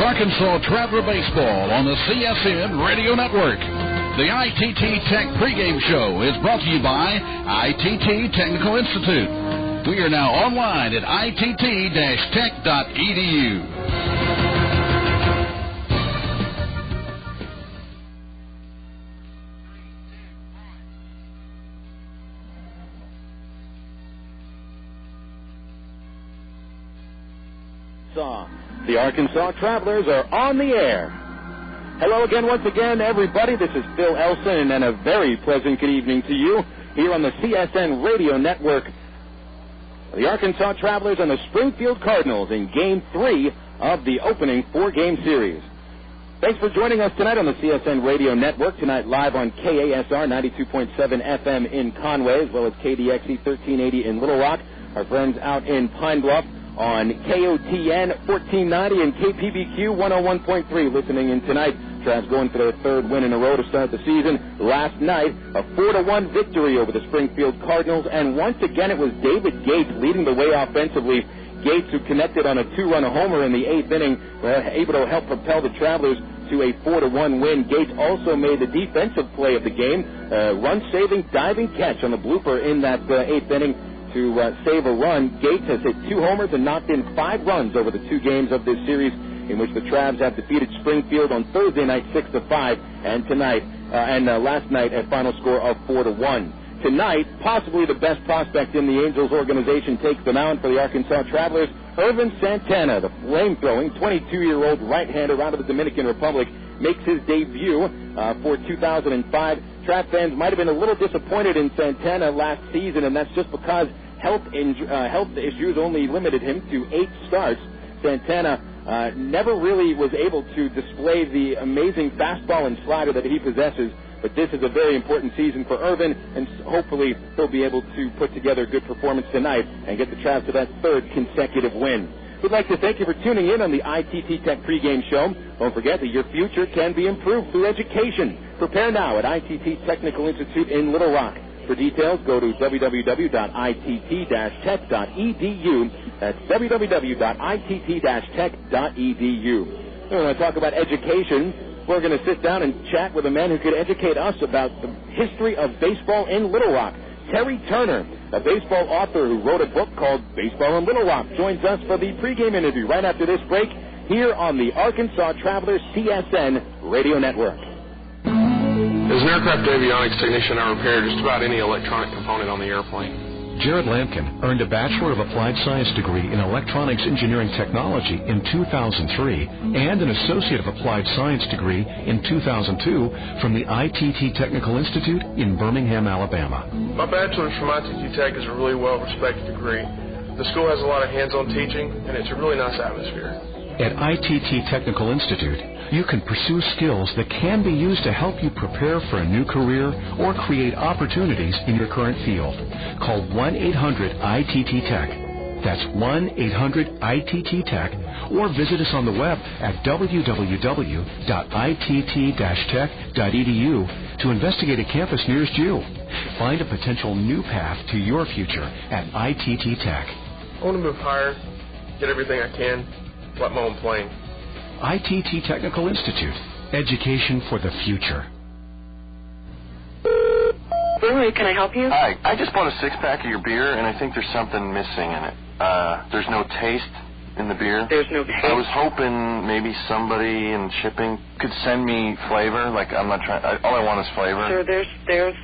Arkansas Traveler Baseball on the CSN Radio Network. The ITT Tech pregame show is brought to you by ITT Technical Institute. We are now online at itt-tech.edu. The Arkansas Travelers are on the air. Hello again, once again, everybody. This is Phil Elson, and a very pleasant good evening to you here on the CSN Radio Network. The Arkansas Travelers and the Springfield Cardinals in Game 3 of the opening 4-game series. Thanks for joining us tonight on the CSN Radio Network. Tonight live on KASR 92.7 FM in Conway, as well as KDXE 1380 in Little Rock. Our friends out in Pine Bluff on KOTN 1490 and KPBQ 101.3 listening in tonight. Travs going for their third win in a row to start the season. Last night, a 4-1 victory over the Springfield Cardinals, and once again it was David Gates leading the way offensively. Gates, who connected on a 2-run homer in the 8th inning, able to help propel the Travelers to a 4-1 win. Gates also made the defensive play of the game, run-saving diving catch on the blooper in that 8th inning to save a run. Gates has hit 2 homers and knocked in 5 runs over the 2 games of this series, in which the Travs have defeated Springfield on Thursday night 6-5, and tonight last night a final score of 4-1. Tonight, possibly the best prospect in the Angels organization takes the mound for the Arkansas Travelers. Ervin Santana, the flame-throwing 22-year-old right-hander out of the Dominican Republic, makes his debut for 2005. Trav fans might have been a little disappointed in Santana last season, and that's just because health issues only limited him to 8 starts. Santana never really was able to display the amazing fastball and slider that he possesses, but this is a very important season for Ervin, and hopefully he'll be able to put together a good performance tonight and get the Travs to that 3rd consecutive win. We'd like to thank you for tuning in on the ITT Tech pregame show. Don't forget that your future can be improved through education. Prepare now at ITT Technical Institute in Little Rock. For details, go to www.itt-tech.edu. That's www.itt-tech.edu. We want to talk about education. We're going to sit down and chat with a man who could educate us about the history of baseball in Little Rock. Terry Turner, a baseball author who wrote a book called Baseball in Little Rock, joins us for the pregame interview right after this break here on the Arkansas Travelers CSN Radio Network. As an aircraft avionics technician, I repair just about any electronic component on the airplane. Jared Lampkin earned a Bachelor of Applied Science degree in Electronics Engineering Technology in 2003 and an Associate of Applied Science degree in 2002 from the ITT Technical Institute in Birmingham, Alabama. My bachelor's from ITT Tech is a really well-respected degree. The school has a lot of hands-on teaching, and it's a really nice atmosphere. At ITT Technical Institute, you can pursue skills that can be used to help you prepare for a new career or create opportunities in your current field. Call 1-800-ITT-TECH. That's 1-800-ITT-TECH, or visit us on the web at www.itt-tech.edu to investigate a campus nearest you. Find a potential new path to your future at ITT Tech. I want to move higher, get everything I can, let my own plane. ITT Technical Institute. Education for the future. Really, can I help you? Hi, I just bought a 6-pack of your beer, and I think there's something missing in it. There's no taste in the beer. There's no taste? I was hoping maybe somebody in shipping could send me flavor. Like, I'm not trying, all I want is flavor. Sure, there's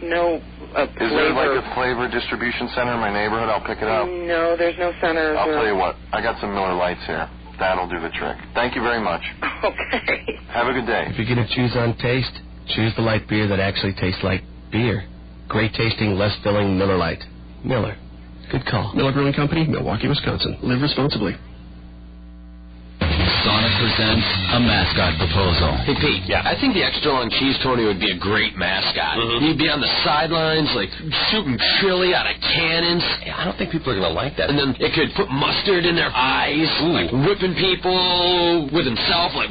no flavor. Is there like a flavor distribution center in my neighborhood? I'll pick it up. No, there's no center. I'll tell you what, I got some Miller Lights here. That'll do the trick. Thank you very much. Okay. Have a good day. If you're going to choose on taste, choose the light beer that actually tastes like beer. Great tasting, less filling Miller Lite. Miller. Good call. Miller Brewing Company, Milwaukee, Wisconsin. Live responsibly. Sonic presents a mascot proposal. Hey, Pete. Yeah. I think the extra long cheese Tony would be a great mascot. Mm-hmm. He'd be on the sidelines, like, shooting chili out of cannons. Yeah, I don't think people are going to like that. And then it could put mustard in their eyes, like whipping people with himself, like...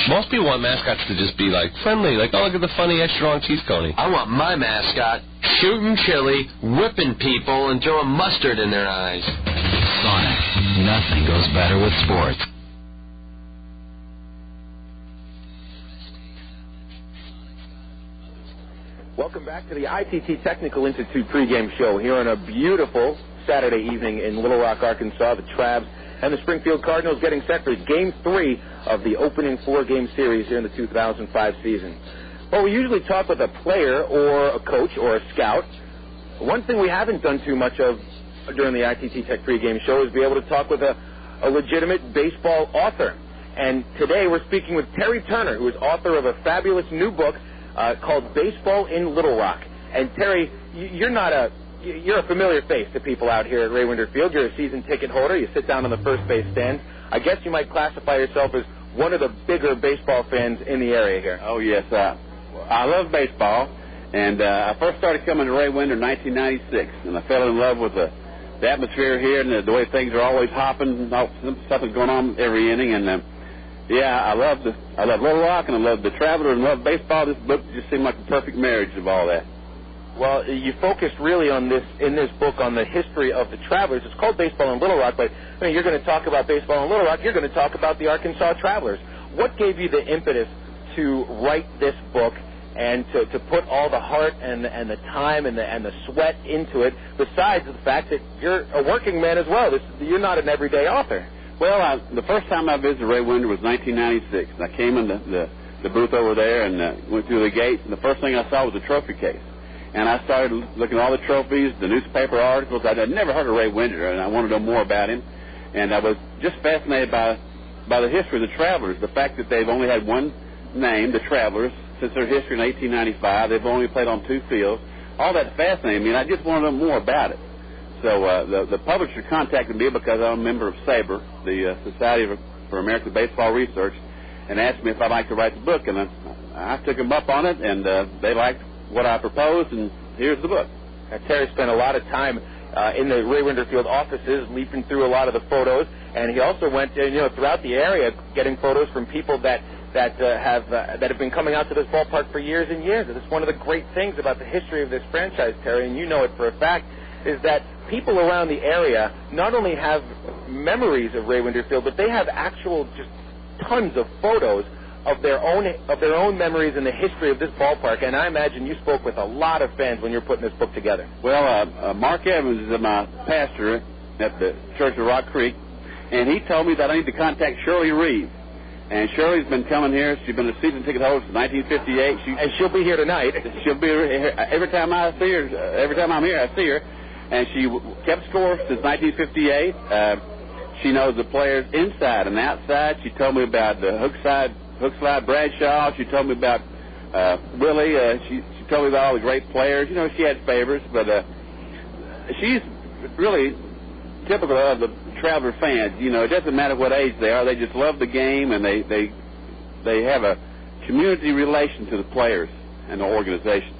Most people want mascots to just be, like, friendly, like, oh, look at the funny extra long cheese Tony. I want my mascot shooting chili, whipping people, and throwing mustard in their eyes. Sonic. Nothing goes better with sports. Welcome back to the ITT Technical Institute pregame show here on a beautiful Saturday evening in Little Rock, Arkansas. The Travs and the Springfield Cardinals getting set for Game 3 of the opening 4-game series here in the 2005 season. Well, we usually talk with a player or a coach or a scout. One thing we haven't done too much of during the ITT Tech pregame show is be able to talk with a legitimate baseball author. And today we're speaking with Terry Turner, who is author of a fabulous new book called Baseball in Little Rock. And Terry, you're a familiar face to people out here at Ray Winder Field. You're a season ticket holder. You sit down on the first base stand. I guess you might classify yourself as one of the bigger baseball fans in the area here. Oh, yes. I love baseball, and I first started coming to Ray Winder in 1996, and I fell in love with the atmosphere here and the way things are always hopping. Something's going on every inning, and I love Little Rock, and I love the Traveler, and love baseball. This book just seemed like a perfect marriage of all that. Well, you focused really on this in this book on the history of the Travelers. It's called Baseball in Little Rock, but you're going to talk about baseball in Little Rock. You're going to talk about the Arkansas Travelers. What gave you the impetus to write this book and to put all the heart and the time and the sweat into it, besides the fact that you're a working man as well? You're not an everyday author. Well, the first time I visited Ray Winder was 1996. I came in the booth over there and went through the gate, and the first thing I saw was a trophy case. And I started looking at all the trophies, the newspaper articles. I'd never heard of Ray Winder, and I wanted to know more about him. And I was just fascinated by the history of the Travelers, the fact that they've only had one name, the Travelers, since their history in 1895. They've only played on 2 fields. All that fascinated me, and I just wanted to know more about it. So the publisher contacted me because I'm a member of SABR, the Society for American Baseball Research, and asked me if I'd like to write the book. And I took them up on it, and they liked what I proposed, and here's the book. Terry spent a lot of time in the Ray Winder Field offices, leafing through a lot of the photos, and he also went throughout the area getting photos from people that have been coming out to this ballpark for years and years. It's one of the great things about the history of this franchise, Terry, and you know it for a fact, is that people around the area not only have memories of Ray Winder Field, but they have actual just tons of photos of their own memories in the history of this ballpark. And I imagine you spoke with a lot of fans when you're putting this book together. Well, Mark Evans is my pastor at the Church of Rock Creek, and he told me that I need to contact Shirley Reed. And Shirley's been coming here. She's been a season ticket holder since 1958. And she'll be here tonight. She'll be here every time I see her. Every time I'm here, I see her. And she kept score since 1958. She knows the players inside and outside. She told me about the hook slide Bradshaw. She told me about Willie. She told me about all the great players. She had favorites, but she's really typical of the Traveler fans. It doesn't matter what age they are. They just love the game, and they have a community relation to the players and the organization.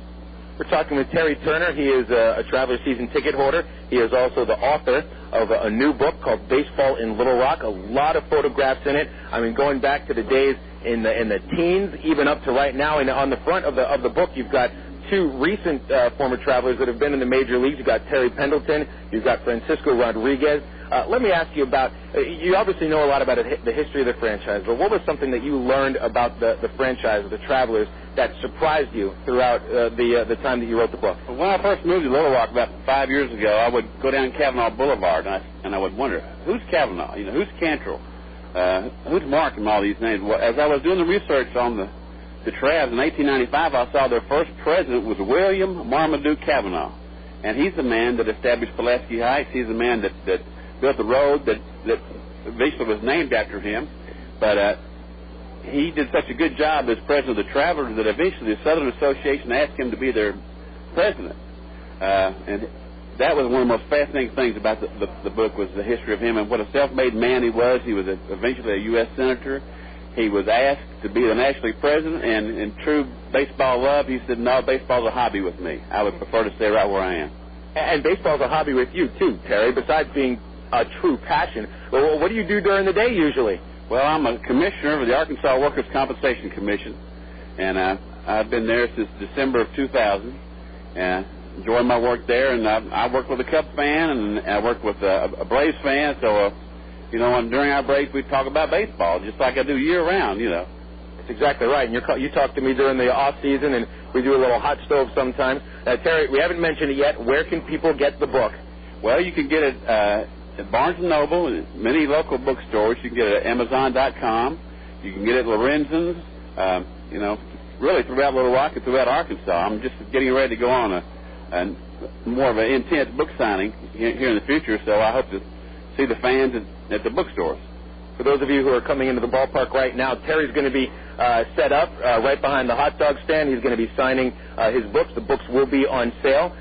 We're talking with Terry Turner. He is a Traveler season ticket holder. He is also the author of a new book called Baseball in Little Rock. A lot of photographs in it. I mean, going back to the days in the teens, even up to right now. And on the front of the book, you've got 2 recent former Travelers that have been in the major leagues. You've got Terry Pendleton. You've got Francisco Rodriguez. Let me ask you about, you obviously know a lot about the history of the franchise, but what was something that you learned about the franchise of the Travelers that surprised you throughout the time that you wrote the book? When I first moved to Little Rock about 5 years ago, I would go down Kavanaugh Boulevard, and I would wonder, who's Kavanaugh? Who's Cantrell? Who's Mark and all these names? Well, as I was doing the research on the Travs in 1895, I saw their first president was William Marmaduke Kavanaugh, and he's the man that established Pulaski Heights. He's the man that built the road that eventually was named after him. But he did such a good job as president of the Travelers that eventually the Southern Association asked him to be their president. And that was one of the most fascinating things about the book, was the history of him and what a self-made man he was. He was eventually a U.S. Senator. He was asked to be the National League president, and in true baseball love, he said, no, baseball's a hobby with me. I would prefer to stay right where I am. And baseball's a hobby with you, too, Terry, besides being a true passion. Well, what do you do during the day usually? Well, I'm a commissioner of the Arkansas Workers' Compensation Commission, and I've been there since December of 2000, and enjoying my work there. And I work with a Cubs fan, and I work with a Braves fan, so, and during our breaks we talk about baseball, just like I do year-round, That's exactly right. And you talked to me during the off season, and We do a little hot stove sometimes. Terry, we haven't mentioned it yet. Where can people get the book? Well, you can get it at Barnes & Noble and many local bookstores. You can get it at Amazon.com. You can get it at Lorenzen's, really throughout Little Rock and throughout Arkansas. I'm just getting ready to go on a more of an intense book signing here in the future, so I hope to see the fans at the bookstores. For those of you who are coming into the ballpark right now, Terry's going to be set up right behind the hot dog stand. He's going to be signing his books. The books will be on sale.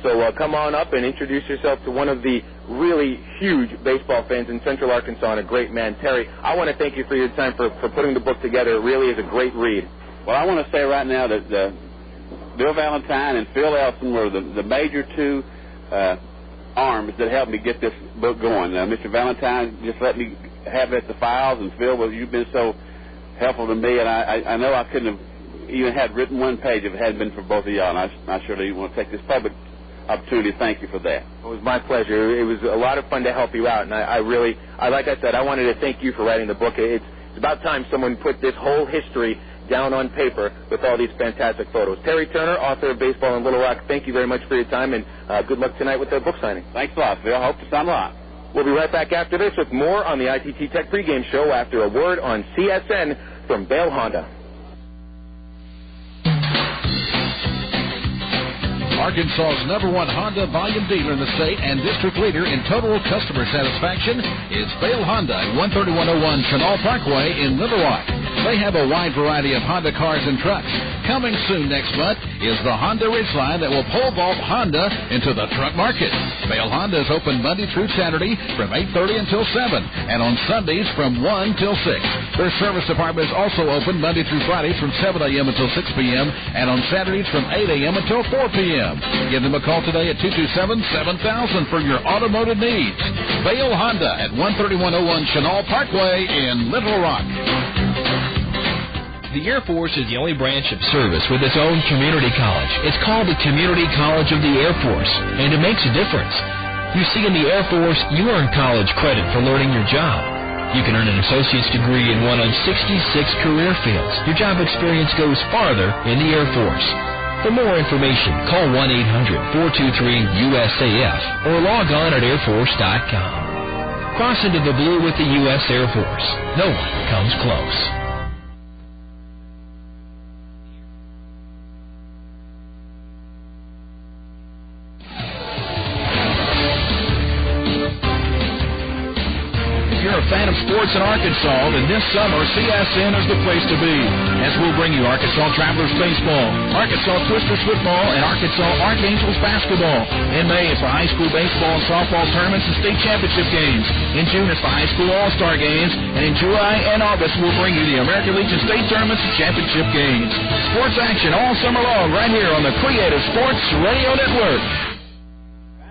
So come on up and introduce yourself to one of the really huge baseball fans in Central Arkansas and a great man. Terry, I want to thank you for your time for putting the book together. It really is a great read. Well, I want to say right now that Bill Valentine and Phil Elson were the major two arms that helped me get this book going. Mr. Valentine just let me have it at the files, and Phil, well, you've been so helpful to me, and I know I couldn't have even had written one page if it hadn't been for both of y'all, and I surely want to take this public opportunity to thank you for that. It was my pleasure. It was a lot of fun to help you out, and I like I said, I wanted to thank you for writing the book. It's about time someone put this whole history down on paper with all these fantastic photos. Terry Turner, author of Baseball in Little Rock, thank you very much for your time, and good luck tonight with the book signing. Thanks a lot, Phil. I hope to sign a lot. We'll be right back after this with more on the ITT Tech pregame show after a word on CSN from Bale Honda. Arkansas's #1 Honda volume dealer in the state and district leader in total customer satisfaction is Bale Honda at 13101 Chenal Parkway in Little Rock. They have a wide variety of Honda cars and trucks. Coming soon next month is the Honda Ridgeline that will pole vault Honda into the truck market. Bale Honda is open Monday through Saturday from 8:30 until 7, and on Sundays from 1 till 6. Their service department is also open Monday through Friday from 7 a.m. until 6 p.m. and on Saturdays from 8 a.m. until 4 p.m. Give them a call today at 227-7000 for your automotive needs. Bale Honda at 13101 Chenal Parkway in Little Rock. The Air Force is the only branch of service with its own community college. It's called the Community College of the Air Force, and it makes a difference. You see, in the Air Force, you earn college credit for learning your job. You can earn an associate's degree in one of 66 career fields. Your job experience goes farther in the Air Force. For more information, call 1-800-423-USAF or log on at airforce.com. Cross into the blue with the U.S. Air Force. No one comes close. Fan of sports in Arkansas, then this summer CSN is the place to be, as we'll bring you Arkansas Travelers baseball, Arkansas Twisters football, and Arkansas Archangels basketball. In May, it's the high school baseball and softball tournaments and state championship games. In June, it's the high school all-star games, and in July and August, we'll bring you the American Legion state tournaments and championship games. Sports action all summer long right here on the Creative Sports Radio Network.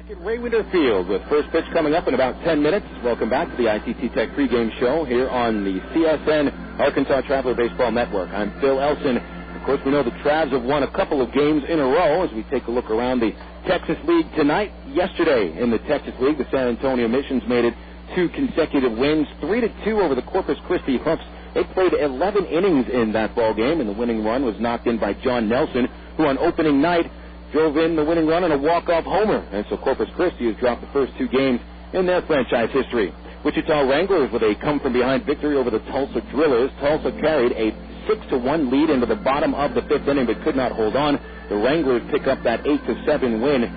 At Ray Winter Field with first pitch coming up in about 10 minutes. Welcome back to the ITT Tech pregame show here on the CSN Arkansas Traveler Baseball Network. I'm Phil Elson. Of course, we know the Travs have won a couple of games in a row as we take a look around the Texas League tonight. Yesterday in the Texas League, the San Antonio Missions made it 2 consecutive wins, 3-2 over the Corpus Christi Hooks. They played 11 innings in that ball game, and the winning run was knocked in by John Nelson, who on opening night drove in the winning run on a walk-off homer. And so Corpus Christi has dropped the first 2 games in their franchise history. Wichita Wranglers with a come-from-behind victory over the Tulsa Drillers. Tulsa carried a 6-1 lead into the bottom of the 5th inning but could not hold on. The Wranglers pick up that 8-7 win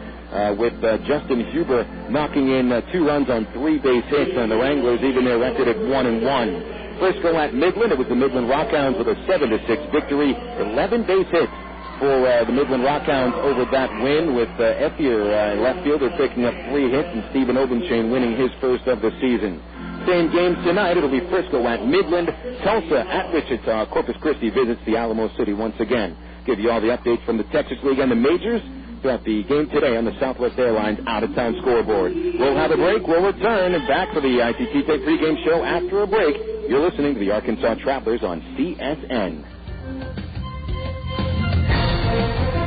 with Justin Huber knocking in 2 runs on 3 base hits, and the Wranglers even their record at 1-1. Frisco at Midland. It was the Midland Rockhounds with a 7-6 victory. 11 base hits for the Midland Rockhounds over that win, with Ethier, left fielder, picking up 3 hits, and Stephen Obenchain winning his first of the season. Same game tonight. It'll be Frisco at Midland, Tulsa at Wichita. Corpus Christi visits the Alamo City once again. Give you all the updates from the Texas League and the majors throughout the game today on the Southwest Airlines out-of-town scoreboard. We'll have a break. We'll return back for the ITT Tech pregame show after a break. You're listening to the Arkansas Travelers on CSN.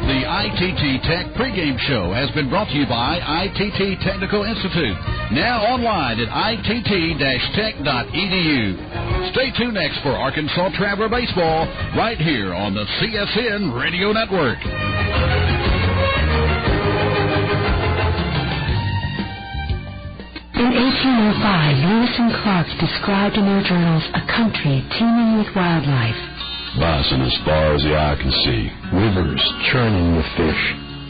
The ITT Tech pregame show has been brought to you by ITT Technical Institute. Now online at itt-tech.edu. Stay tuned next for Arkansas Traveler Baseball right here on the CSN Radio Network. In 1805, Lewis and Clark described in their journals a country teeming with wildlife. Bison as far as the eye can see, rivers churning with fish.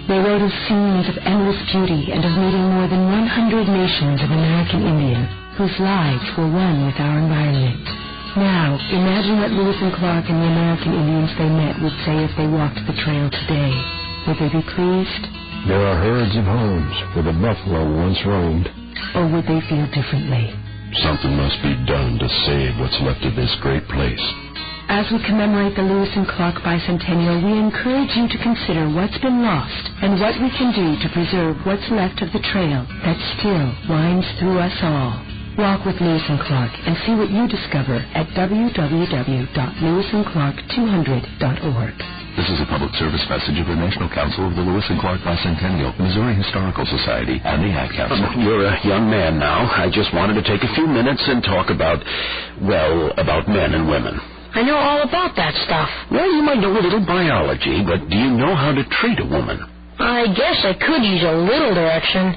They wrote of scenes of endless beauty and of meeting more than 100 nations of American Indians whose lives were one with our environment. Now, imagine what Lewis and Clark and the American Indians they met would say if they walked the trail today. Would they be pleased? There are herds of homes where the buffalo once roamed. Or would they feel differently? Something must be done to save what's left of this great place. As we commemorate the Lewis and Clark Bicentennial, we encourage you to consider what's been lost and what we can do to preserve what's left of the trail that still winds through us all. Walk with Lewis and Clark and see what you discover at www.lewisandclark200.org. This is a public service message of the National Council of the Lewis and Clark Bicentennial, Missouri Historical Society, and the Ad Council. You're a young man now. I just wanted to take a few minutes and talk about men and women. I know all about that stuff. Well, you might know a little biology, but do you know how to treat a woman? I guess I could use a little direction.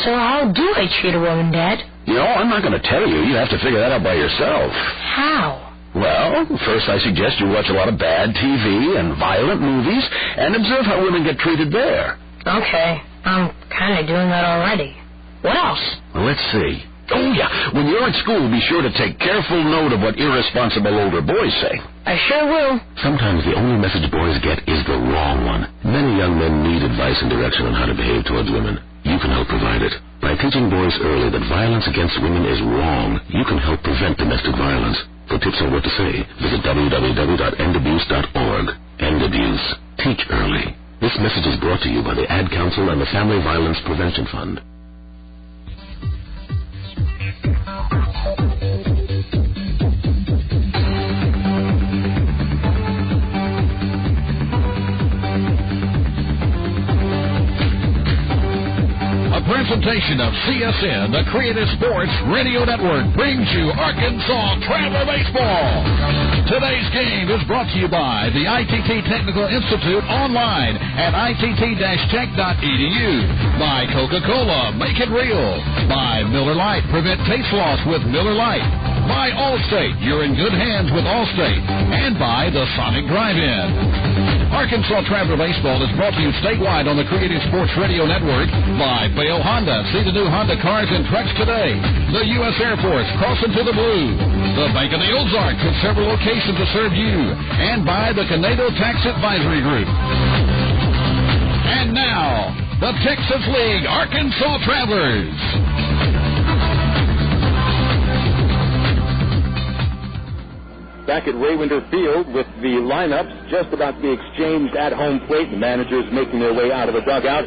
So how do I treat a woman, Dad? You know, I'm not going to tell you. You have to figure that out by yourself. How? Well, first I suggest you watch a lot of bad TV and violent movies and observe how women get treated there. Okay, I'm kind of doing that already. What else? Well, let's see. Oh, yeah, when you're at school, be sure to take careful note of what irresponsible older boys say. I sure will. Sometimes the only message boys get is the wrong one. Many young men need advice and direction on how to behave towards women. You can help provide it. By teaching boys early that violence against women is wrong, you can help prevent domestic violence. For tips on what to say, visit www.endabuse.org. End Abuse. Teach early. This message is brought to you by the Ad Council and the Family Violence Prevention Fund. A presentation of CSN, the Creative Sports Radio Network, brings you Arkansas Traveler Baseball. Today's game is brought to you by the ITT Technical Institute online at itt-tech.edu, by Coca-Cola, make it real, by Miller Lite, prevent taste loss with Miller Lite, by Allstate, you're in good hands with Allstate, and by the Sonic Drive-In. Arkansas Traveler Baseball is brought to you statewide on the Creative Sports Radio Network by Bayo Honda. See the new Honda cars and trucks today. The U.S. Air Force, crossing to the blue. The Bank of the Ozarks with several locations to serve you. And by the Conedo Tax Advisory Group. And now, the Texas League Arkansas Travelers. Back at Raywinder Field with the lineups just about to be exchanged at home plate. The managers making their way out of the dugout.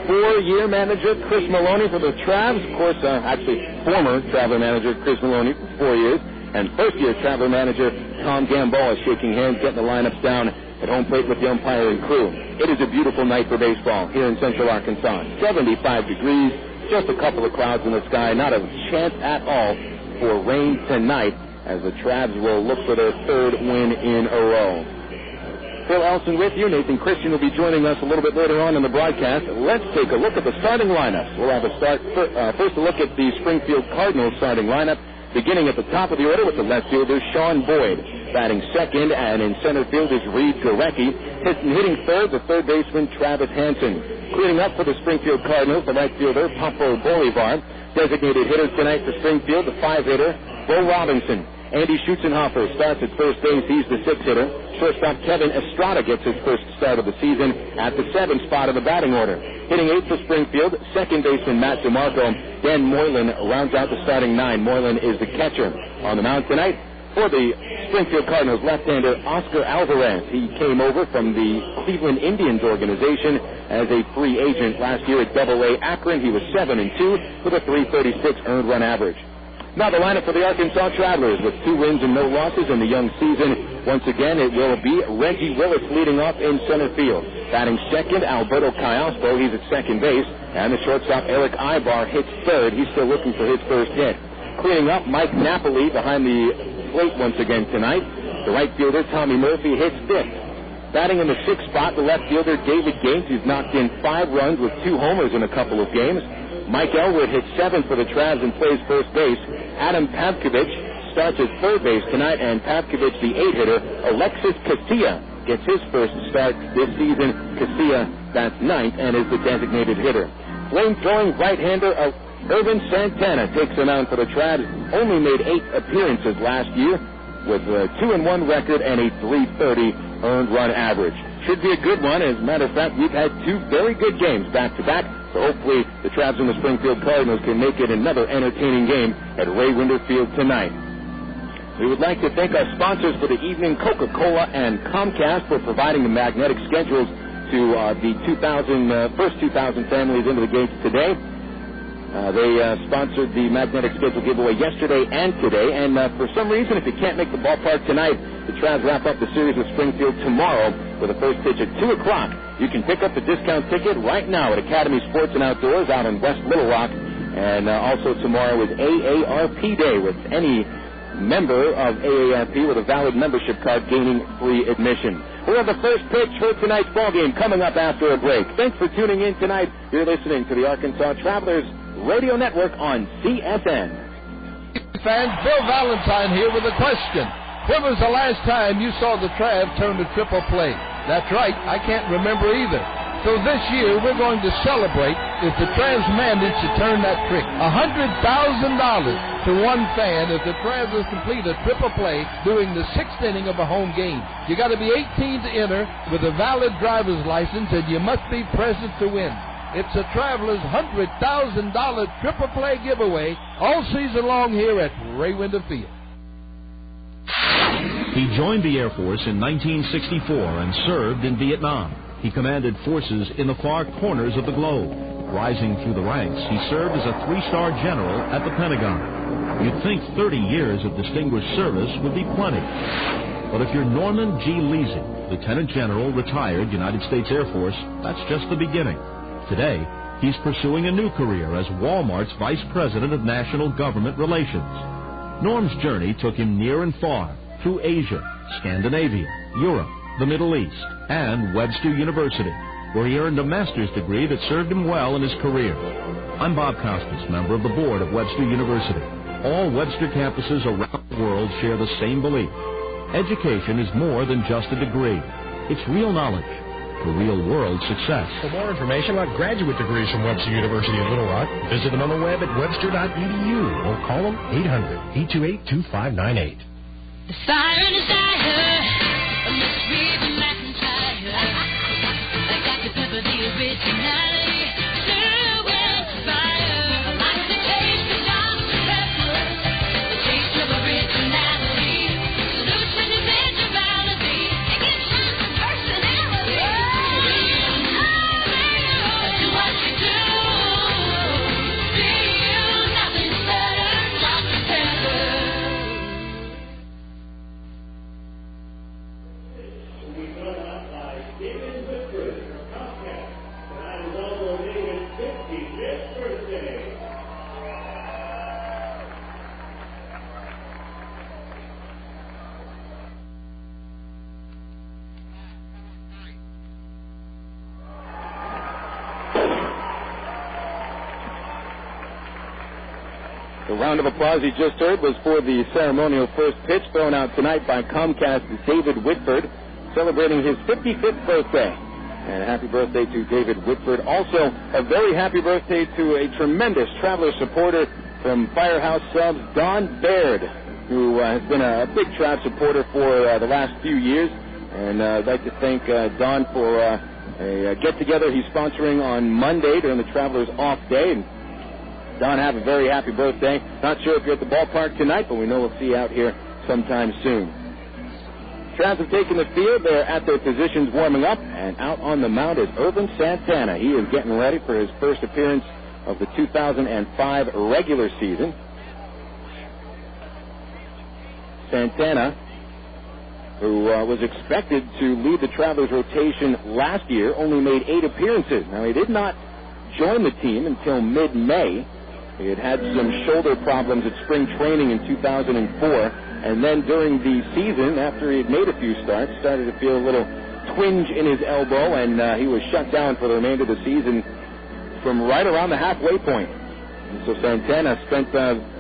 4-year manager Chris Maloney for the Travs. Of course, actually former Traveler manager Chris Maloney for 4 years. And first-year Traveler manager Tom Gamboa shaking hands, getting the lineups down at home plate with the umpire and crew. It is a beautiful night for baseball here in Central Arkansas. 75 degrees, just a couple of clouds in the sky. Not a chance at all for rain tonight, as the Travs will look for their third win in a row. Phil Elson with you. Nathan Christian will be joining us a little bit later on in the broadcast. Let's take a look at the starting lineups. We'll have first a look at the Springfield Cardinals starting lineup, beginning at the top of the order with the left fielder Sean Boyd. Batting second, and in center field is Reid Gorecki. Hitting third, the third baseman Travis Hansen. Cleaning up for the Springfield Cardinals, the right fielder Papo Bolivar. Designated hitter tonight for Springfield, the 5-hitter Bo Robinson. Andy Schutzenhofer starts at first base. He's the 6-hitter. Shortstop Kevin Estrada gets his first start of the season at the 7th spot of the batting order. Hitting 8th for Springfield, second baseman Matt DeMarco. Dan Moylan rounds out the starting 9. Moylan is the catcher. On the mound tonight for the Springfield Cardinals, left-hander Oscar Alvarez. He came over from the Cleveland Indians organization as a free agent last year at Double-A Akron. He was 7-2 with a .336 earned run average. Now the lineup for the Arkansas Travelers with 2 wins and no losses in the young season. Once again, it will be Reggie Willits leading off in center field. Batting second, Alberto Callaspo. He's at second base. And the shortstop, Erick Aybar, hits third. He's still looking for his first hit. Cleaning up, Mike Napoli behind the plate once again tonight. The right fielder, Tommy Murphy, hits fifth. Batting in the sixth spot, the left fielder, David Gaines, who's knocked in 5 runs with 2 homers in a couple of games. Mike Elwood hits 7 for the Travs and plays first base. Adam Pavkovich starts at third base tonight, and Pavkovich, the 8-hitter, Alexi Casilla, gets his first start this season. Casilla bats ninth and is the designated hitter. Flame-throwing right-hander Ervin Santana takes the mound for the Travs. Only made 8 appearances last year with a 2-1 record and a .330 earned run average. Should be a good one. As a matter of fact, we've had 2 very good games back-to-back, so hopefully the Travs and the Springfield Cardinals can make it another entertaining game at Ray Winder Field tonight. We would like to thank our sponsors for the evening, Coca-Cola and Comcast, for providing the magnetic schedules to the first 2,000 families into the gates today. They sponsored the magnetic schedule giveaway yesterday and today, and for some reason, if you can't make the ballpark tonight, the Travs wrap up the series with Springfield tomorrow with a first pitch at 2 o'clock. You can pick up the discount ticket right now at Academy Sports and Outdoors out in West Little Rock, and also tomorrow is AARP Day, with any member of AARP with a valid membership card gaining free admission. We'll have the first pitch for tonight's ballgame coming up after a break. Thanks for tuning in tonight. You're listening to the Arkansas Travelers Radio Network on CSN. Fans, Bill Valentine here with a question. When was the last time you saw the Travs turn to triple play? That's right, I can't remember either. So this year, we're going to celebrate if the Travs manage to turn that trick. $100,000 to one fan if the Travs complete a triple play during the 6th inning of a home game. You got to be 18 to enter with a valid driver's license, and you must be present to win. It's a Travelers' $100,000 triple play giveaway all season long here at Ray Winder Field. He joined the Air Force in 1964 and served in Vietnam. He commanded forces in the far corners of the globe. Rising through the ranks, he served as a 3-star general at the Pentagon. You'd think 30 years of distinguished service would be plenty. But if you're Norman G. Leasing, Lieutenant General, retired United States Air Force, that's just the beginning. Today, he's pursuing a new career as Walmart's Vice President of National Government Relations. Norm's journey took him near and far, through Asia, Scandinavia, Europe, the Middle East, and Webster University, where he earned a master's degree that served him well in his career. I'm Bob Costas, member of the board of Webster University. All Webster campuses around the world share the same belief. Education is more than just a degree. It's real knowledge for real-world success. For more information about graduate degrees from Webster University in Little Rock, visit them on the web at webster.edu or call them 800-828-2598. The fire and desire, a mystery from McIntyre. I got to pepper the originality, stir with fire. I like the taste of Dr. Pepper, the taste of originality. Salute to individuality, it gives you some personality. Do what you do. Be you, nothing's better, Dr. Pepper. The round of applause you just heard was for the ceremonial first pitch thrown out tonight by Comcast's David Whitford, celebrating his 55th birthday. And happy birthday to David Whitford. Also, a very happy birthday to a tremendous Traveler supporter from Firehouse Subs, Don Baird, who has been a big Trav supporter for the last few years. And I'd like to thank Don for a get-together he's sponsoring on Monday during the Travelers' off day. And Don, have a very happy birthday. Not sure if you're at the ballpark tonight, but we know we'll see you out here sometime soon. Travs have taken the field. They're at their positions warming up, and out on the mound is Ervin Santana. He is getting ready for his first appearance of the 2005 regular season. Santana who was expected to lead the Travelers rotation last year, only made 8 appearances. Now, he did not join the team until mid-May. He had had some shoulder problems at spring training in 2004, and then during the season, after he had made a few starts, started to feel a little twinge in his elbow, and he was shut down for the remainder of the season from right around the halfway point. And so Santana spent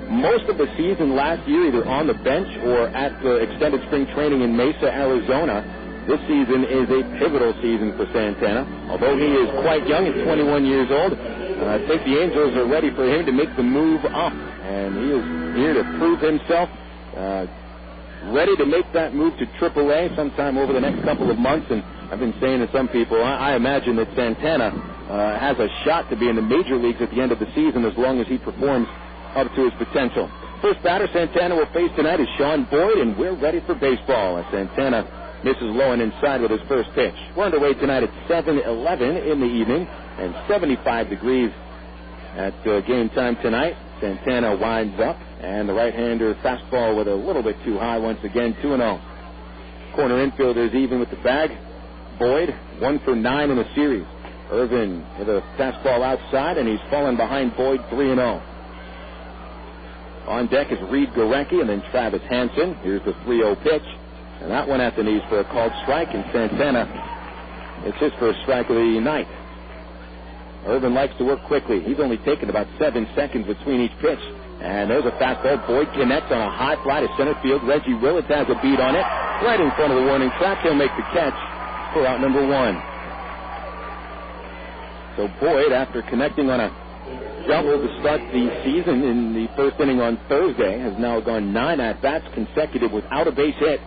most of the season last year either on the bench or at the extended spring training in Mesa, Arizona. This season is a pivotal season for Santana. Although he is quite young at 21 years old, I think the Angels are ready for him to make the move up, and he is here to prove himself, ready to make that move to AAA sometime over the next couple of months. And I've been saying to some people, I imagine that Santana has a shot to be in the major leagues at the end of the season as long as he performs up to his potential. First batter Santana will face tonight is Sean Boyd, and we're ready for baseball as Santana misses low and inside with his first pitch. We're underway tonight at 7:11 in the evening and 75 degrees at game time tonight. Santana winds up, and the right-hander fastball with a little bit too high once again, 2-0. Corner infielders even with the bag. Boyd, 1 for 9 in the series. Ervin with a fastball outside, and he's fallen behind Boyd 3-0. On deck is Reid Gorecki and then Travis Hansen. Here's the 3-0 pitch. And that one at the knees for a called strike, and Santana, it's his first strike of the night. Ervin likes to work quickly. He's only taken about 7 seconds between each pitch. And there's a fastball. Boyd connects on a high fly to center field. Reggie Willits has a beat on it. Right in front of the warning track. He'll make the catch for out number 1. So Boyd, after connecting on a double to start the season in the first inning on Thursday, has now gone 9 at-bats consecutive without a base hit.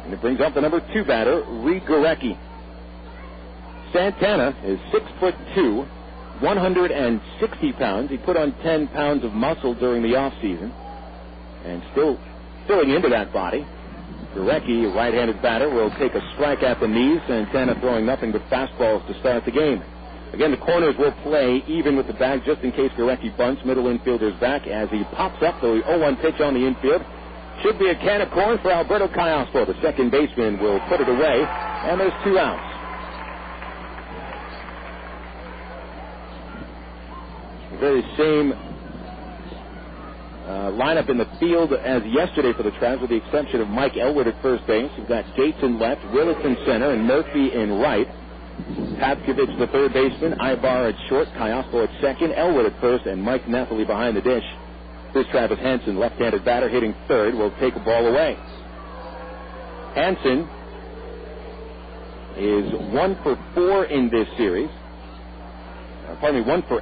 And it brings up the number 2 batter, Reid Gorecki. Santana is 6'2", 160 pounds. He put on 10 pounds of muscle during the offseason and still filling into that body. Gorecki, a right-handed batter, will take a strike at the knees. Santana throwing nothing but fastballs to start the game. Again, the corners will play even with the bag just in case Gorecki bunts. Middle infielder's back as he pops up the 0-1 pitch on the infield. Should be a can of corn for Alberto Callaspo. The second baseman will put it away, and there's 2 outs. The very same lineup in the field as yesterday for the Travs, with the exception of Mike Elwood at first base. We've got Gates in left, Willits in center, and Murphy in right. Papkovich, the third baseman, Aybar at short, Callaspo at second, Elwood at first, and Mike Napoli behind the dish. This Travis Hansen, left-handed batter, hitting third, will take a ball away. Hansen is 1 for 4 in this series. 1 for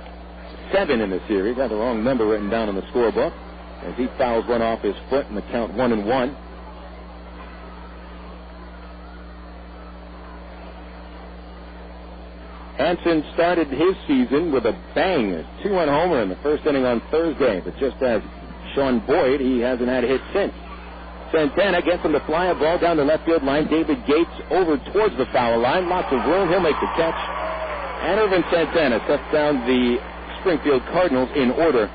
7 in the series. I have the wrong number written down on the scorebook as he fouls one off his foot and the count 1-1. Hansen started his season with a bang, a 2-run homer in the first inning on Thursday, but just as Sean Boyd, he hasn't had a hit since. Santana gets him to fly a ball down the left field line. David Gates over towards the foul line. Lots of room. He'll make the catch. And Ervin Santana sets down the Springfield Cardinals in order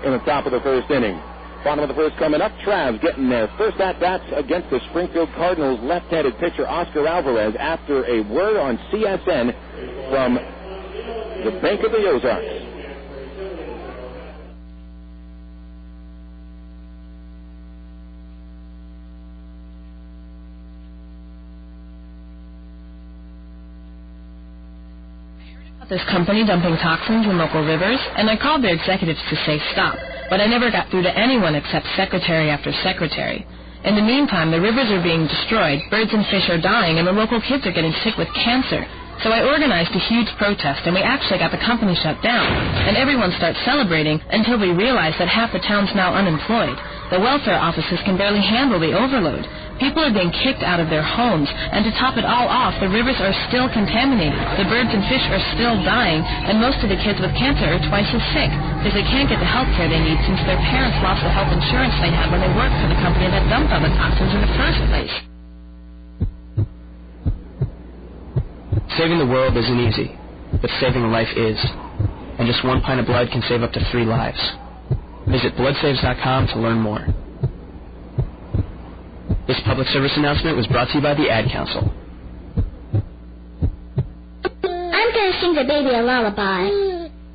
in the top of the first inning. Bottom of the first coming up. Travs getting their first at-bats against the Springfield Cardinals left-handed pitcher Oscar Alvarez after a word on CSN from the Bank of the Ozarks. This company dumping toxins in local rivers, and I called their executives to say stop, but I never got through to anyone except secretary after secretary. In the meantime, the rivers are being destroyed, birds and fish are dying, and the local kids are getting sick with cancer. So I organized a huge protest, and we actually got the company shut down. And everyone starts celebrating until we realize that half the town's now unemployed. The welfare offices can barely handle the overload. People are being kicked out of their homes, and to top it all off, the rivers are still contaminated. The birds and fish are still dying, and most of the kids with cancer are twice as sick because they can't get the health care they need since their parents lost the health insurance they had when they worked for the company that dumped all the toxins in the first place. Saving the world isn't easy, but saving a life is. And just 1 pint of blood can save up to 3 lives. Visit bloodsaves.com to learn more. This public service announcement was brought to you by the Ad Council. I'm going to sing the baby a lullaby.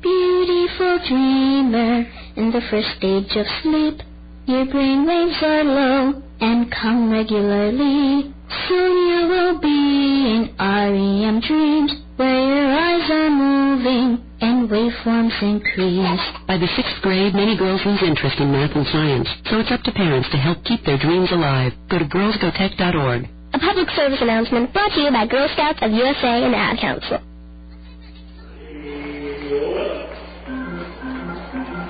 Beautiful dreamer, in the first stage of sleep, your brain waves are low and come regularly. Soon you will be in REM dreams, where your eyes are moving and waveforms increase. By the 6th grade, many girls lose interest in math and science, so it's up to parents to help keep their dreams alive. Go to girlsgotech.org. A public service announcement brought to you by Girl Scouts of USA and the Ad Council.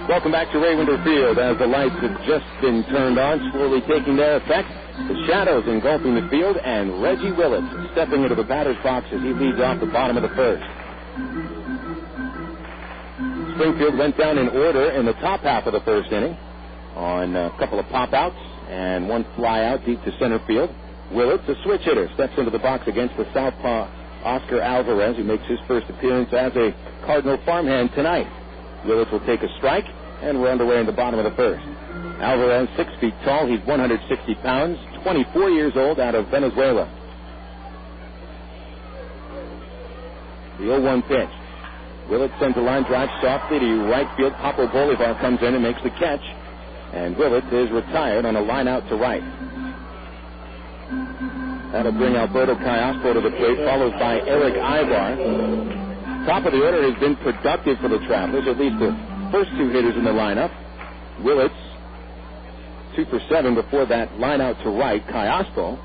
Welcome back to Ray Winter Field as the lights have just been turned on, slowly taking their effect. The shadows engulfing the field, and Reggie Willits stepping into the batter's box as he leads off the bottom of the first. Springfield went down in order in the top half of the first inning on a couple of pop-outs and one fly-out deep to center field. Willits, a switch hitter, steps into the box against the southpaw Oscar Alvarez, who makes his first appearance as a Cardinal farmhand tonight. Willits will take a strike, and we're underway in the bottom of the first. Alvarez, 6 feet tall. He's 160 pounds, 24 years old, out of Venezuela. The 0-1 pitch. Willits sends a line drive softly to right field. Papo Bolivar comes in and makes the catch. And Willits is retired on a line out to right. That'll bring Alberto Callaspo to the plate, followed by Erick Aybar. Top of the order has been productive for the Travelers, at least the first two hitters in the lineup. Willits, 2 for 7 before that line out to right. Callaspo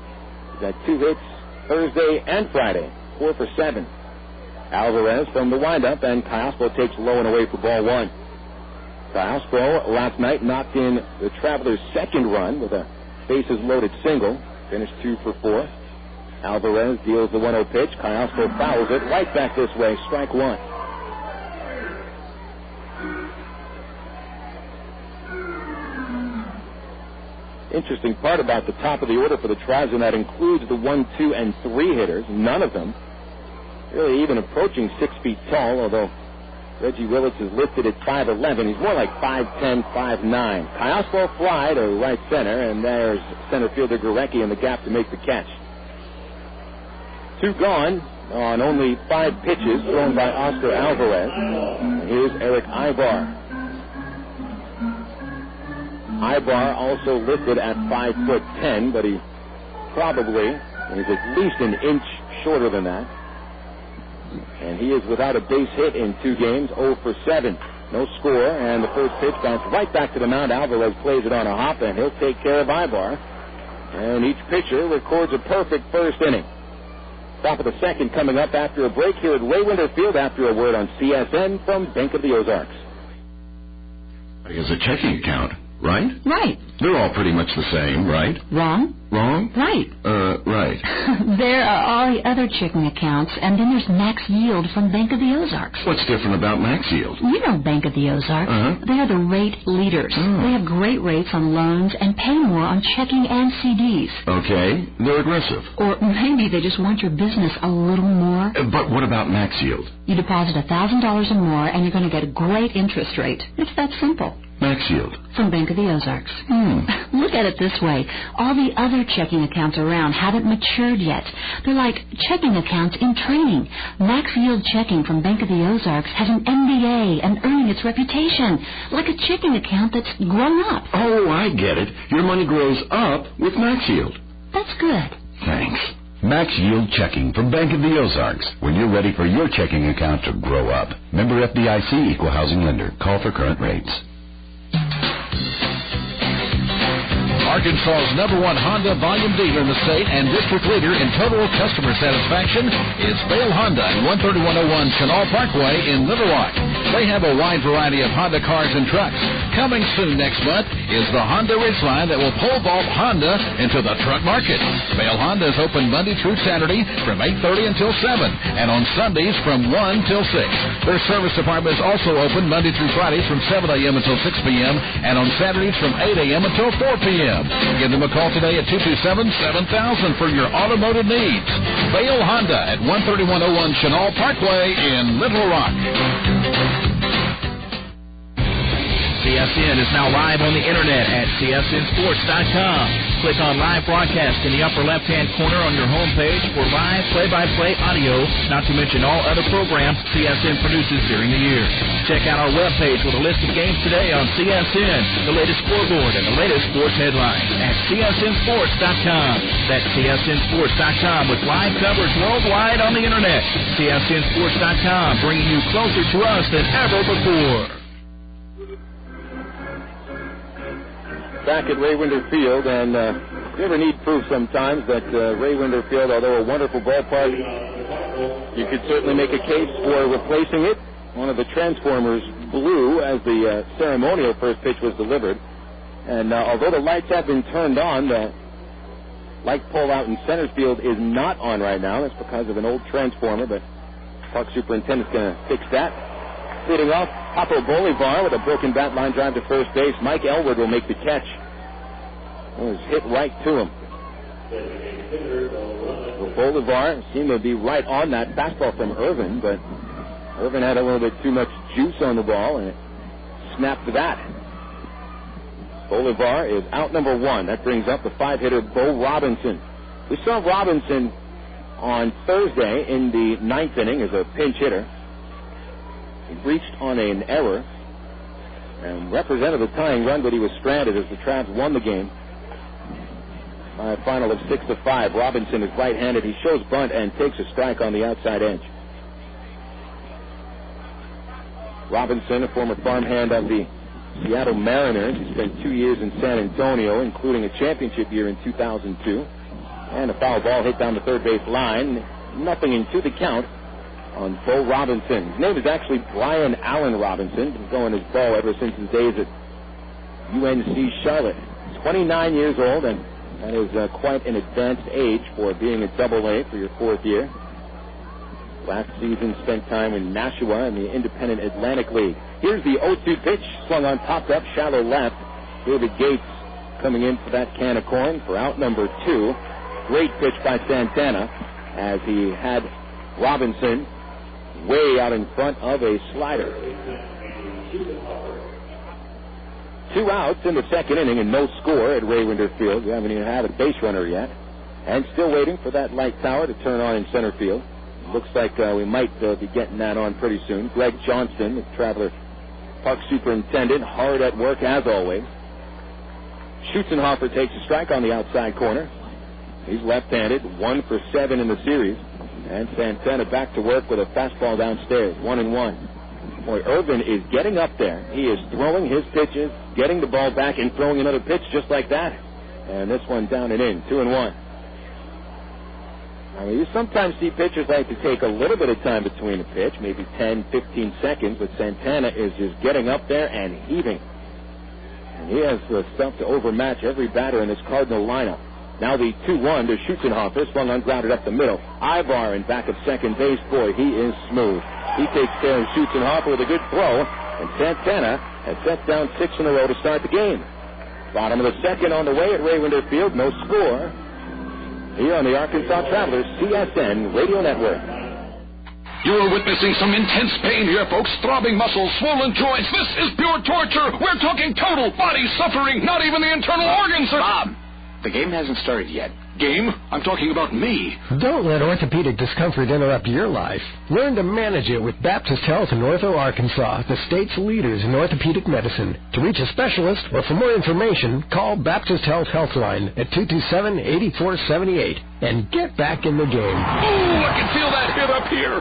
has had 2 hits Thursday and Friday, 4 for 7. Alvarez from the windup, and Callaspo takes low and away for ball 1. Callaspo last night knocked in the Travelers' second run with a bases loaded single, finished 2 for 4. Alvarez deals the 1-0 pitch. Callaspo fouls it right back this way, strike 1. Interesting part about the top of the order for the Travs, and that includes the 1, 2, and 3 hitters. None of them really even approaching 6 feet tall, although Reggie Willits is listed at 5'11". He's more like 5'10", 5'9". Callaspo fly to right center, and there's center fielder Gorecki in the gap to make the catch. 2 gone on only 5 pitches thrown by Oscar Alvarez. And here's Erick Aybar. Aybar also listed at 5'10", but he probably is at least an inch shorter than that. And he is without a base hit in 2 games, 0 for 7. No score, and the first pitch bounced right back to the mound. Alvarez plays it on a hop, and he'll take care of Aybar. And each pitcher records a perfect first inning. Top of the second coming up after a break here at Ray Winter Field after a word on CSN from Bank of the Ozarks. It's a checking account, right? Right. They're all pretty much the same, right? Wrong. Wrong? Right. Right. There are all the other checking accounts, and then there's Max Yield from Bank of the Ozarks. What's different about Max Yield? You know Bank of the Ozarks. They are the rate leaders. They have great rates on loans and pay more on checking and CDs. Okay. They're aggressive. Or maybe they just want your business a little more. But what about Max Yield? You deposit $1,000 or more, and you're going to get a great interest rate. It's that simple. Max Yield. From Bank of the Ozarks. Look at it this way. All the other checking accounts around haven't matured yet. They're like checking accounts in training. Max Yield Checking from Bank of the Ozarks has an MBA and earning its reputation. Like a checking account that's grown up. Oh, I get it. Your money grows up with Max Yield. That's good. Thanks. Max Yield Checking from Bank of the Ozarks. When you're ready for your checking account to grow up. Member FDIC, Equal Housing Lender. Call for current rates. Arkansas's #1 Honda volume dealer in the state and district leader in total customer satisfaction is Bale Honda at 13101 Chenal Parkway in Little Rock. They have a wide variety of Honda cars and trucks. Coming soon next month is the Honda Ridgeline that will pole vault Honda into the truck market. Bale Honda is open Monday through Saturday from 8:30 until 7, and on Sundays from 1 till 6. Their service department is also open Monday through Fridays from 7 a.m. until 6 p.m. and on Saturdays from 8 a.m. until 4 p.m. Give them a call today at 227-7000 for your automotive needs. Bale Honda at 13101 Chenal Parkway in Little Rock. CSN is now live on the internet at csnsports.com. Click on Live Broadcast in the upper left-hand corner on your homepage for live play-by-play audio, not to mention all other programs CSN produces during the year. Check out our webpage with a list of games today on CSN, the latest scoreboard, and the latest sports headlines at CSNSports.com. That's CSNSports.com with live coverage worldwide on the Internet. CSNSports.com, bringing you closer to us than ever before. Back at Ray Winder Field, and you ever need proof sometimes that Ray Winder Field, although a wonderful ballpark, you could certainly make a case for replacing it. One of the transformers blew as the ceremonial first pitch was delivered. And although the lights have been turned on, the light pole out in center field is not on right now. That's because of an old transformer, but Park Superintendent's going to fix that. Leading off, Papo Bolivar with a broken bat line drive to first base. Mike Elwood will make the catch. It was hit right to him. Well, Bolivar seemed to be right on that fastball from Ervin, but Ervin had a little bit too much juice on the ball, and it snapped to that. Bolivar is out number one. That brings up the 5-hitter Bo Robinson. We saw Robinson on Thursday in the 9th inning as a pinch hitter. He reached on an error and represented the tying run, but he was stranded as the Travs won the game by a final of 6-5. Robinson is right-handed. He shows bunt and takes a strike on the outside edge. Robinson, a former farmhand of the Seattle Mariners. He spent 2 years in San Antonio, including a championship year in 2002. And a foul ball hit down the third base line. Nothing into the count on Bo Robinson. His name is actually Brian Allen Robinson. Been going his ball ever since his days at UNC Charlotte. 29 years old, and that is quite an advanced age for being a Double-A for your fourth year. Last season spent time in Nashua in the Independent Atlantic League. Here's the 0-2 pitch, swung on, popped up, shallow left. David Gates coming in for that can of corn for out number 2. Great pitch by Santana as he had Robinson way out in front of a slider. 2 outs in the second inning and no score at Ray Winder Field. We haven't even had a base runner yet. And still waiting for that light tower to turn on in center field. Looks like we might be getting that on pretty soon. Greg Johnston, the Traveler Park Superintendent, hard at work as always. Schutzenhofer takes a strike on the outside corner. He's left-handed, 1 for 7 in the series. And Santana back to work with a fastball downstairs, 1-1. Boy, Ervin is getting up there. He is throwing his pitches, getting the ball back, and throwing another pitch just like that. And this one down and in, 2-1. I mean, you sometimes see pitchers like to take a little bit of time between a pitch, maybe 10, 15 seconds, but Santana is just getting up there and heaving. And he has the stuff to overmatch every batter in this Cardinal lineup. Now the 2-1 to Schutzenhofer, swung on, grounded up the middle. Aybar in back of second base. Boy, he is smooth. He takes care of Schutzenhofer with a good throw, and Santana has set down 6 in a row to start the game. Bottom of the second on the way at Ray Winder Field, no score. Here on the Arkansas Travelers CSN Radio Network. You are witnessing some intense pain here, folks. Throbbing muscles, swollen joints. This is pure torture. We're talking total body suffering. Not even the internal organs are... Bob, the game hasn't started yet. Game? I'm talking about me. Don't let orthopedic discomfort interrupt your life. Learn to manage it with Baptist Health in Ortho, Arkansas, the state's leaders in orthopedic medicine. To reach a specialist or for more information, call Baptist Health Healthline at 227-8478 and get back in the game. Ooh, I can feel that hit up here.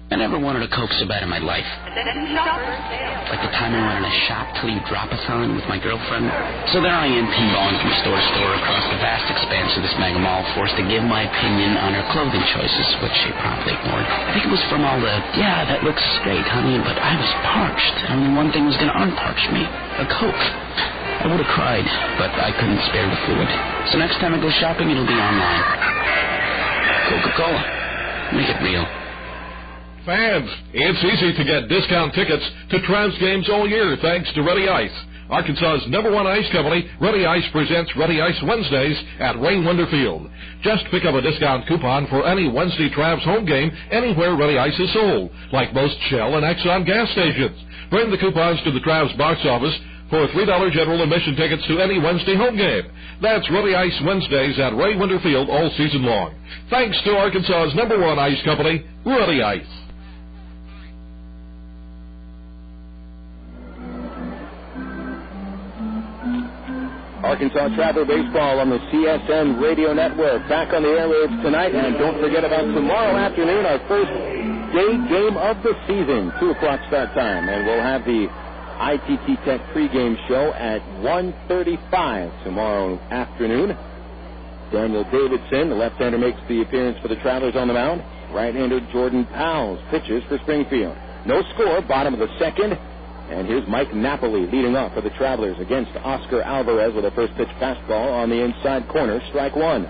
I never wanted a Coke so bad in my life. Like the time I went on a shop till you drop a ton with my girlfriend. So there I am pinballing from store to store across the vast expanse of this mega mall, forced to give my opinion on her clothing choices, which she promptly ignored. I think it was from all the, yeah, that looks great, honey, but I was parched. Only one thing was going to unparch me, a Coke. I would have cried, but I couldn't spare the fluid. So next time I go shopping, it'll be online. Coca-Cola. Make it real. Fans, it's easy to get discount tickets to Travs games all year thanks to Ready Ice. Arkansas's #1 ice company, Ready Ice presents Ready Ice Wednesdays at Ray Winder Field. Just pick up a discount coupon for any Wednesday Travs home game anywhere Ready Ice is sold, like most Shell and Exxon gas stations. Bring the coupons to the Travs box office, for $3 general admission tickets to any Wednesday home game. That's Ruddy Ice Wednesdays at Ray Winter Field all season long. Thanks to Arkansas's #1 ice company, Ruddy Ice. Arkansas Traveler Baseball on the CSN Radio Network. Back on the airwaves tonight, and don't forget about tomorrow afternoon, our first day game of the season, 2 o'clock start time, and we'll have the ITT Tech pregame show at 1:35 tomorrow afternoon. Daniel Davidson, the left-hander, makes the appearance for the Travelers on the mound. Right-hander Jordan Powles pitches for Springfield. No score, bottom of the second. And here's Mike Napoli leading off for the Travelers against Oscar Alvarez with a first pitch fastball on the inside corner, strike one.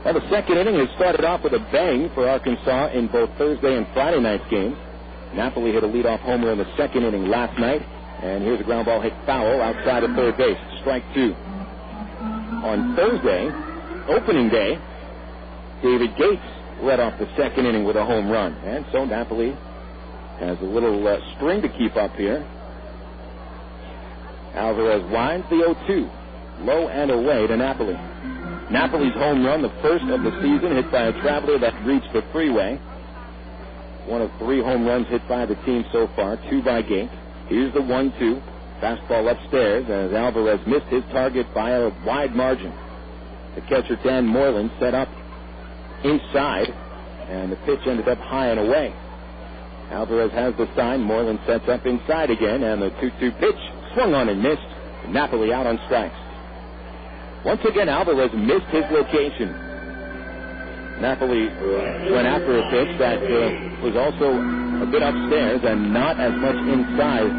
Well, the second inning has started off with a bang for Arkansas in both Thursday and Friday night's games. Napoli hit a leadoff homer in the second inning last night, and here's a ground ball hit foul outside of third base, strike two. On Thursday, opening day, David Gates led off the second inning with a home run, and so Napoli has a little string to keep up here. Alvarez winds the 0-2. Low and away to Napoli. Napoli's home run, the first of the season, hit by a Traveler that reached the freeway. One of 3 home runs hit by the team so far, 2 by Gates. Here's the 1-2. Fastball upstairs as Alvarez missed his target by a wide margin. The catcher, Dan Moreland, set up inside, and the pitch ended up high and away. Alvarez has the sign. Moreland sets up inside again, and the 2-2 pitch swung on and missed. Napoli out on strikes. Once again, Alvarez missed his location. Napoli went after a pitch that was also a bit upstairs and not as much inside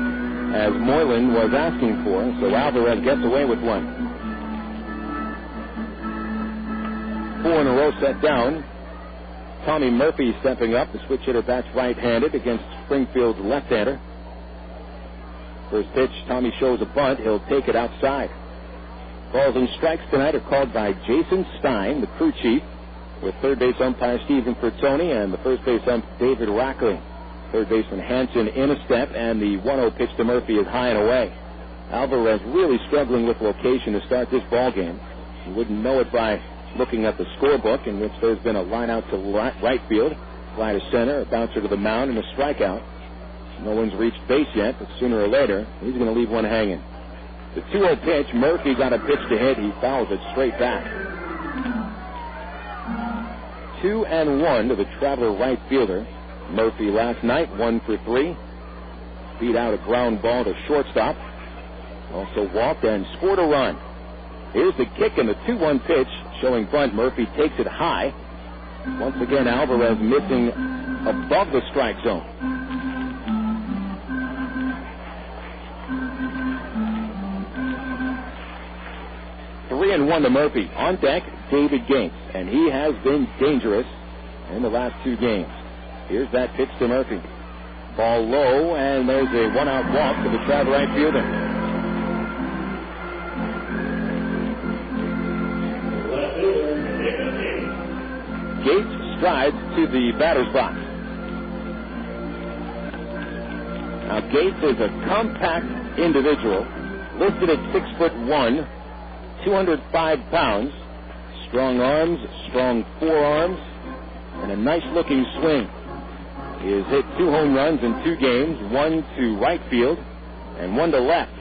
as Moreland was asking for, so Alvarez gets away with one. 4 in a row set down. Tommy Murphy stepping up. The switch hitter bats right-handed against Springfield's left-hander. First pitch, Tommy shows a bunt. He'll take it outside. Balls and strikes tonight are called by Jason Stein, the crew chief, with third base umpire Stephen Fertoni and the first base ump David Rackley. Third baseman Hanson in a step, and the 1-0 pitch to Murphy is high and away. Alvarez really struggling with location to start this ball game. You wouldn't know it by looking at the scorebook, in which there's been a line out to right field, fly to center, a bouncer to the mound, and a strikeout. No one's reached base yet, but sooner or later, he's going to leave one hanging. The 2-0 pitch, Murphy got a pitch to hit. He fouls it straight back. 2-1 to the Traveler right fielder. Murphy last night, 1 for 3. Beat out a ground ball to shortstop. Also walked and scored a run. Here's the kick and the 2-1 pitch. Showing bunt, Murphy takes it high. Once again, Alvarez missing above the strike zone. 3-1 to Murphy. On deck, David Gates, and he has been dangerous in the last 2 games. Here's that pitch to Murphy. Ball low, and there's a 1-out walk to the Traveler right fielder. Gates strides to the batter's box. Now, Gates is a compact individual, listed at 6'1", 205 pounds, strong arms, strong forearms, and a nice-looking swing. He has hit 2 home runs in 2 games, 1 to right field and 1 to left.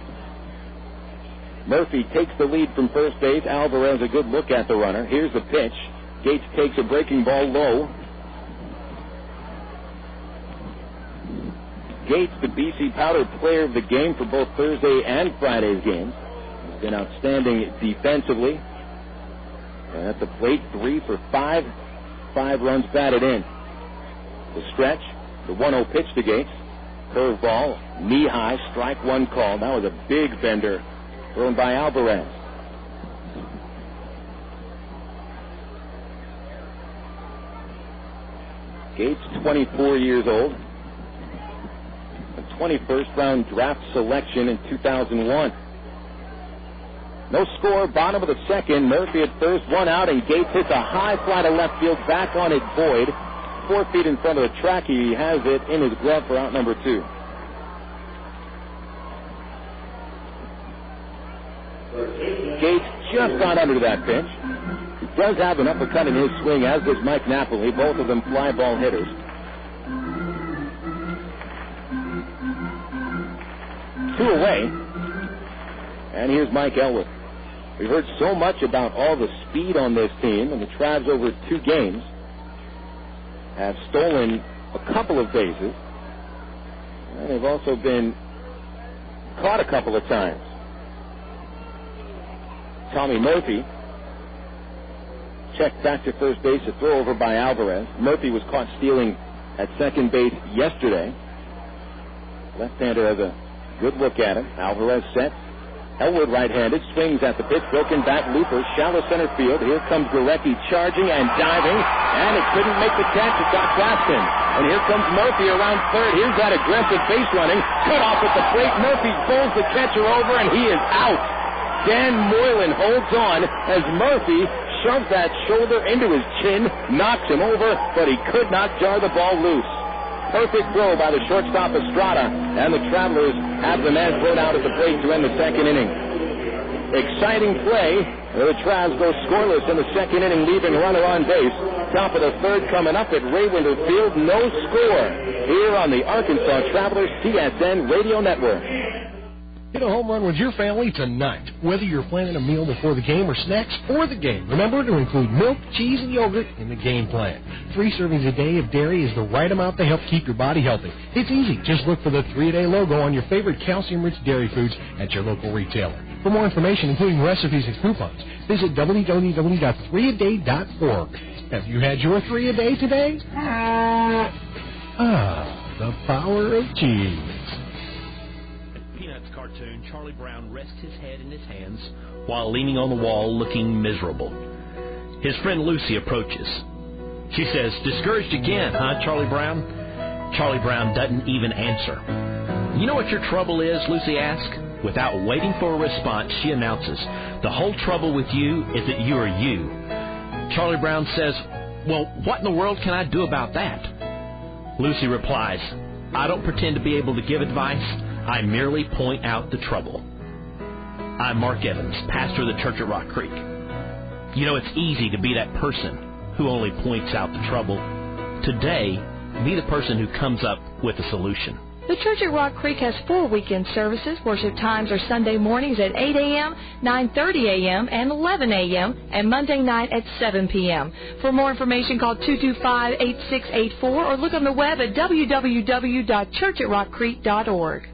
Murphy takes the lead from first base. Alvarez a good look at the runner. Here's the pitch. Gates takes a breaking ball low. Gates, the BC Powder player of the game for both Thursday and Friday's games. He's been outstanding defensively. And at the plate, 3 for 5. 5 runs batted in. The stretch, the 1-0 pitch to Gates. Curveball, knee-high, strike one call. That was a big bender thrown by Alvarez. Gates, 24 years old. A 21st round draft selection in 2001. No score, bottom of the second. Murphy at first, 1 out, and Gates hits a high fly to left field, back on it, Boyd. 4 feet in front of the track. He has it in his glove for out number 2. Gates just got under that pitch. He does have an uppercut in his swing, as does Mike Napoli. Both of them fly ball hitters. 2 away. And here's Mike Elwood. We've heard so much about all the speed on this team, and the Travs over 2 games have stolen a couple of bases. And they've also been caught a couple of times. Tommy Murphy checked back to first base, a throw over by Alvarez. Murphy was caught stealing at second base yesterday. Left-hander has a good look at him. Alvarez sets. Elwood right-handed, swings at the pitch, broken back looper, shallow center field. Here comes Gorecki charging and diving, and it couldn't make the catch. It got past him. And here comes Murphy around third. Here's that aggressive base running. Cut off at the plate. Murphy pulls the catcher over, and he is out. Dan Moylan holds on as Murphy shoves that shoulder into his chin, knocks him over, but he could not jar the ball loose. Perfect throw by the shortstop Estrada, and the Travelers have the man thrown out at the plate to end the second inning. Exciting play. The Travs go scoreless in the second inning, leaving runner on base. Top of the third coming up at Raywinder Field. No score here on the Arkansas Travelers CSN Radio Network. Hit a home run with your family tonight. Whether you're planning a meal before the game or snacks for the game, remember to include milk, cheese, and yogurt in the game plan. 3 servings a day of dairy is the right amount to help keep your body healthy. It's easy. Just look for the 3-a-day logo on your favorite calcium-rich dairy foods at your local retailer. For more information, including recipes and coupons, visit www.3aday.org. Have you had your 3 a day today? The power of cheese. Cartoon, Charlie Brown rests his head in his hands while leaning on the wall looking miserable. His friend Lucy approaches. She says, "Discouraged again, huh, Charlie Brown?" Charlie Brown doesn't even answer. "You know what your trouble is?" Lucy asks. Without waiting for a response, she announces, "The whole trouble with you is that you are you." Charlie Brown says, "Well, what in the world can I do about that?" Lucy replies, "I don't pretend to be able to give advice. I merely point out the trouble." I'm Mark Evans, pastor of the church at Rock Creek. You know, it's easy to be that person who only points out the trouble. Today, be the person who comes up with a solution. The church at Rock Creek has 4 weekend services. Worship times are Sunday mornings at 8 a.m., 9:30 a.m., and 11 a.m., and Monday night at 7 p.m. For more information, call 225-8684 or look on the web at www.churchatrockcreek.org.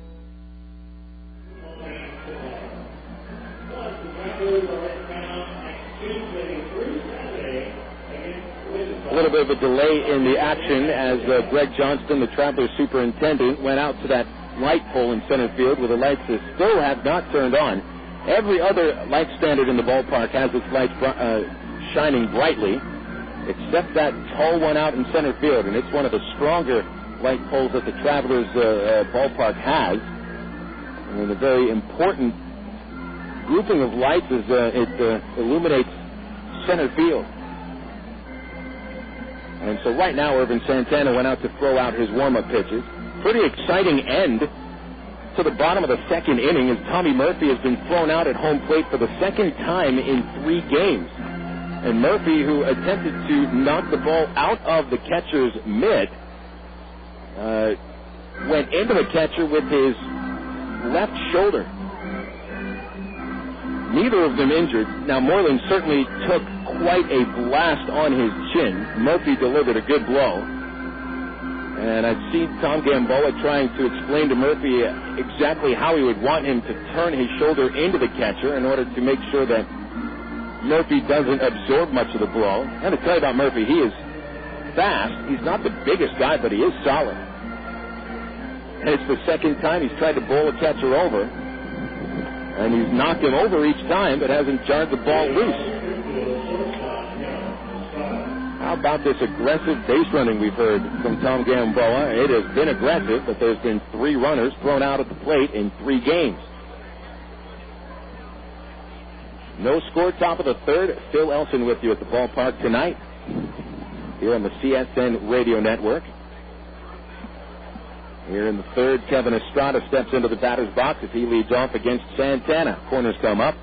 A little bit of a delay in the action as Greg Johnston, the Travelers superintendent, went out to that light pole in center field where the lights still have not turned on. Every other light standard in the ballpark has its lights shining brightly, except that tall one out in center field, and it's one of the stronger light poles that the Travelers ballpark has. And a very important grouping of lights as it illuminates center field. And so right now, Ervin Santana went out to throw out his warm-up pitches. Pretty exciting end to the bottom of the second inning as Tommy Murphy has been thrown out at home plate for the second time in 3 games. And Murphy, who attempted to knock the ball out of the catcher's mitt, went into the catcher with his left shoulder. Neither of them injured. Now, Moylan certainly took quite a blast on his chin. Murphy delivered a good blow. And I've seen Tom Gamboa trying to explain to Murphy exactly how he would want him to turn his shoulder into the catcher in order to make sure that Murphy doesn't absorb much of the blow. And to tell you about Murphy, he is fast. He's not the biggest guy, but he is solid. And it's the second time he's tried to bowl a catcher over. And he's knocked him over each time, but hasn't jarred the ball loose. How about this aggressive base running we've heard from Tom Gamboa? It has been aggressive, but there's been 3 runners thrown out at the plate in 3 games. No score, top of the third. Phil Elson with you at the ballpark tonight here on the CSN Radio Network. Here in the third, Kevin Estrada steps into the batter's box as he leads off against Santana. Corners come up.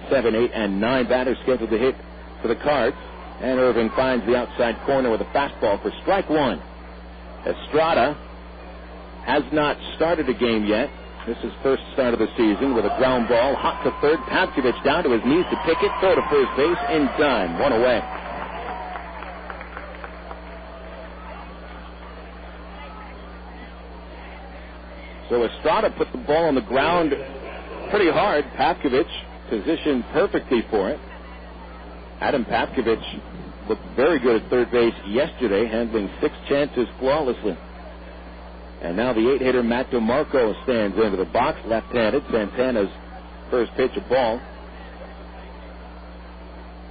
7, 8, and 9 batters scheduled to hit for the Cards. And Ervin finds the outside corner with a fastball for strike one. Estrada has not started a game yet. This is first start of the season with a ground ball, hot to third. Papkevich down to his knees to pick it, throw to first base in time. One away. So Estrada put the ball on the ground pretty hard. Papkevich positioned perfectly for it. Adam Papkevich looked very good at third base yesterday, handling 6 chances flawlessly. And now the 8-hitter Matt DeMarco stands into the box, left-handed. Santana's first pitch, a ball.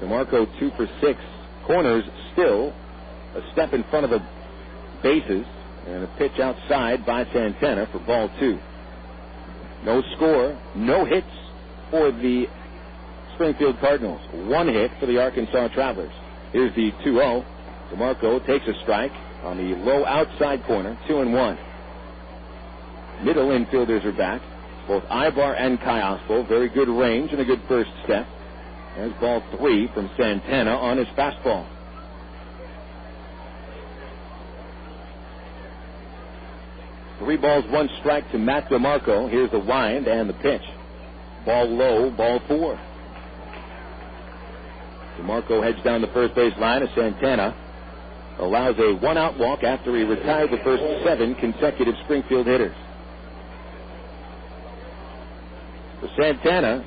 DeMarco 2 for 6. Corners still a step in front of the bases. And a pitch outside by Santana for ball 2. No score, no hits for the Springfield Cardinals. 1 hit for the Arkansas Travelers. Here's the 2-0. DeMarco takes a strike on the low outside corner, 2-1. Middle infielders are back. Both Aybar and Callaspo. Very good range and a good first step. There's ball 3 from Santana on his fastball. 3 balls, 1 strike to Matt DeMarco. Here's the wind and the pitch. Ball low, ball 4. DeMarco heads down the first base line as Santana allows a 1-out walk after he retired the first 7 consecutive Springfield hitters. For Santana,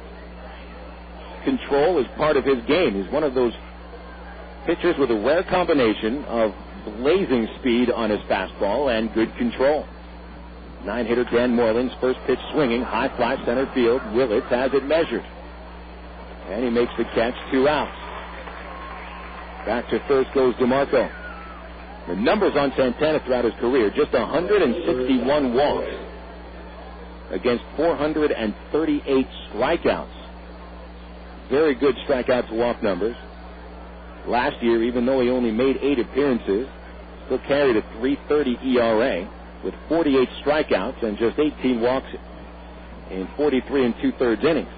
control is part of his game. He's one of those pitchers with a rare combination of blazing speed on his fastball and good control. 9-hitter Dan Moreland's first pitch swinging, high fly center field. Willits has it measured. And he makes the catch, 2 outs. Back to first goes DeMarco. The numbers on Santana throughout his career, just 161 walks against 438 strikeouts. Very good strikeout to walk numbers. Last year, even though he only made 8 appearances, still carried a 3.30 ERA with 48 strikeouts and just 18 walks in 43 2/3 innings.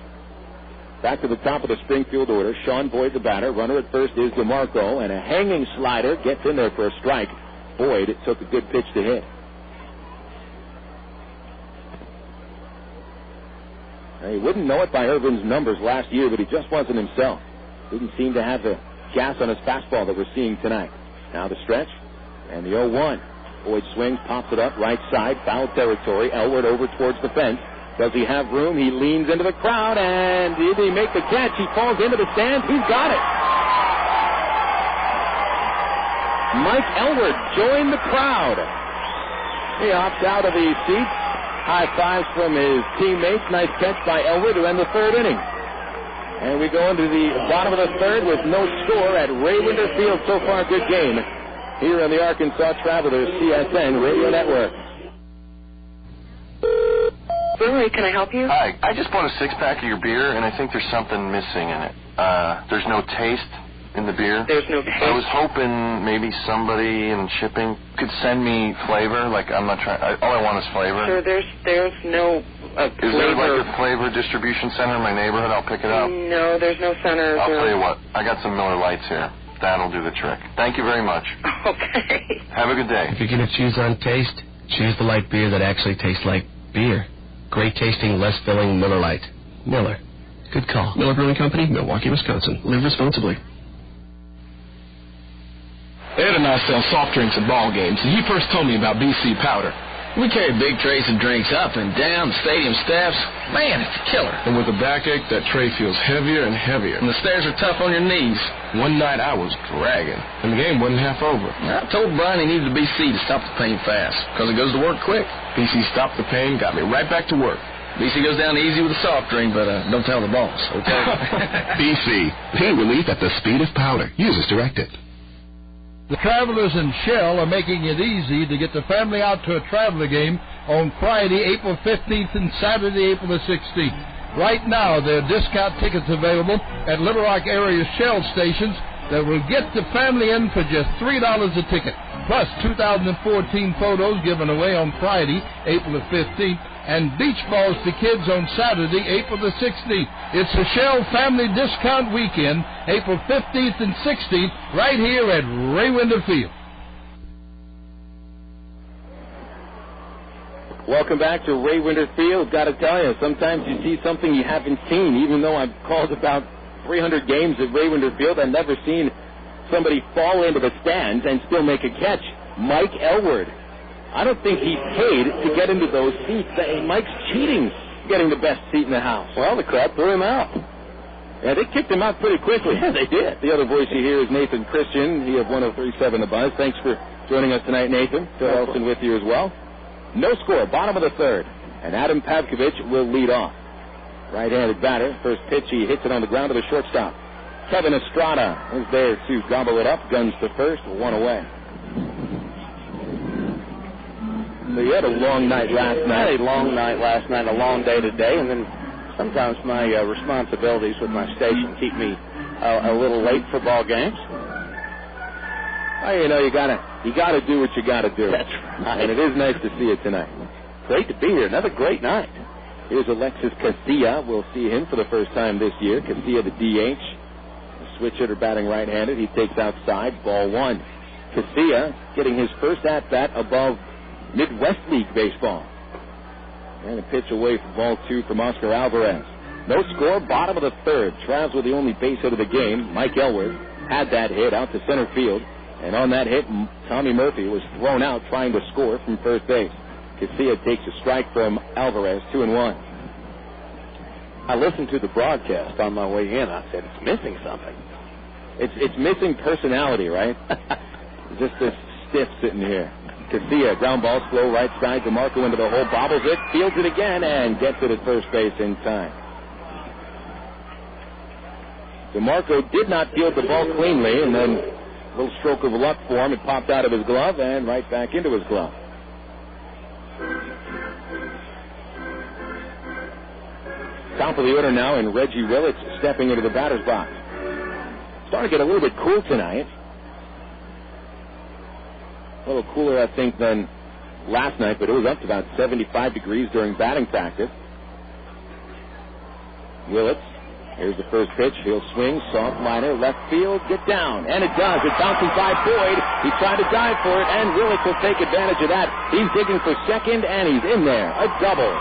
Back to the top of the Springfield order. Sean Boyd, the batter. Runner at first is DeMarco, and a hanging slider gets in there for a strike. Boyd took a good pitch to hit. Now, he wouldn't know it by Ervin's numbers last year, but he just wasn't himself. Didn't seem to have the gas on his fastball that we're seeing tonight. Now the stretch and the 0-1. Boyd swings, pops it up, right side, foul territory. Elwood over towards the fence. Does he have room? He leans into the crowd, and did he make the catch? He falls into the stands. He's got it. Mike Elwood joined the crowd. He opts out of the seats. High fives from his teammates. Nice catch by Elwood to end the 3rd inning. And we go into the bottom of the 3rd with no score at Raywinder Field. So far, good game here on the Arkansas Travelers CSN Radio Network. Brewery, can I help you? Hi, I just bought a 6-pack of your beer, and I think there's something missing in it. There's no taste in the beer. There's no taste. I was hoping maybe somebody in shipping could send me flavor. Like, I'm not trying. All I want is flavor. Sure, there's no Is there like a flavor distribution center in my neighborhood? I'll pick it up. No, there's no center. I'll tell you what. I got some Miller Lights here. That'll do the trick. Thank you very much. Okay. Have a good day. If you're going to choose on taste, choose the light beer that actually tastes like beer. Great tasting, less filling Miller Lite. Miller. Good call. Miller Brewing Company, Milwaukee, Wisconsin. Live responsibly. Ed and I sell soft drinks at ball games, and he first told me about BC Powder. We carry big trays of drinks up and down the stadium steps. Man, it's a killer. And with a backache, that tray feels heavier and heavier. And the stairs are tough on your knees. One night I was dragging, and the game wasn't half over. I told Brian he needed a BC to stop the pain fast, because it goes to work quick. BC stopped the pain, got me right back to work. BC goes down easy with a soft drink, but don't tell the boss, okay? BC, pain relief at the speed of powder. Use as directed. The Travelers and Shell are making it easy to get the family out to a Traveler game on Friday, April 15th and Saturday, April the 16th. Right now, there are discount tickets available at Little Rock area Shell stations that will get the family in for just $3 a ticket, plus 2014 photos given away on Friday, April the 15th, and beach balls to kids on Saturday, April the 16th. It's the Shell Family Discount Weekend, April 15th and 16th, right here at Ray Winder Field. Welcome back to Ray Winder Field. Got to tell you, sometimes you see something you haven't seen. Even though I've called about 300 games at Ray Winder Field, I've never seen somebody fall into the stands and still make a catch. Mike Elward. I don't think he paid to get into those seats. Mike's cheating getting the best seat in the house. Well, the crowd threw him out. Yeah, they kicked him out pretty quickly. Yeah, they did. The other voice you hear is Nathan Christian. He of 103.7 The Buzz. Thanks for joining us tonight, Nathan. Phil Elson with you as well. No score, bottom of the third. And Adam Pavkovich will lead off. Right-handed batter. First pitch, he hits it on the ground to the shortstop. Kevin Estrada is there to gobble it up. Guns to first, one away. So you had a long night last night. I had a long night last night, a long day today, and then sometimes my responsibilities with my station keep me a little late for ball games. Well, you know, you gotta do what you gotta do. That's right. And it is nice to see it tonight. Great to be here. Another great night. Here's Alexi Casilla. We'll see him for the first time this year. Casilla, the DH. The switch hitter batting right-handed. He takes outside. Ball one. Casilla getting his first at-bat above Midwest League baseball. And a pitch away from ball two from Oscar Alvarez. No score, bottom of the third. Travs with the only base hit of the game. Mike Elward had that hit out to center field. And on that hit, Tommy Murphy was thrown out trying to score from first base. Casilla takes a strike from Alvarez, 2-1. I listened to the broadcast on my way in. I said, it's missing something. It's missing personality, right? Just this stiff sitting here. Casilla, ground ball, slow right side. DeMarco into the hole, bobbles it, fields it again, and gets it at first base in time. DeMarco did not field the ball cleanly, and then a little stroke of luck for him. It popped out of his glove and right back into his glove. Top of the order now, and Reggie Willits stepping into the batter's box. Starting to get a little bit cool tonight. A little cooler, I think, than last night, but it was up to about 75 degrees during batting practice. Willits, here's the first pitch. He'll swing, soft liner, left field, get down. And it does. It bounces by Boyd. He tried to dive for it, and Willits will take advantage of that. He's digging for second, and he's in there. A double.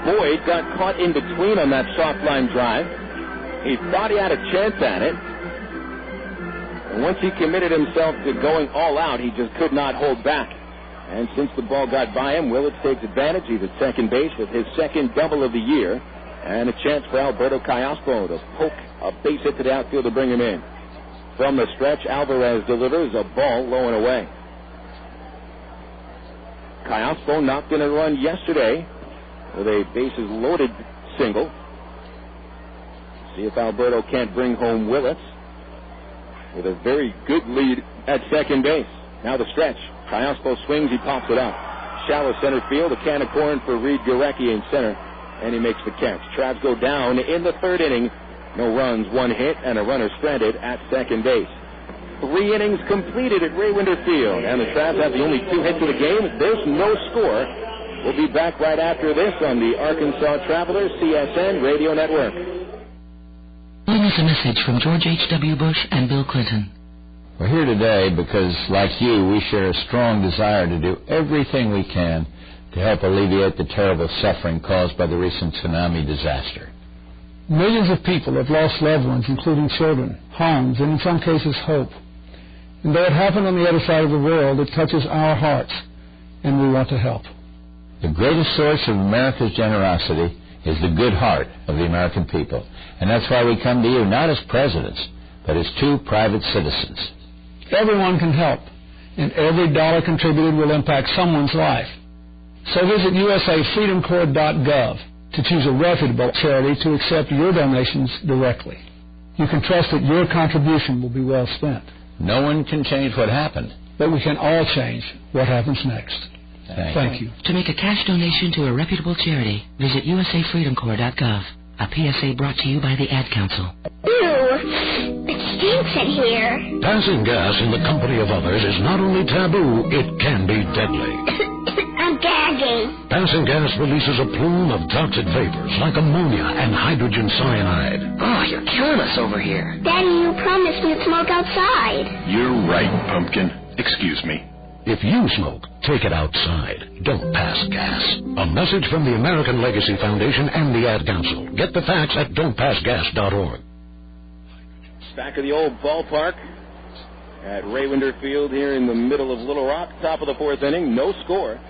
Boyd got caught in between on that soft line drive. He thought he had a chance at it. And once he committed himself to going all out, he just could not hold back. And since the ball got by him, Willits takes advantage. He's at second base with his second double of the year. And a chance for Alberto Callaspo to poke a base hit to the outfield to bring him in. From the stretch, Alvarez delivers a ball low and away. Callaspo knocked in a run yesterday with a bases loaded single. See if Alberto can't bring home Willits with a very good lead at second base. Now the stretch. Callaspo swings, he pops it up. Shallow center field, a can of corn for Reid Gorecki in center, and he makes the catch. Travs go down in the third inning. No runs, one hit, and a runner stranded at second base. 3 innings completed at Ray Winder Field, and the Travs have the only 2 hits of the game. There's no score. We'll be back right after this on the Arkansas Travelers CSN Radio Network. Bring us a message from George H.W. Bush and Bill Clinton. We're here today because, like you, we share a strong desire to do everything we can to help alleviate the terrible suffering caused by the recent tsunami disaster. Millions of people have lost loved ones, including children, homes, and in some cases hope. And though it happened on the other side of the world, it touches our hearts, and we want to help. The greatest source of America's generosity is the good heart of the American people. And that's why we come to you, not as presidents, but as 2 private citizens. Everyone can help, and every dollar contributed will impact someone's life. So visit usafreedomcorps.gov to choose a reputable charity to accept your donations directly. You can trust that your contribution will be well spent. No one can change what happened, but we can all change what happens next. Thank you. To make a cash donation to a reputable charity, visit usafreedomcorps.gov. A PSA brought to you by the Ad Council. Ew, it stinks in here. Passing gas in the company of others is not only taboo, it can be deadly. I'm gagging. Passing gas releases a plume of toxic vapors like ammonia and hydrogen cyanide. Oh, you're killing us over here. Daddy, you promised we'd smoke outside. You're right, Pumpkin. Excuse me. If you smoke, take it outside. Don't pass gas. A message from the American Legacy Foundation and the Ad Council. Get the facts at don'tpassgas.org. Back of the old ballpark at Raywinder Field here in the middle of Little Rock. Top of the fourth inning, no score.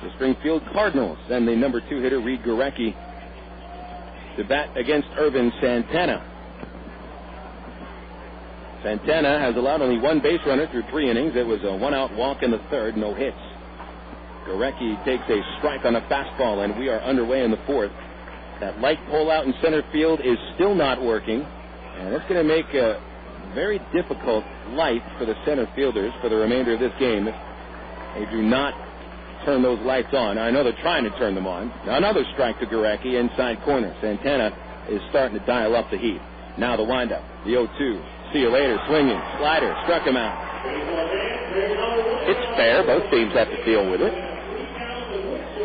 The Springfield Cardinals and the number 2 hitter, Reid Gorecki, to bat against Ervin Santana. Santana has allowed only one base runner through 3 innings. It was a 1-out walk in the third, no hits. Gorecki takes a strike on a fastball, and we are underway in the fourth. That light pole out in center field is still not working, and it's going to make a very difficult light for the center fielders for the remainder of this game if they do not turn those lights on. I know they're trying to turn them on. Now another strike to Gorecki, inside corner. Santana is starting to dial up the heat. Now the windup, the 0-2. See you later, swinging, slider, struck him out. It's fair. Both teams have to deal with it.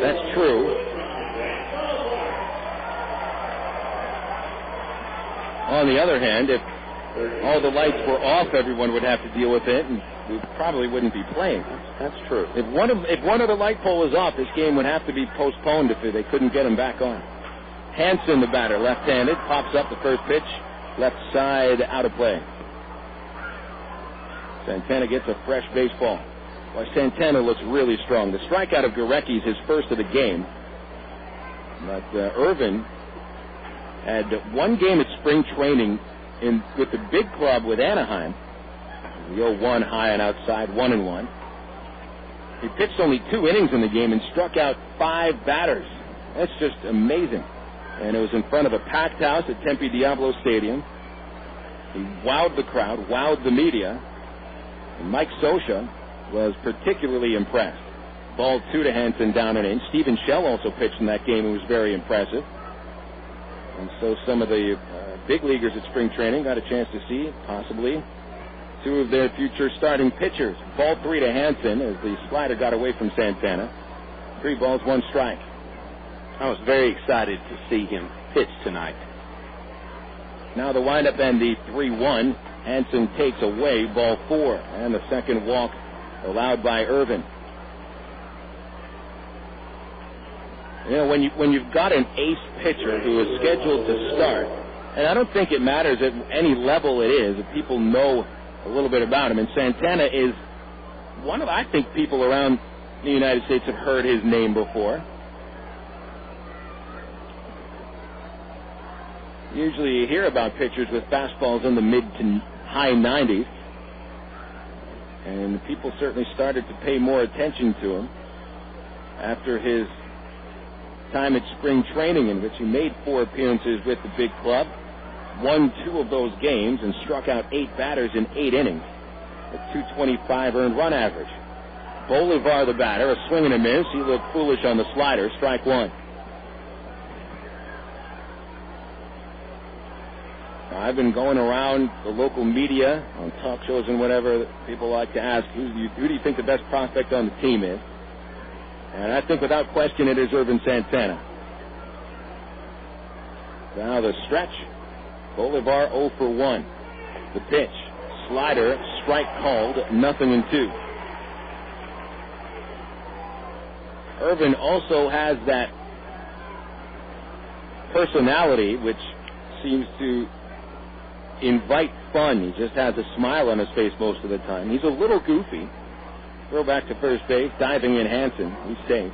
That's true. On the other hand, if all the lights were off, everyone would have to deal with it, and we probably wouldn't be playing. That's true. If one of the light pole was off, this game would have to be postponed if they couldn't get him back on. Hansen, the batter, left-handed, pops up the first pitch. Left side, out of play. Santana gets a fresh baseball. Well, Santana looks really strong. The strikeout of Gorecki is his first of the game. But Ervin had one game at spring training with the big club with Anaheim. The 0-1 high and outside, 1-1. He pitched only 2 innings in the game and struck out 5 batters. That's just amazing. And it was in front of a packed house at Tempe Diablo Stadium. He wowed the crowd, wowed the media. And Mike Scioscia was particularly impressed. Ball 2 to Hansen, down an inch. Stephen Shell also pitched in that game and was very impressive. And so some of the big leaguers at spring training got a chance to see, possibly, 2 of their future starting pitchers. Ball 3 to Hansen as the slider got away from Santana. 3 balls, 1 strike. I was very excited to see him pitch tonight. Now the windup and the 3-1. Hansen takes away ball 4, and the second walk allowed by Ervin. You know, when you've got an ace pitcher who is scheduled to start, and I don't think it matters at any level it is, if people know a little bit about him, and Santana is one of, I think, people around the United States have heard his name before. Usually you hear about pitchers with fastballs in the mid to high 90s. And people certainly started to pay more attention to him after his time at spring training, in which he made 4 appearances with the big club, won 2 of those games, and struck out 8 batters in 8 innings at .225 earned run average. Bolivar, the batter, a swing and a miss. He looked foolish on the slider, strike 1. I've been going around the local media on talk shows and whatever. People like to ask, who do you think the best prospect on the team is? And I think without question it is Ervin Santana. Now the stretch. Bolivar 0 for 1. The pitch. Slider, strike called, 0-2. Ervin also has that personality which seems to invite fun. He just has a smile on his face most of the time. He's a little goofy. Throw back to first base, diving in Hansen. He's safe.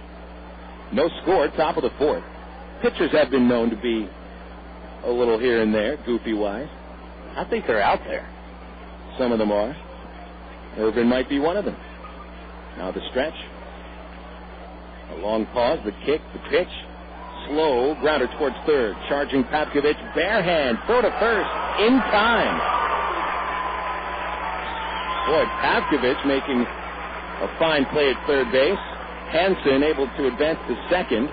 No score, top of the 4th. Pitchers have been known to be a little here and there, goofy-wise. I think they're out there. Some of them are. Ervin might be one of them. Now the stretch. A long pause, the kick, the pitch. Slow, grounder towards third. Charging Papkovich, bare hand, throw to first, in time. Boy, Papkovich making a fine play at third base. Hansen able to advance to second.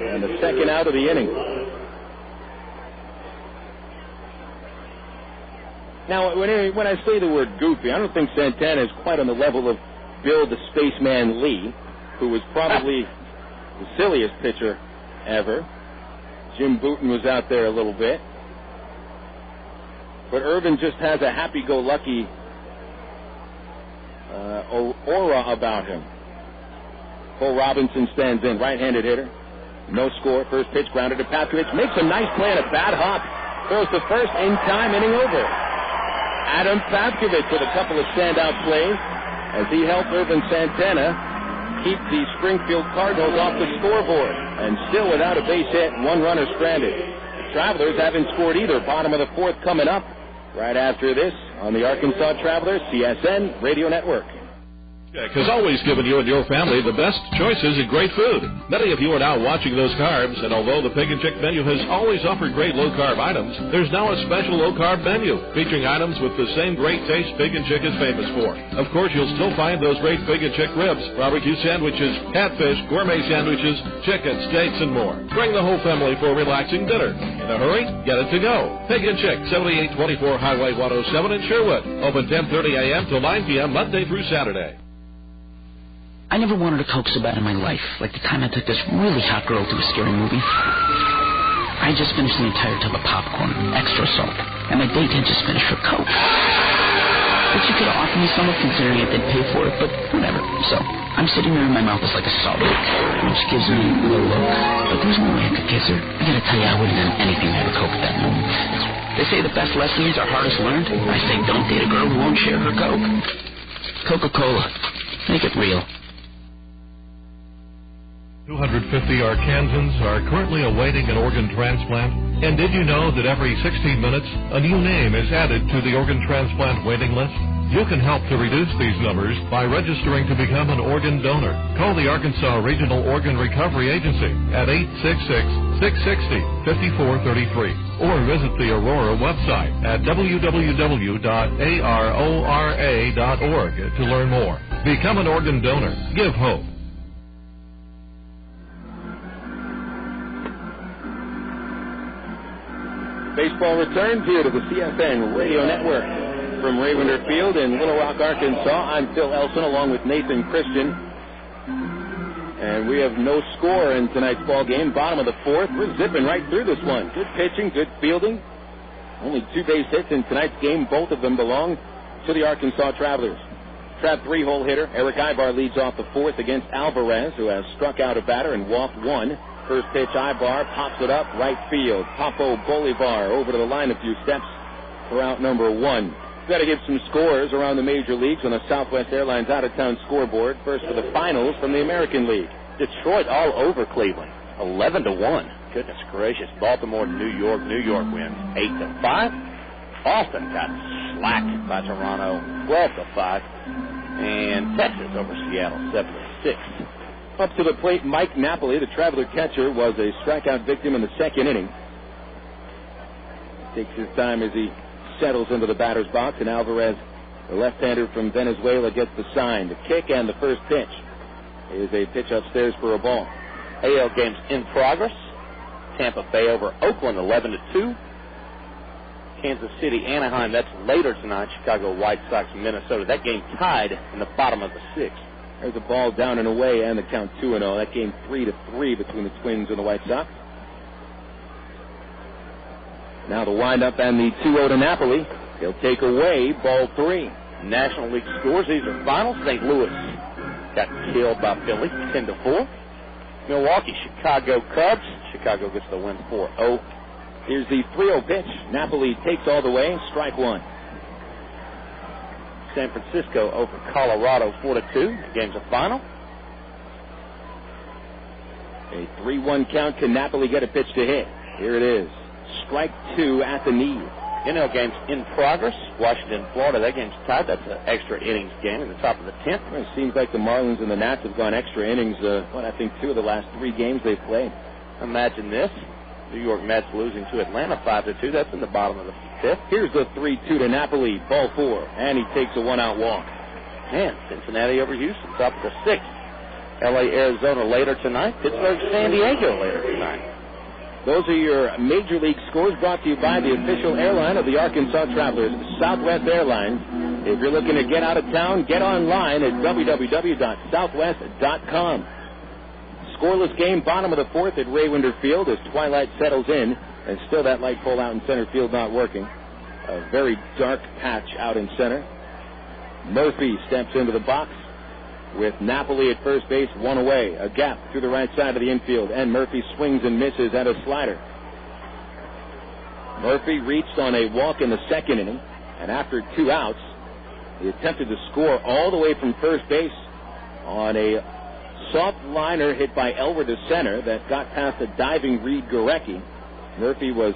And the second out of the inning. Now, when I say the word goofy, I don't think Santana is quite on the level of Bill the Spaceman Lee, who was probably the silliest pitcher ever. Jim Booten was out there a little bit. But Ervin just has a happy-go-lucky aura about him. Cole Robinson stands in, right-handed hitter. No score. First pitch grounded to Papkovich. Makes a nice play and a bad hop. Throws the first in time, inning over. Adam Papkovich with a couple of standout plays as he helped Ervin Santana keep the Springfield Cardinals off the scoreboard. And still without a base hit, one runner stranded. The Travelers haven't scored either. Bottom of the fourth coming up right after this on the Arkansas Travelers CSN Radio Network. Check has always given you and your family the best choices in great food. Many of you are now watching those carbs, and although the Pig and Chick menu has always offered great low-carb items, there's now a special low-carb menu featuring items with the same great taste Pig and Chick is famous for. Of course, you'll still find those great Pig and Chick ribs, barbecue sandwiches, catfish, gourmet sandwiches, chicken, steaks, and more. Bring the whole family for a relaxing dinner. In a hurry? Get it to go. Pig and Chick, 7824 Highway 107 in Sherwood. Open 10:30 a.m. till 9 p.m. Monday through Saturday. I never wanted a Coke so bad in my life, like the time I took this really hot girl to a scary movie. I just finished an entire tub of popcorn, extra salt, and my date had just finished her Coke. But she could have offered me some, considering I did pay for it, but whatever. So, I'm sitting there and my mouth is like a salt lick, and she gives me a little look. But there's no way I could kiss her. I gotta tell you, I wouldn't have done anything to have a Coke at that moment. They say the best lessons are hardest learned. I say don't date a girl who won't share her Coke. Coca-Cola. Make it real. 250 Arkansans are currently awaiting an organ transplant. And did you know that every 16 minutes, a new name is added to the organ transplant waiting list? You can help to reduce these numbers by registering to become an organ donor. Call the Arkansas Regional Organ Recovery Agency at 866-660-5433 or visit the Aurora website at www.arora.org to learn more. Become an organ donor. Give hope. Baseball returns here to the CSN Radio Network. From Ravender Field in Little Rock, Arkansas, I'm Phil Elson along with Nathan Christian. And we have no score in tonight's ball game. Bottom of the fourth. We're zipping right through this one. Good pitching, good fielding. Only 2 base hits in tonight's game. Both of them belong to the Arkansas Travelers. Trap 3-hole hitter Erick Aybar leads off the fourth against Alvarez, who has struck out a batter and walked one. First pitch, Aybar pops it up, right field. Papo Bolivar over to the line a few steps for out number one. We've got to give some scores around the major leagues on the Southwest Airlines out-of-town scoreboard. First for the finals from the American League. Detroit all over Cleveland, 11-1. Goodness gracious. Baltimore, New York wins 8-5. Boston got slacked by Toronto, 12-5. And Texas over Seattle, 7-6. Up to the plate, Mike Napoli, the Traveler catcher, was a strikeout victim in the second inning. Takes his time as he settles into the batter's box, and Alvarez, the left-hander from Venezuela, gets the sign. The kick and the first pitch is a pitch upstairs for a ball. AL games in progress. Tampa Bay over Oakland, 11-2. Kansas City, Anaheim, that's later tonight. Chicago White Sox, Minnesota. That game tied in the bottom of the sixth. There's a ball down and away, and the count 2-0. That game 3-3 between the Twins and the White Sox. Now the windup and the 2-0 to Napoli. He'll take away ball 3. National League scores. These are finals. St. Louis got killed by Philly, 10-4. Milwaukee, Chicago Cubs. Chicago gets the win 4-0. Here's the 3-0 pitch. Napoli takes all the way. Strike one. San Francisco over Colorado 4-2. The game's a final. A 3-1 count. Can Napoli get a pitch to hit? Here it is. Strike 2 at the knee. NL games in progress. Washington, Florida. That game's tied. That's an extra innings game in the top of the 10th. Well, it seems like the Marlins and the Nats have gone extra innings. I think 2 of the last 3 games they've played. Imagine this. New York Mets losing to Atlanta 5-2. That's in the bottom of the 5th. Here's the 3-2 to Napoli. Ball 4. And he takes a 1-out walk. And Cincinnati over Houston, top of the 6th. LA, Arizona later tonight. Pittsburgh, San Diego later tonight. Those are your Major League scores brought to you by the official airline of the Arkansas Travelers, Southwest Airlines. If you're looking to get out of town, get online at www.southwest.com. Scoreless game, bottom of the fourth at Raywinder Field as twilight settles in, and still that light pole out in center field not working. A very dark patch out in center. Murphy steps into the box with Napoli at first base, one away. A gap through the right side of the infield, and Murphy swings and misses at a slider. Murphy reached on a walk in the second inning, and after 2 outs, he attempted to score all the way from first base on a soft liner hit by Elwer to center that got past a diving Reid Gorecki. Murphy was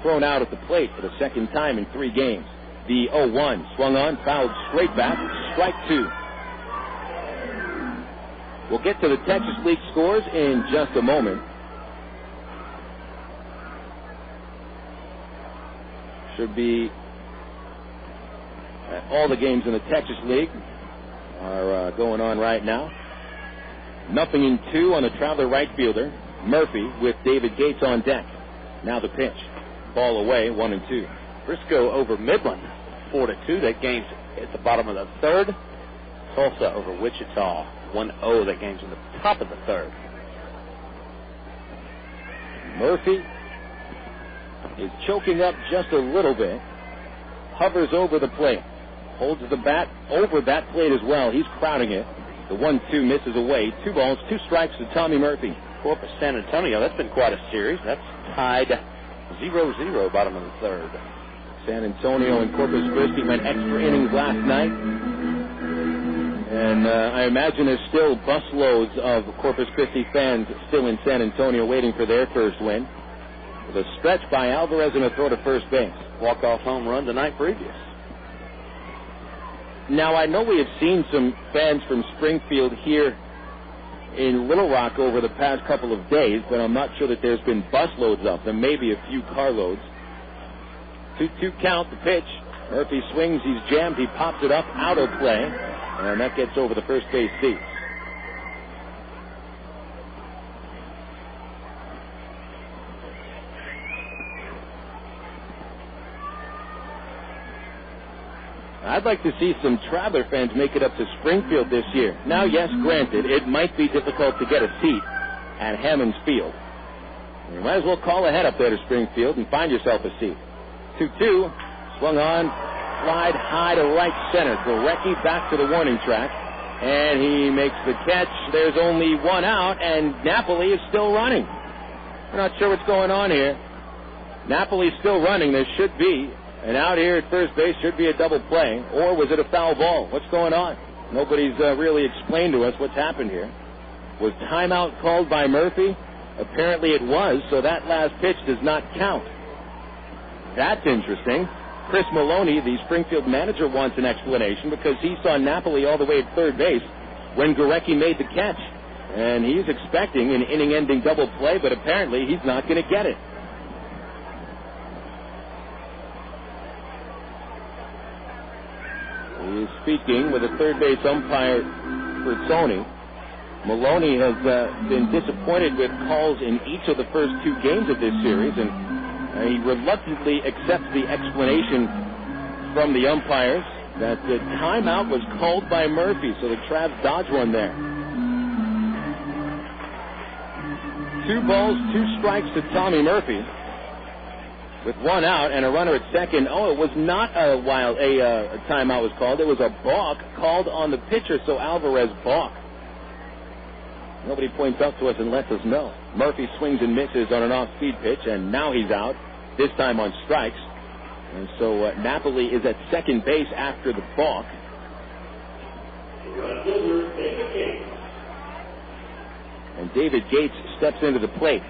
thrown out at the plate for the second time in 3 games. The 0-1 swung on, fouled straight back, strike 2. We'll get to the Texas League scores in just a moment. Should be all the games in the Texas League are going on right now. 0-2 on the Traveler right fielder, Murphy, with David Gates on deck. Now the pitch. Ball away, 1-2. Briscoe over Midland, 4-2. That game's at the bottom of the third. Tulsa over Wichita, 1-0. That game's in the top of the third. Murphy is choking up just a little bit. Hovers over the plate. Holds the bat over that plate as well. He's crowding it. The 1-2 misses away. 2 balls, 2 strikes to Tommy Murphy. Corpus San Antonio, that's been quite a series. That's tied 0-0, bottom of the third. San Antonio and Corpus Christi went extra innings last night. And I imagine there's still busloads of Corpus Christi fans still in San Antonio waiting for their first win. With a stretch by Alvarez and a throw to first base. Walk-off home run the night previous. Now, I know we have seen some fans from Springfield here in Little Rock over the past couple of days, but I'm not sure that there's been busloads of them, maybe a few carloads. 2-2 count, the pitch. Murphy swings, he's jammed, he pops it up, out of play, and that gets over the first base seats. I'd like to see some Traveler fans make it up to Springfield this year. Now, yes, granted, it might be difficult to get a seat at Hammons Field. You might as well call ahead up there to Springfield and find yourself a seat. 2-2, swung on, slide high to right center. Gorecki back to the warning track, and he makes the catch. There's only 1 out, and Napoli is still running. We're not sure what's going on here. Napoli's still running. There should be an out here at first base, should be a double play, or was it a foul ball? What's going on? Nobody's really explained to us what's happened here. Was timeout called by Murphy? Apparently it was, so that last pitch does not count. That's interesting. Chris Maloney, the Springfield manager, wants an explanation because he saw Napoli all the way at third base when Gorecki made the catch. And he's expecting an inning-ending double play, but apparently he's not going to get it. He is speaking with a third base umpire for Tony. Maloney has been disappointed with calls in each of the first 2 games of this series, and he reluctantly accepts the explanation from the umpires that the timeout was called by Murphy, so the Travs dodge one there. 2 balls, 2 strikes to Tommy Murphy with 1 out and a runner at second. Oh, it was not a timeout was called. It was a balk called on the pitcher, so Alvarez balked. Nobody points up to us and lets us know. Murphy swings and misses on an off-speed pitch, and now he's out, this time on strikes. And so Napoli is at second base after the balk. And David Gates steps into the plate.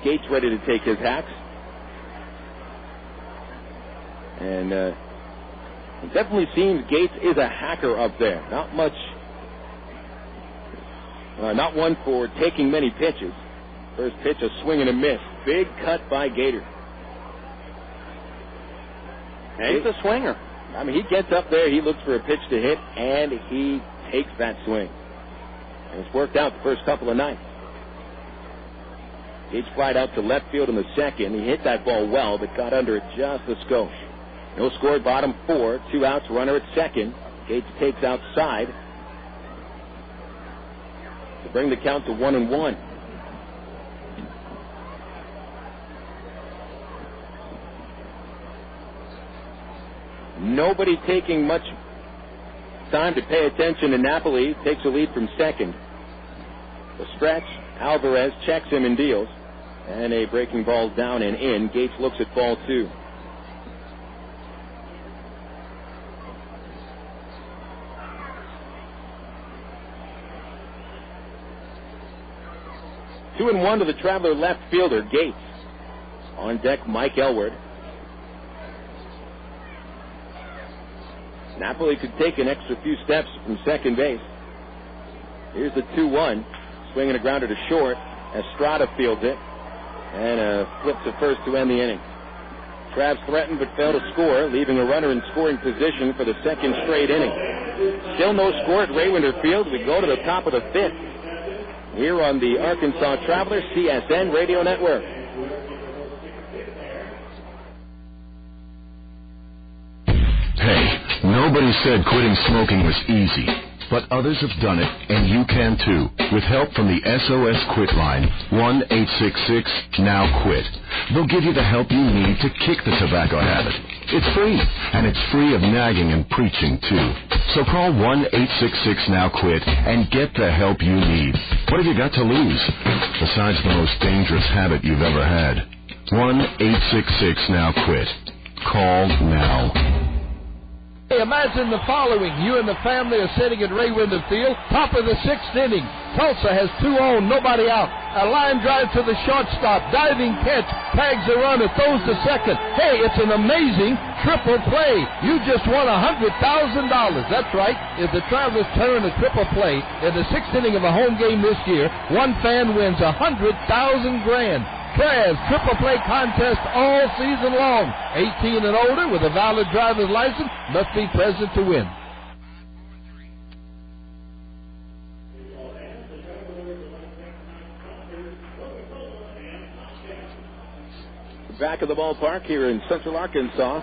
Gates ready to take his hacks. And it definitely seems Gates is a hacker up there. Not much, not one for taking many pitches. First pitch, a swing and a miss. Big cut by Gator. And he's a swinger. I mean, he gets up there, he looks for a pitch to hit, and he takes that swing. And it's worked out the first couple of nights. Gage flied out to left field in the second. He hit that ball well, but got under it just a skosh. No score, bottom 4. 2 outs, runner at second. Gage takes outside to bring the count to 1-1. Nobody taking much time to pay attention to Napoli. Takes a lead from second. The stretch. Alvarez checks him and deals. And a breaking ball down and in. Gates looks at ball 2. Two and one to the Traveler left fielder, Gates. On deck, Mike Elward. Napoli could take an extra few steps from second base. Here's the 2-1. Swinging a grounder to short. Estrada fields it. And flips to first to end the inning. Travs threatened but failed to score, leaving a runner in scoring position for the second straight inning. Still no score at Raywinder Field. We go to the top of the 5th. Here on the Arkansas Traveler CSN Radio Network. Hey, nobody said quitting smoking was easy, but others have done it, and you can too, with help from the SOS Quit line, 1-866-NOW-QUIT. They'll give you the help you need to kick the tobacco habit. It's free, and it's free of nagging and preaching too. So call 1-866-NOW-QUIT and get the help you need. What have you got to lose, besides the most dangerous habit you've ever had? 1-866-NOW-QUIT. Call now. Hey, imagine the following. You and the family are sitting at Raywinder Field, top of the 6th inning. Tulsa has 2 on, nobody out. A line drive to the shortstop, diving catch, tags the runner, throws to second. Hey, it's an amazing triple play. You just won $100,000. That's right. If the Travelers turn a triple play in the 6th inning of a home game this year, one fan wins $100,000 grand. Travs triple play contest all season long. 18 and older with a valid driver's license must be present to win. Back of the ballpark here in Central Arkansas.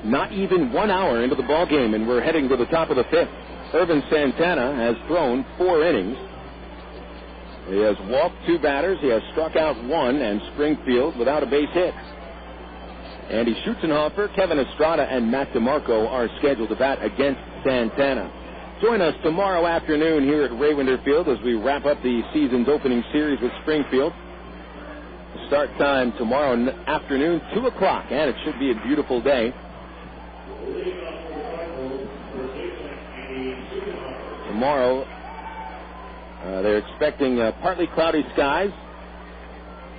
Not even 1 hour into the ball game, and we're heading to the top of the 5th. Ervin Santana has thrown 4 innings. He has walked 2 batters. He has struck out 1, and Springfield without a base hit. Andy Schutzenhofer, Kevin Estrada, and Matt DeMarco are scheduled to bat against Santana. Join us tomorrow afternoon here at Raywinder Field as we wrap up the season's opening series with Springfield. Start time tomorrow afternoon, 2 o'clock, and it should be a beautiful day. Tomorrow, they're expecting partly cloudy skies,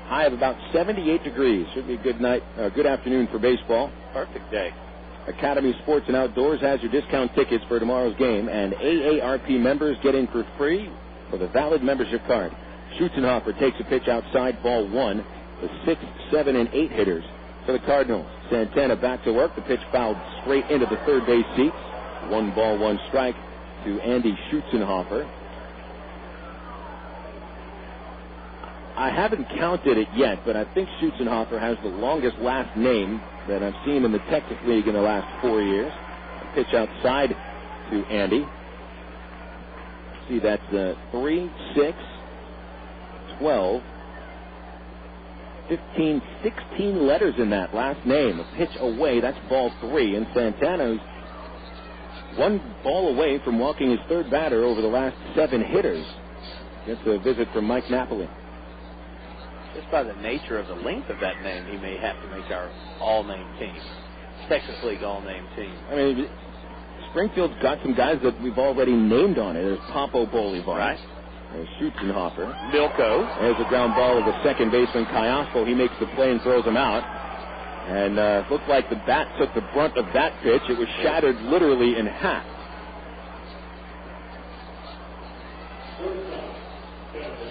high of about 78 degrees. Should be a good night, good afternoon for baseball. Perfect day. Academy Sports and Outdoors has your discount tickets for tomorrow's game, and AARP members get in for free with a valid membership card. Schutzenhofer takes a pitch outside, ball 1. The 6, 7, and 8 hitters for the Cardinals. Santana back to work. The pitch fouled straight into the third base seats. 1 ball, 1 strike to Andy Schutzenhofer. I haven't counted it yet, but I think Schutzenhofer has the longest last name that I've seen in the Texas League in the last 4 years. A pitch outside to Andy. See, that's 3, 6, 12, 15, 16 letters in that last name. A pitch away, that's ball 3. And Santana's 1 ball away from walking his third batter over the last 7 hitters. Gets a visit from Mike Napoli. Just by the nature of the length of that name, he may have to make our all-name team. Texas League all-name team. I mean, Springfield's got some guys that we've already named on it. There's Popo Bolivar. Right. There's Schutzenhofer. Milko. There's a ground ball of the second baseman, Callaspo. He makes the play and throws him out. And looked like the bat took the brunt of that pitch. It was shattered literally in half.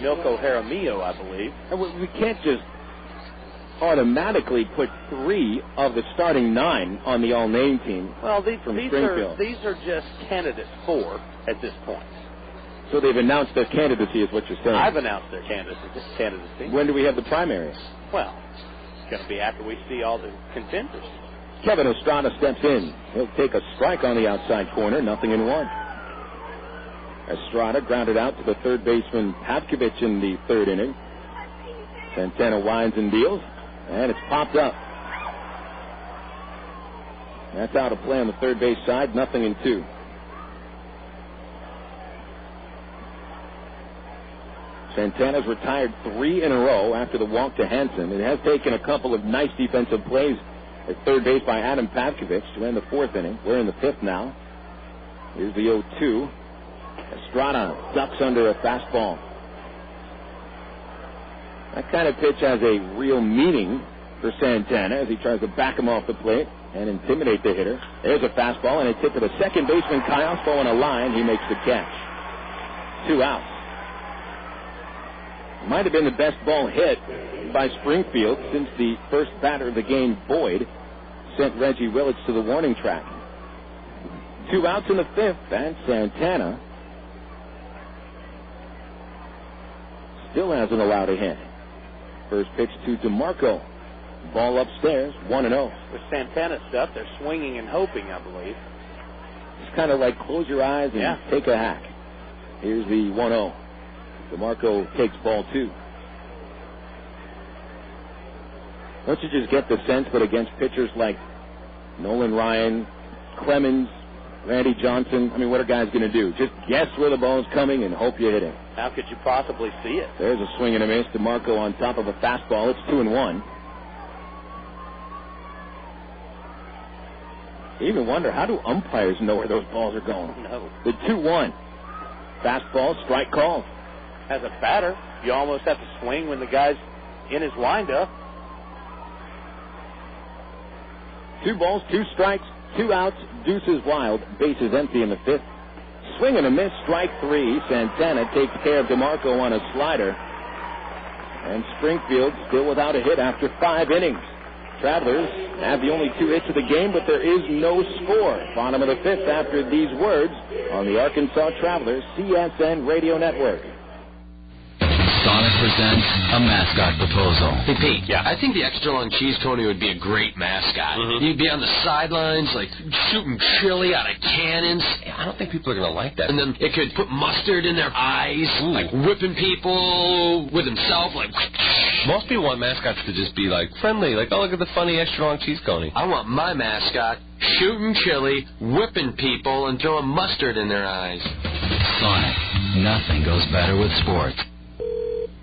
Milko Jaramillo, I believe. And we can't just automatically put 3 of the starting 9 on the all-name team. Well, these are just candidates for at this point. So they've announced their candidacy, is what you're saying. I've announced their candidacy. When do we have the primaries? Well, it's going to be after we see all the contenders. Kevin Estrada steps in. He'll take a strike on the outside corner, 0-1. Estrada grounded out to the third baseman Pavkovich in the third inning. Santana winds and deals, and it's popped up. That's out of play on the third base side, 0-2. Santana's retired 3 in a row after the walk to Hansen. It has taken a couple of nice defensive plays at third base by Adam Pavkovich to end the 4th inning. We're in the 5th now. Here's the 0-2. Estrada ducks under a fastball. That kind of pitch has a real meaning for Santana as he tries to back him off the plate and intimidate the hitter. There's a fastball and a tip to the second baseman Callaspo on a line. He makes the catch. 2 outs. Might have been the best ball hit by Springfield since the first batter of the game, Boyd, sent Reggie Willits to the warning track. 2 outs in the 5th, and Santana still hasn't allowed a hit. First pitch to DeMarco. Ball upstairs, 1-0. With Santana stuff, they're swinging and hoping, I believe. It's kind of like close your eyes and take a hack. Here's the 1-0. DeMarco takes ball 2. Don't you just get the sense that against pitchers like Nolan Ryan, Clemens, Randy Johnson, what are guys going to do? Just guess where the ball's coming and hope you hit it. How could you possibly see it? There's a swing and a miss. DeMarco on top of a fastball. It's 2-1. You even wonder, how do umpires know where those balls are going? No. The 2-1. Fastball, strike called. As a batter, you almost have to swing when the guy's in his windup. 2 balls, 2 strikes, 2 outs, deuces wild, bases empty in the 5th. Swing and a miss, strike 3. Santana takes care of DeMarco on a slider. And Springfield still without a hit after 5 innings. Travelers have the only 2 hits of the game, but there is no score. Bottom of the 5th after these words on the Arkansas Travelers CSN Radio Network. Sonic presents a mascot proposal. Hey, Pete. Yeah? I think the extra long cheese coney would be a great mascot. Mm-hmm. You'd be on the sidelines, like, shooting chili out of cannons. I don't think people are going to like that. And then it could put mustard in their eyes, like whipping people with himself, like... Most people want mascots to just be, like, friendly. Like, oh, look at the funny extra long cheese coney. I want my mascot shooting chili, whipping people, and throwing mustard in their eyes. Sonic. Nothing goes better with sports.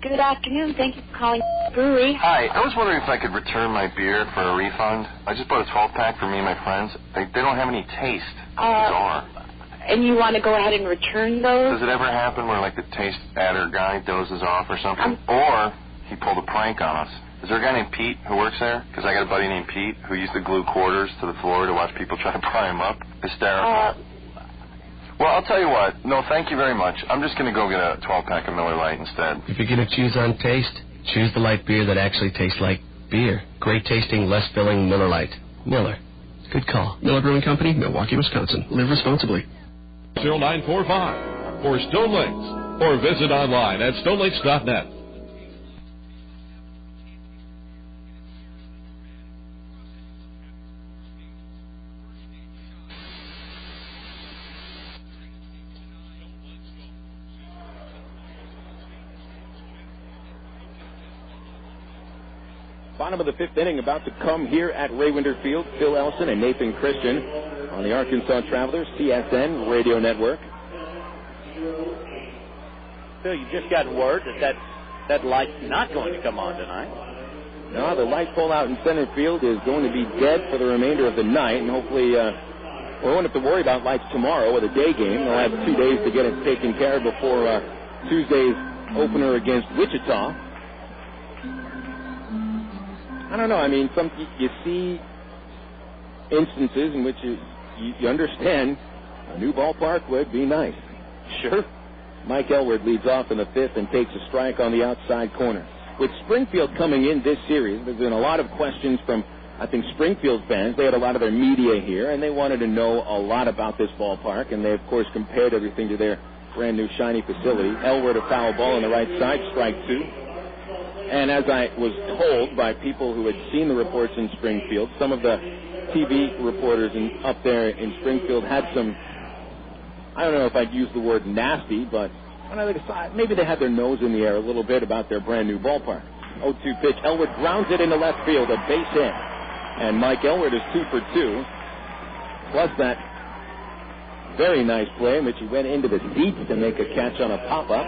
Good afternoon. Thank you for calling Brewery. Hi. I was wondering if I could return my beer for a refund. I just bought a 12-pack for me and my friends. They don't have any taste. Bizarre. And you want to go ahead and return those? Does it ever happen where, like, the taste adder guy dozes off or something? Or he pulled a prank on us. Is there a guy named Pete who works there? Because I got a buddy named Pete who used to glue quarters to the floor to watch people try to pry him up. Hysterical. Well, I'll tell you what. No, thank you very much. I'm just going to go get a 12-pack of Miller Lite instead. If you're going to choose on taste, choose the light beer that actually tastes like beer. Great tasting, less filling Miller Lite. Miller. Good call. Miller Brewing Company, Milwaukee, Wisconsin. Live responsibly. 0945 for Stone Lakes, or visit online at stonelakes.net. Bottom of the 5th inning about to come here at Ray Winder Field. Phil Elson and Nathan Christian on the Arkansas Travelers CSN Radio Network. Phil, you just got word that light's not going to come on tonight. No, the light pole out in center field is going to be dead for the remainder of the night, and hopefully we won't have to worry about lights tomorrow with a day game. They'll have 2 days to get it taken care of before Tuesday's opener against Wichita. I don't know. You see instances in which you understand a new ballpark would be nice. Sure. Mike Elward leads off in the 5th and takes a strike on the outside corner. with Springfield coming in this series, there's been a lot of questions from, I think, Springfield fans. They had a lot of their media here, and they wanted to know a lot about this ballpark, and they, of course, compared everything to their brand-new shiny facility. Elwood, a foul ball on the right side, strike two. And as I was told by people who had seen the reports in Springfield, some of the TV reporters up there in Springfield had some, I don't know if I'd use the word nasty, but maybe they had their nose in the air a little bit about their brand-new ballpark. 0-2 pitch. Elwood grounds it into left field, a base hit. And Mike Elwood is 2 for 2. Plus that very nice play in which he went into the seats to make a catch on a pop-up.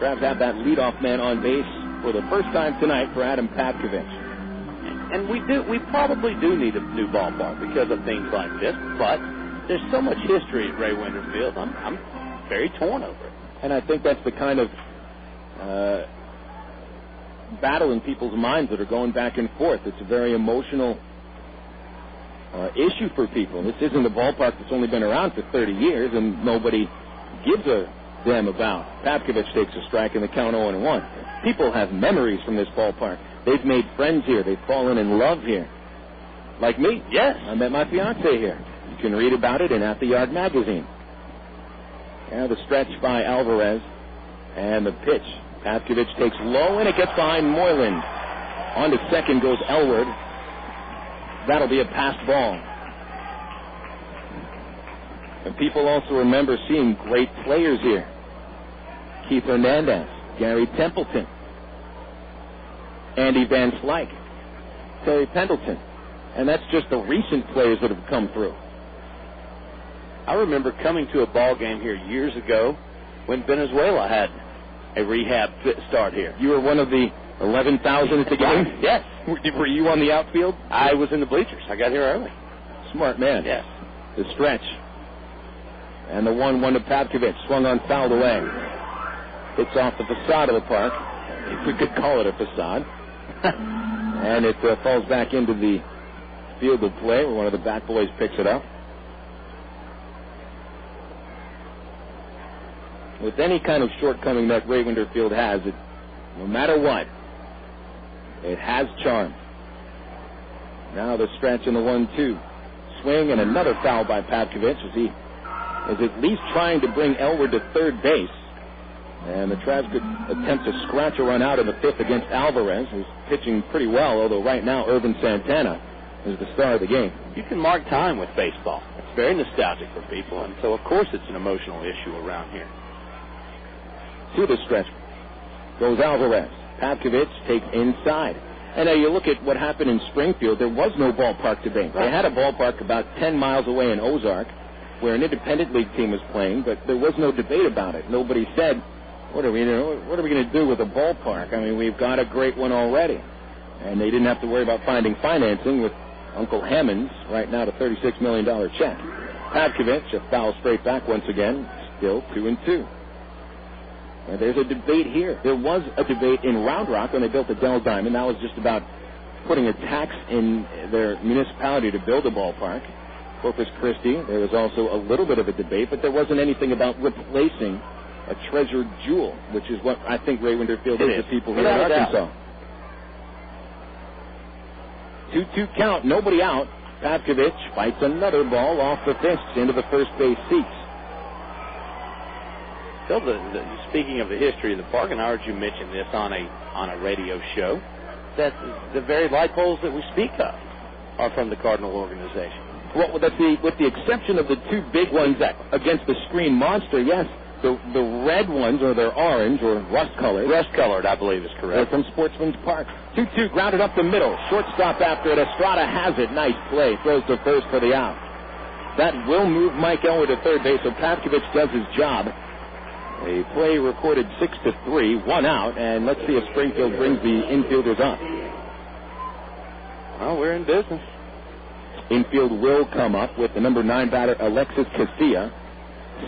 Travs had that leadoff man on base for the first time tonight for Adam Patkovich. And we probably do need a new ballpark because of things like this, but there's so much history at Ray Winder Field. I'm very torn over it. And I think that's the kind of battle in people's minds that are going back and forth. It's a very emotional issue for people. This isn't a ballpark that's only been around for 30 years and nobody gives a damn about. Patkovich takes a strike in the count 0-1. People have memories from this ballpark. They've made friends here. They've fallen in love here. Like me. Yes. I met my fiance here. You can read about it in At the Yard magazine. Now the stretch by Alvarez and the pitch. Patkovich takes low and it gets behind Moylan. On to second goes Elwood. That'll be a passed ball. And people also remember seeing great players here. Keith Hernandez, Gary Templeton, Andy Van Slyke, Terry Pendleton. And that's just the recent players that have come through. I remember coming to a ball game here years ago when Venezuela had a rehab start here. You were one of the 11,000 at the game? Yes. Were you on the outfield? I was in the bleachers. I got here early. Smart man. Yes. The stretch. And the 1-1 to Patkovich. Swung on, fouled away. Hits off the facade of the park, if we could call it a facade. And it falls back into the field of play where one of the bat boys picks it up. With any kind of shortcoming that Ray Winder Field has, no matter what, it has charm. Now the stretch in the 1-2. Swing and another foul by Patkovich as he is at least trying to bring Elwood to third base. And the Travs could attempt to scratch a run out in the fifth against Alvarez, who's pitching pretty well, although right now Ervin Santana is the star of the game. You can mark time with baseball. It's very nostalgic for people, and so of course it's an emotional issue around here. To the stretch goes Alvarez. Patkovich takes inside. And now you look at what happened in Springfield. There was no ballpark debate. They had a ballpark about 10 miles away in Ozark where an independent league team was playing, but there was no debate about it. Nobody said, what are we going to do with a ballpark? I mean, we've got a great one already. And they didn't have to worry about finding financing with Uncle Hammond's right now, the $36 million check. Patkovich, a foul straight back once again, still 2-2. And there's a debate here. There was a debate in Round Rock when they built the Dell Diamond. That was just about putting a tax in their municipality to build a ballpark. Corpus Christi, there was also a little bit of a debate, but there wasn't anything about replacing a treasured jewel, which is what I think Ray Winder Field is to people here in Arkansas. 2-2 count, nobody out. Patkovich fights another ball off the fists into the first base seats. Phil, speaking of the history of the park, and I heard you mention this on a radio show, that the very light poles that we speak of are from the Cardinal organization. Well, with the exception of the two big ones against the screen monster, yes. The red ones, or they're orange or rust-colored. Rust-colored, I believe is correct. They're from Sportsman's Park. 2-2, grounded up the middle. Shortstop after it. Estrada has it. Nice play. Throws to first for the out. That will move Mike Elwood to third base, so Patkovich does his job. A play recorded 6-3, one out, and let's see if Springfield brings the infielders up. Well, we're in business. Infield will come up with the number 9 batter, Alexi Casilla,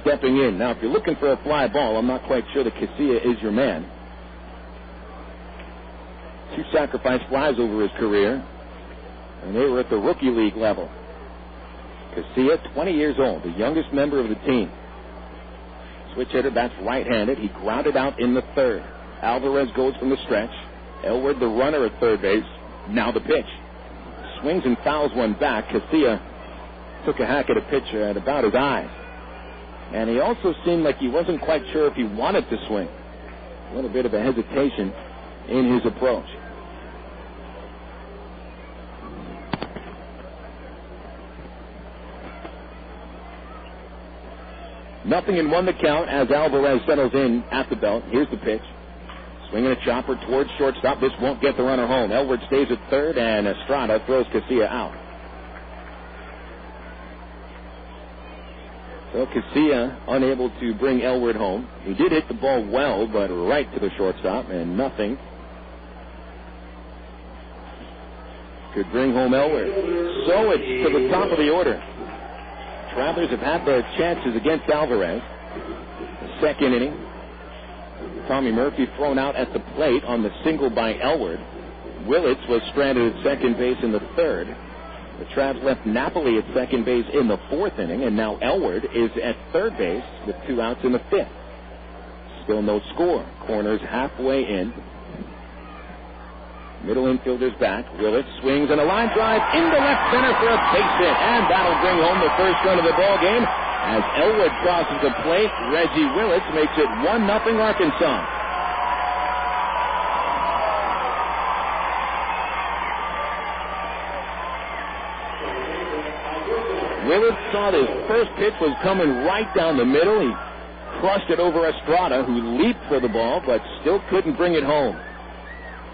stepping in. Now, if you're looking for a fly ball, I'm not quite sure that Casilla is your man. 2 sacrifice flies over his career, and they were at the rookie league level. Casilla, 20 years old, the youngest member of the team. Switch hitter, bats right-handed. He grounded out in the third. Alvarez goes from the stretch. Elwood, the runner at third base. Now the pitch. Swings and fouls one back. Casilla took a hack at a pitch at about his eyes. And he also seemed like he wasn't quite sure if he wanted to swing. A little bit of a hesitation in his approach. Nothing in one the count as Alvarez settles in at the belt. Here's the pitch. Swinging a chopper towards shortstop. This won't get the runner home. Elwood stays at third, and Estrada throws Casilla out. So Casilla unable to bring Elwood home. He did hit the ball well, but right to the shortstop, and nothing could bring home Elwood. So it's to the top of the order. Travelers have had their chances against Alvarez. The second inning. Tommy Murphy thrown out at the plate on the single by Elwood. Willits was stranded at second base in the third. The Travs left Napoli at second base in the fourth inning, and now Elwood is at third base with 2 outs in the fifth. Still no score. Corners halfway in. Middle infielder's back. Willits swings and a line drive into left center for a base hit, and that'll bring home the first run of the ball game. As Elwood crosses the plate, Reggie Willits makes it 1-0 Arkansas. Willits saw his first pitch was coming right down the middle. He crushed it over Estrada, who leaped for the ball, but still couldn't bring it home.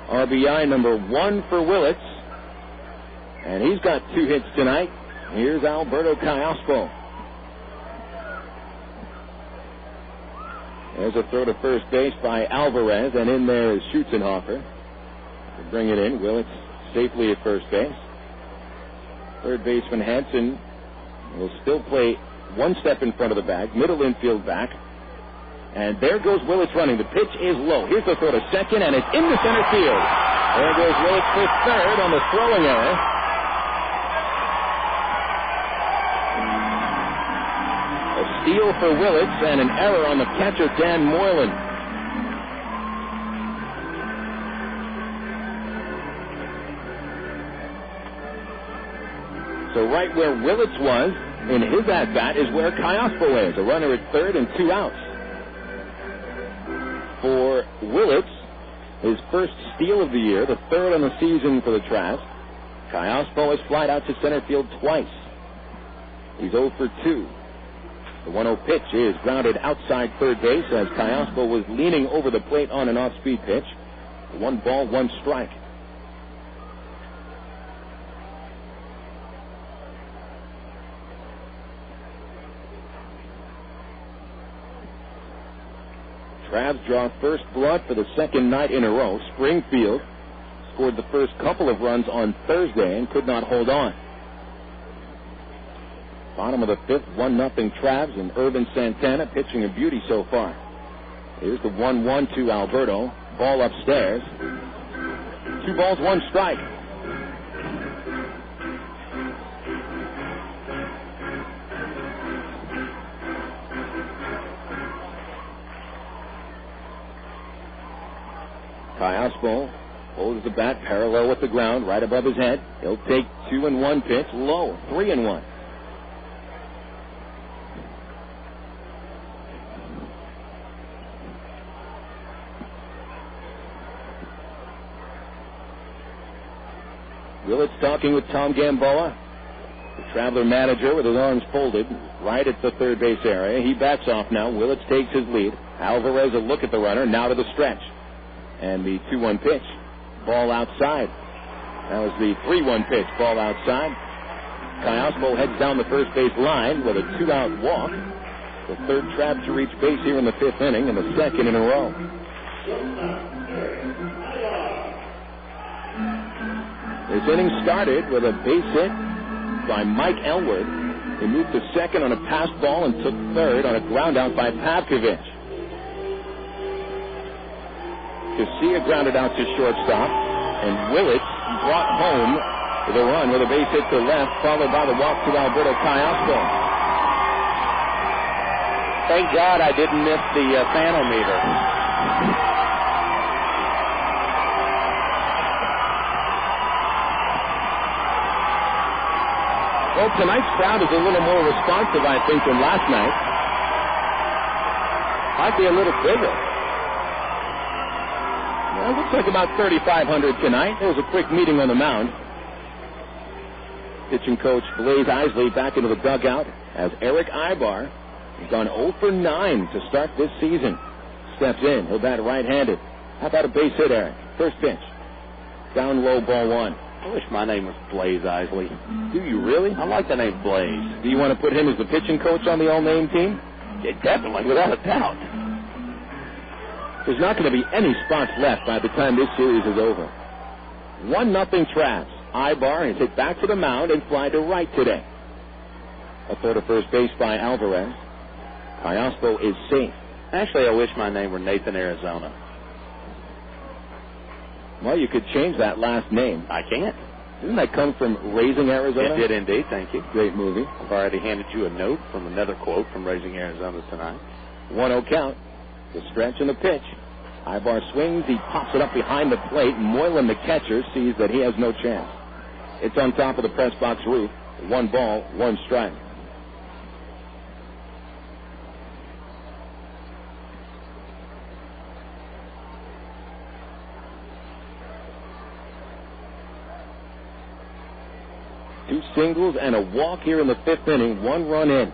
RBI number 1 for Willits. And he's got 2 hits tonight. Here's Alberto Callaspo. There's a throw to first base by Alvarez, and in there is Schutzenhofer to bring it in. Willits safely at first base. Third baseman Hansen will still play 1 step in front of the bag, middle infield back. And there goes Willits running. The pitch is low. Here's the throw to second, and it's into center field. There goes Willits for third on the throwing error. A steal for Willits and an error on the catcher, Dan Moylan. So right where Willits was in his at-bat is where Callaspo is. A runner at third and 2 outs. For Willits, his first steal of the year, the third on the season for the Travs. Callaspo has flied out to center field twice. He's 0 for 2. The 1-0 pitch is grounded outside third base as Callaspo was leaning over the plate on an off-speed pitch. 1 ball, 1 strike. Travs draw first blood for the second night in a row. Springfield scored the first couple of runs on Thursday and could not hold on. Bottom of the fifth, 1-0 Travs, and Ervin Santana pitching a beauty so far. Here's the 1-1 to Alberto. Ball upstairs. 2 balls, 1 strike. Callaspo holds the bat parallel with the ground, right above his head. He'll take 2-1 pitch, low, 3-1. Willits talking with Tom Gamboa, the Traveler manager, with his arms folded right at the third base area. He backs off now. Willits takes his lead. Alvarez a look at the runner, now to the stretch. And the 2-1 pitch, ball outside. That was the 3-1 pitch, ball outside. Callaspo heads down the first base line with a 2-out walk. The third Trav to reach base here in the fifth inning and the second in a row. This inning started with a base hit by Mike Elwood. He moved to second on a pass ball and took third on a ground out by Pavkovich. Casilla grounded out to shortstop, and Willits brought home the run with a base hit to left, followed by the walk to Alberto Callaspo. Thank God I didn't miss the fanometer. Well, tonight's crowd is a little more responsive, I think, than last night. Might be a little bigger. Well, it looks like about 3,500 tonight. There was a quick meeting on the mound. Pitching coach Blaze Isley back into the dugout as Erick Aybar has gone 0 for 9 to start this season. Steps in. He'll bat right-handed. How about a base hit, Eric? First pitch. Down low, ball 1. I wish my name was Blaze Isley. Do you really? I like the name Blaze. Do you want to put him as the pitching coach on the all-name team? Yeah, definitely, without a doubt. There's not going to be any spots left by the time this series is over. 1-0 Travs. Aybar is hit back to the mound and fly to right today. A throw to first base by Alvarez. Callaspo is safe. Actually, I wish my name were Nathan Arizona. Well, you could change that last name. I can't. Didn't that come from Raising Arizona? It did indeed, thank you. Great movie. I've already handed you a note from another quote from Raising Arizona tonight. 1-0 count. The stretch and the pitch. Aybar swings. He pops it up behind the plate. Moylan, the catcher, sees that he has no chance. It's on top of the press box roof. 1 ball, 1 strike. Two singles and a walk here in the 5th inning. 1 run in.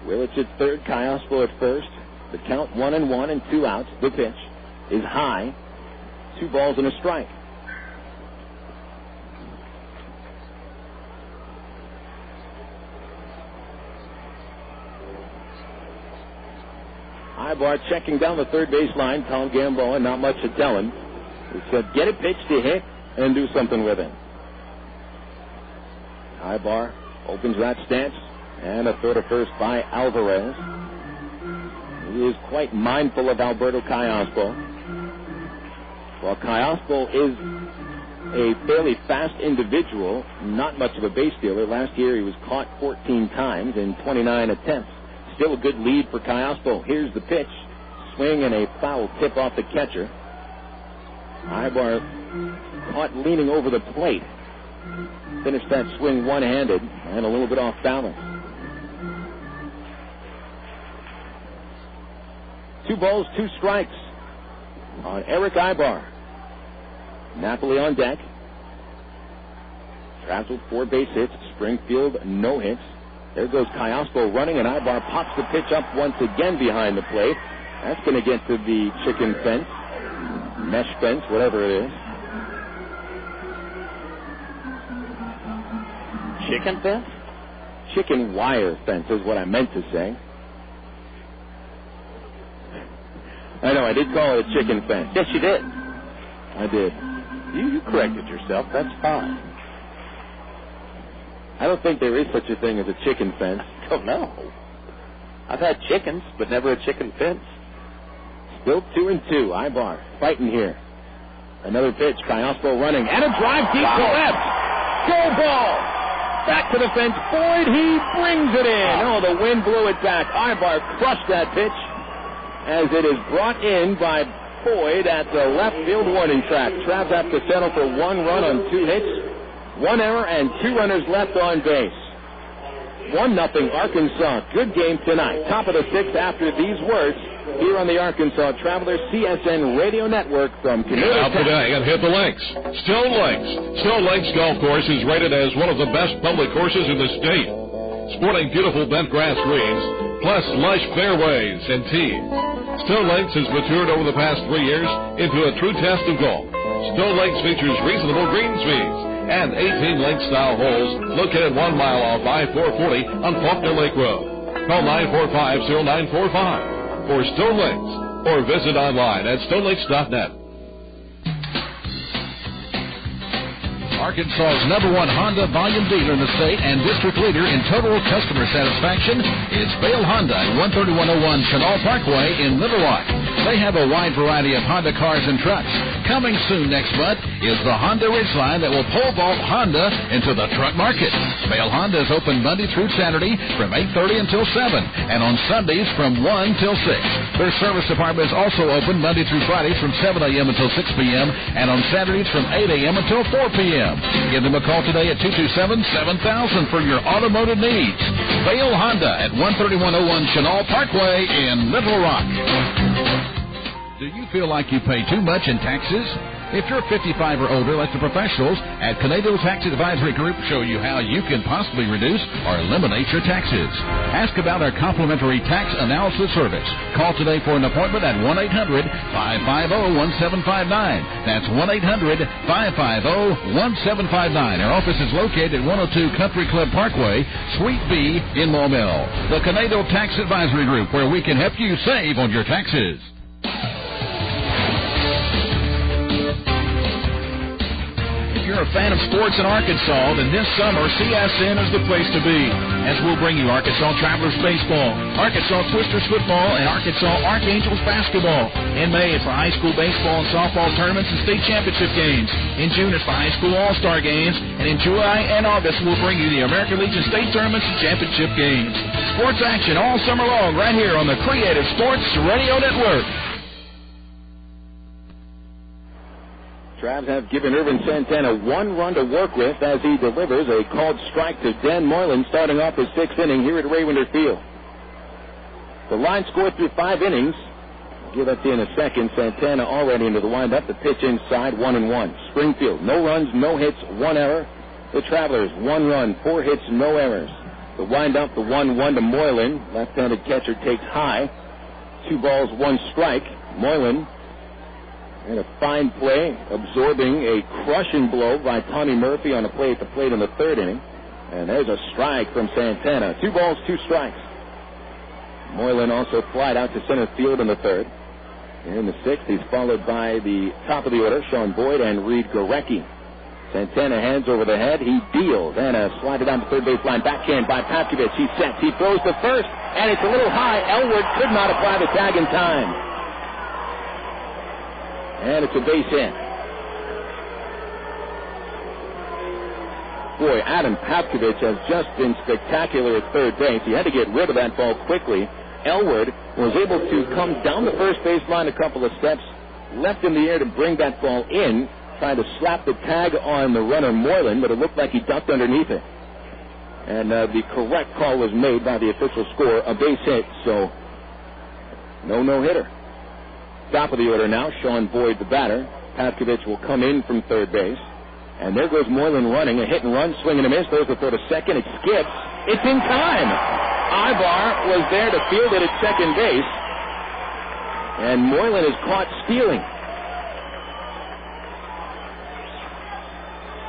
Willits at third, Callaspo at first. The count 1-1 and 2 outs. The pitch is high. 2 balls and a strike. Aybar checking down the third base line. Tom Gamboa, not much to tell him. He said, get a pitch to hit and do something with it. Aybar opens that stance, and a throw to first by Alvarez. He is quite mindful of Alberto Callaspo. While Callaspo is a fairly fast individual, not much of a base stealer. Last year he was caught 14 times in 29 attempts. Still a good lead for Callaspo. Here's the pitch. Swing and a foul tip off the catcher. Aybar caught leaning over the plate. Finished that swing one-handed and a little bit off balance. 2 balls, 2 strikes on Erick Aybar. Napoli on deck. Travs with 4 base hits. Springfield, no hits. There goes Callaspo running, and Aybar pops the pitch up once again behind the plate. That's going to get to the chicken fence, mesh fence, whatever it is. Chicken fence? Chicken wire fence is what I meant to say. I know, I did call it a chicken fence. Yes, you did. I did. You corrected yourself. That's fine. I don't think there is such a thing as a chicken fence. I don't know. I've had chickens, but never a chicken fence. Still 2-2. Aybar fighting here. Another pitch. Callaspo running. And a drive deep to left. Go ball. Back to the fence. Boyd, he brings it in. Oh, the wind blew it back. Aybar crushed that pitch as it is brought in by Boyd at the left field warning track. Travs have to settle for 1 run on 2 hits. 1 error and 2 runners left on base. 1-0 Arkansas. Good game tonight. Top of the 6th after these words here on the Arkansas Travelers CSN Radio Network from Canada. Out today and hit the links. Stone Lakes. Stone Lakes Golf Course is rated as one of the best public courses in the state. Sporting beautiful bent grass greens, plus lush fairways and tees. Stone Lakes has matured over the past 3 years into a true test of golf. Stone Lakes features reasonable green speeds and 18 lake-style holes located 1 mile off I-440 on Faulkner Lake Road. Call 945-0945 for Stone Lakes or visit online at stonelakes.net. Arkansas's #1 Honda volume dealer in the state and district leader in total customer satisfaction is Bale Honda at 13101 Chenal Parkway in Little Rock. They have a wide variety of Honda cars and trucks. Coming soon next month is the Honda Ridgeline that will pole vault Honda into the truck market. Bale Honda is open Monday through Saturday from 8:30 until 7 and on Sundays from 1 till 6. Their service department is also open Monday through Friday from 7 a.m. until 6 p.m. and on Saturdays from 8 a.m. until 4 p.m. Give them a call today at 227-7000 for your automotive needs. Vail Honda at 13101 Chenal Parkway in Little Rock. Do you feel like you pay too much in taxes? If you're 55 or older, let the professionals at Canadian Tax Advisory Group show you how you can possibly reduce or eliminate your taxes. Ask about our complimentary tax analysis service. Call today for an appointment at 1-800-550-1759. That's 1-800-550-1759. Our office is located at 102 Country Club Parkway, Suite B in Maumelle. The Canadian Tax Advisory Group, where we can help you save on your taxes. You're a fan of sports in Arkansas, then this summer CSN is the place to be, as we'll bring you Arkansas Travelers baseball, Arkansas Twisters football, and Arkansas Archangels basketball. In May, it's for high school baseball and softball tournaments and state championship games. In June, it's for high school all-star games, and in July and August, we'll bring you the American Legion state tournaments and championship games. Sports action all summer long right here on the Creative Sports Radio Network. Travs have given Ervin Santana 1 run to work with as he delivers a called strike to Dan Moylan starting off his 6th inning here at Raywinder Field. The line scored through 5 innings. I'll give that to you in a second. Santana already into the windup. The pitch inside, 1-1. Springfield, no runs, no hits, 1 error. The Travelers, 1 run, 4 hits, no errors. The windup, the 1-1 to Moylan. Left-handed catcher takes high. 2 balls, 1 strike. Moylan, and a fine play, absorbing a crushing blow by Tommy Murphy on a play at the plate in the 3rd inning. And there's a strike from Santana. 2 balls, 2 strikes. Moylan also flied out to center field in the 3rd. In the 6th, he's followed by the top of the order, Sean Boyd and Reid Gorecki. Santana hands over the head. He deals and a slider down the third base line. Backhand by Papkovich. He sets. He throws to first, and it's a little high. Elwood could not apply the tag in time. And it's a base hit. Boy, Adam Papkovich has just been spectacular at third base. He had to get rid of that ball quickly. Elwood was able to come down the first baseline a couple of steps, left in the air to bring that ball in, tried to slap the tag on the runner Moylan, but it looked like he ducked underneath it. And the correct call was made by the official score, a base hit, so no-hitter. Top of the order now, Sean Boyd, the batter. Papkovich will come in from third base. And there goes Moylan running, a hit and run, swing and a miss. Throws the throw to second. It skips. It's in time. Aybar was there to field it at second base. And Moylan is caught stealing.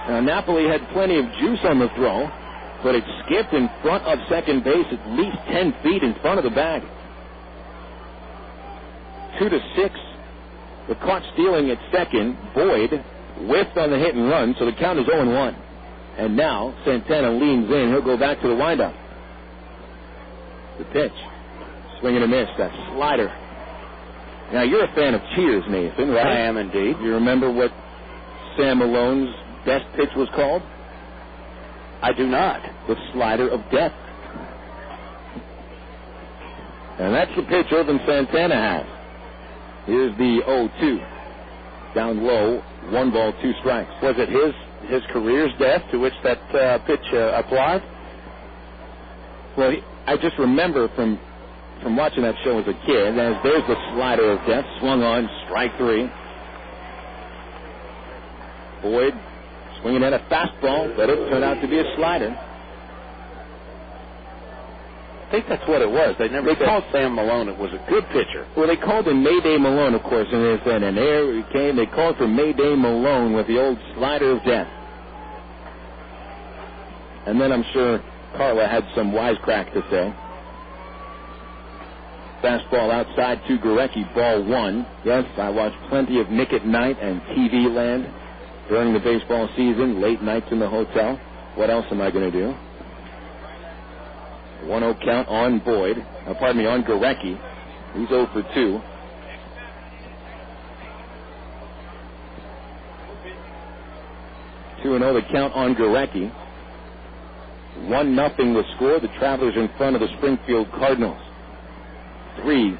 Now, Napoli had plenty of juice on the throw, but it skipped in front of second base at least 10 feet in front of the bag. 2-6. The caught stealing at second. Boyd whiffed on the hit and run, so the count is 0-1. And now Santana leans in. He'll go back to the windup. The pitch. Swing and a miss. That slider. Now, you're a fan of cheers, Nathan, right? I am indeed. You remember what Sam Malone's best pitch was called? I do not. The slider of death. And that's the pitch Ervin Santana has. Here's the 0-2. Down low, 1 ball, 2 strikes. Was it his career's death to which that pitch applied? Well, I just remember from watching that show as a kid, as there's the slider of death, swung on, strike 3. Boyd swinging at a fastball, but it turned out to be a slider. I think that's what it was. They called Sam Malone. It was a good pitcher. Well, they called him Mayday Malone, of course, and there he came. They called for Mayday Malone with the old slider of death. And then I'm sure Carla had some wisecrack to say. Fastball outside to Gorecki, ball 1. Yes, I watched plenty of Nick at Night and TV Land during the baseball season, late nights in the hotel. What else am I going to do? 1-0 count on Boyd. On Gorecki. He's 0 for 2. Two 2-0 the count on Gorecki. 1-0 the score. The Travelers in front of the Springfield Cardinals. 3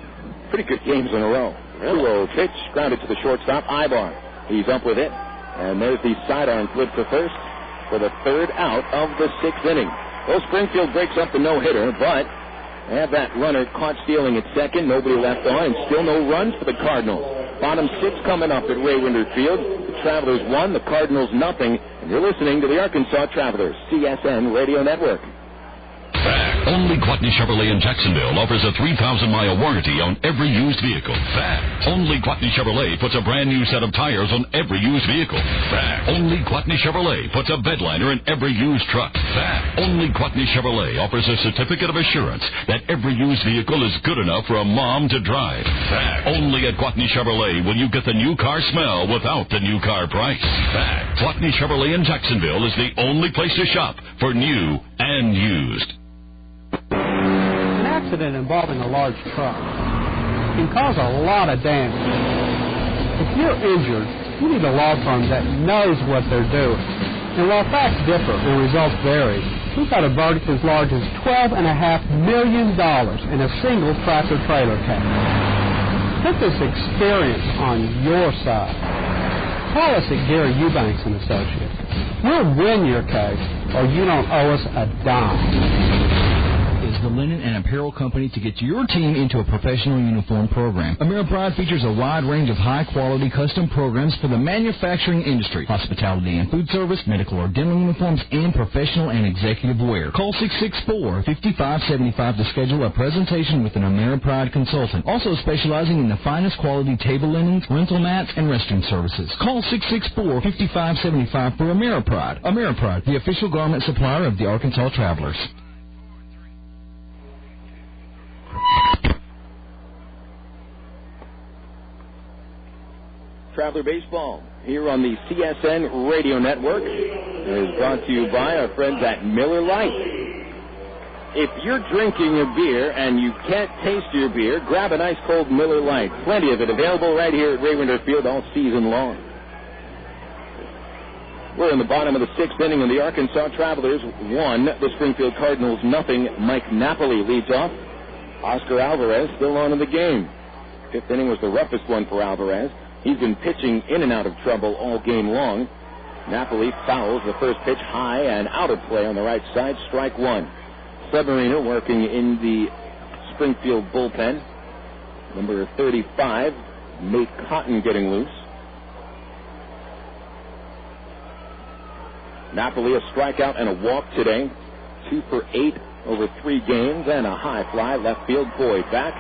pretty good games in a row. 2-0 pitch, grounded to the shortstop, Aybar. He's up with it, and there's the sidearm flip to first for the third out of the 6th inning. Well, Springfield breaks up the no-hitter, but they have that runner caught stealing at second, nobody left on, and still no runs for the Cardinals. Bottom 6 coming up at Ray Winder Field. The Travelers 1, the Cardinals nothing, and you're listening to the Arkansas Travelers, CSN Radio Network. Fact. Only Gwatney Chevrolet in Jacksonville offers a 3,000-mile warranty on every used vehicle. Fact. Only Gwatney Chevrolet puts a brand new set of tires on every used vehicle. Fact. Only Gwatney Chevrolet puts a bedliner in every used truck. Fact. Only Gwatney Chevrolet offers a certificate of assurance that every used vehicle is good enough for a mom to drive. Fact. Only at Gwatney Chevrolet will you get the new car smell without the new car price. Fact. Gwatney Chevrolet in Jacksonville is the only place to shop for new and used. An accident involving a large truck can cause a lot of damage. If you're injured, you need a law firm that knows what they're doing. And while facts differ and results vary, we've got a verdict as large as $12.5 million in a single tractor-trailer case. Put this experience on your side. Call us at Gary Eubanks & Associates. We'll win your case, or you don't owe us a dime. Is the linen and apparel company to get your team into a professional uniform program. AmeriPride features a wide range of high-quality custom programs for the manufacturing industry, hospitality and food service, medical or dental uniforms, and professional and executive wear. Call 664-5575 to schedule a presentation with an AmeriPride consultant, also specializing in the finest quality table linens, rental mats, and restroom services. Call 664-5575 for AmeriPride. AmeriPride, the official garment supplier of the Arkansas Travelers. Traveler Baseball here on the CSN Radio Network is brought to you by our friends at Miller Lite. If you're drinking a beer and you can't taste your beer, grab an ice cold Miller Lite. Plenty of it available right here at Ray Winder Field all season long. We're in the bottom of the 6th inning, and the Arkansas Travelers 1, the Springfield Cardinals nothing. Mike Napoli leads off. Oscar Alvarez still on in the game. 5th inning was the roughest one for Alvarez. He's been pitching in and out of trouble all game long. Napoli fouls the first pitch high and out of play on the right side, strike 1. Submarino working in the Springfield bullpen. Number 35, Nate Cotton getting loose. Napoli a strikeout and a walk today. 2 for 8 over 3 games and a high fly. Left field, Boyd back.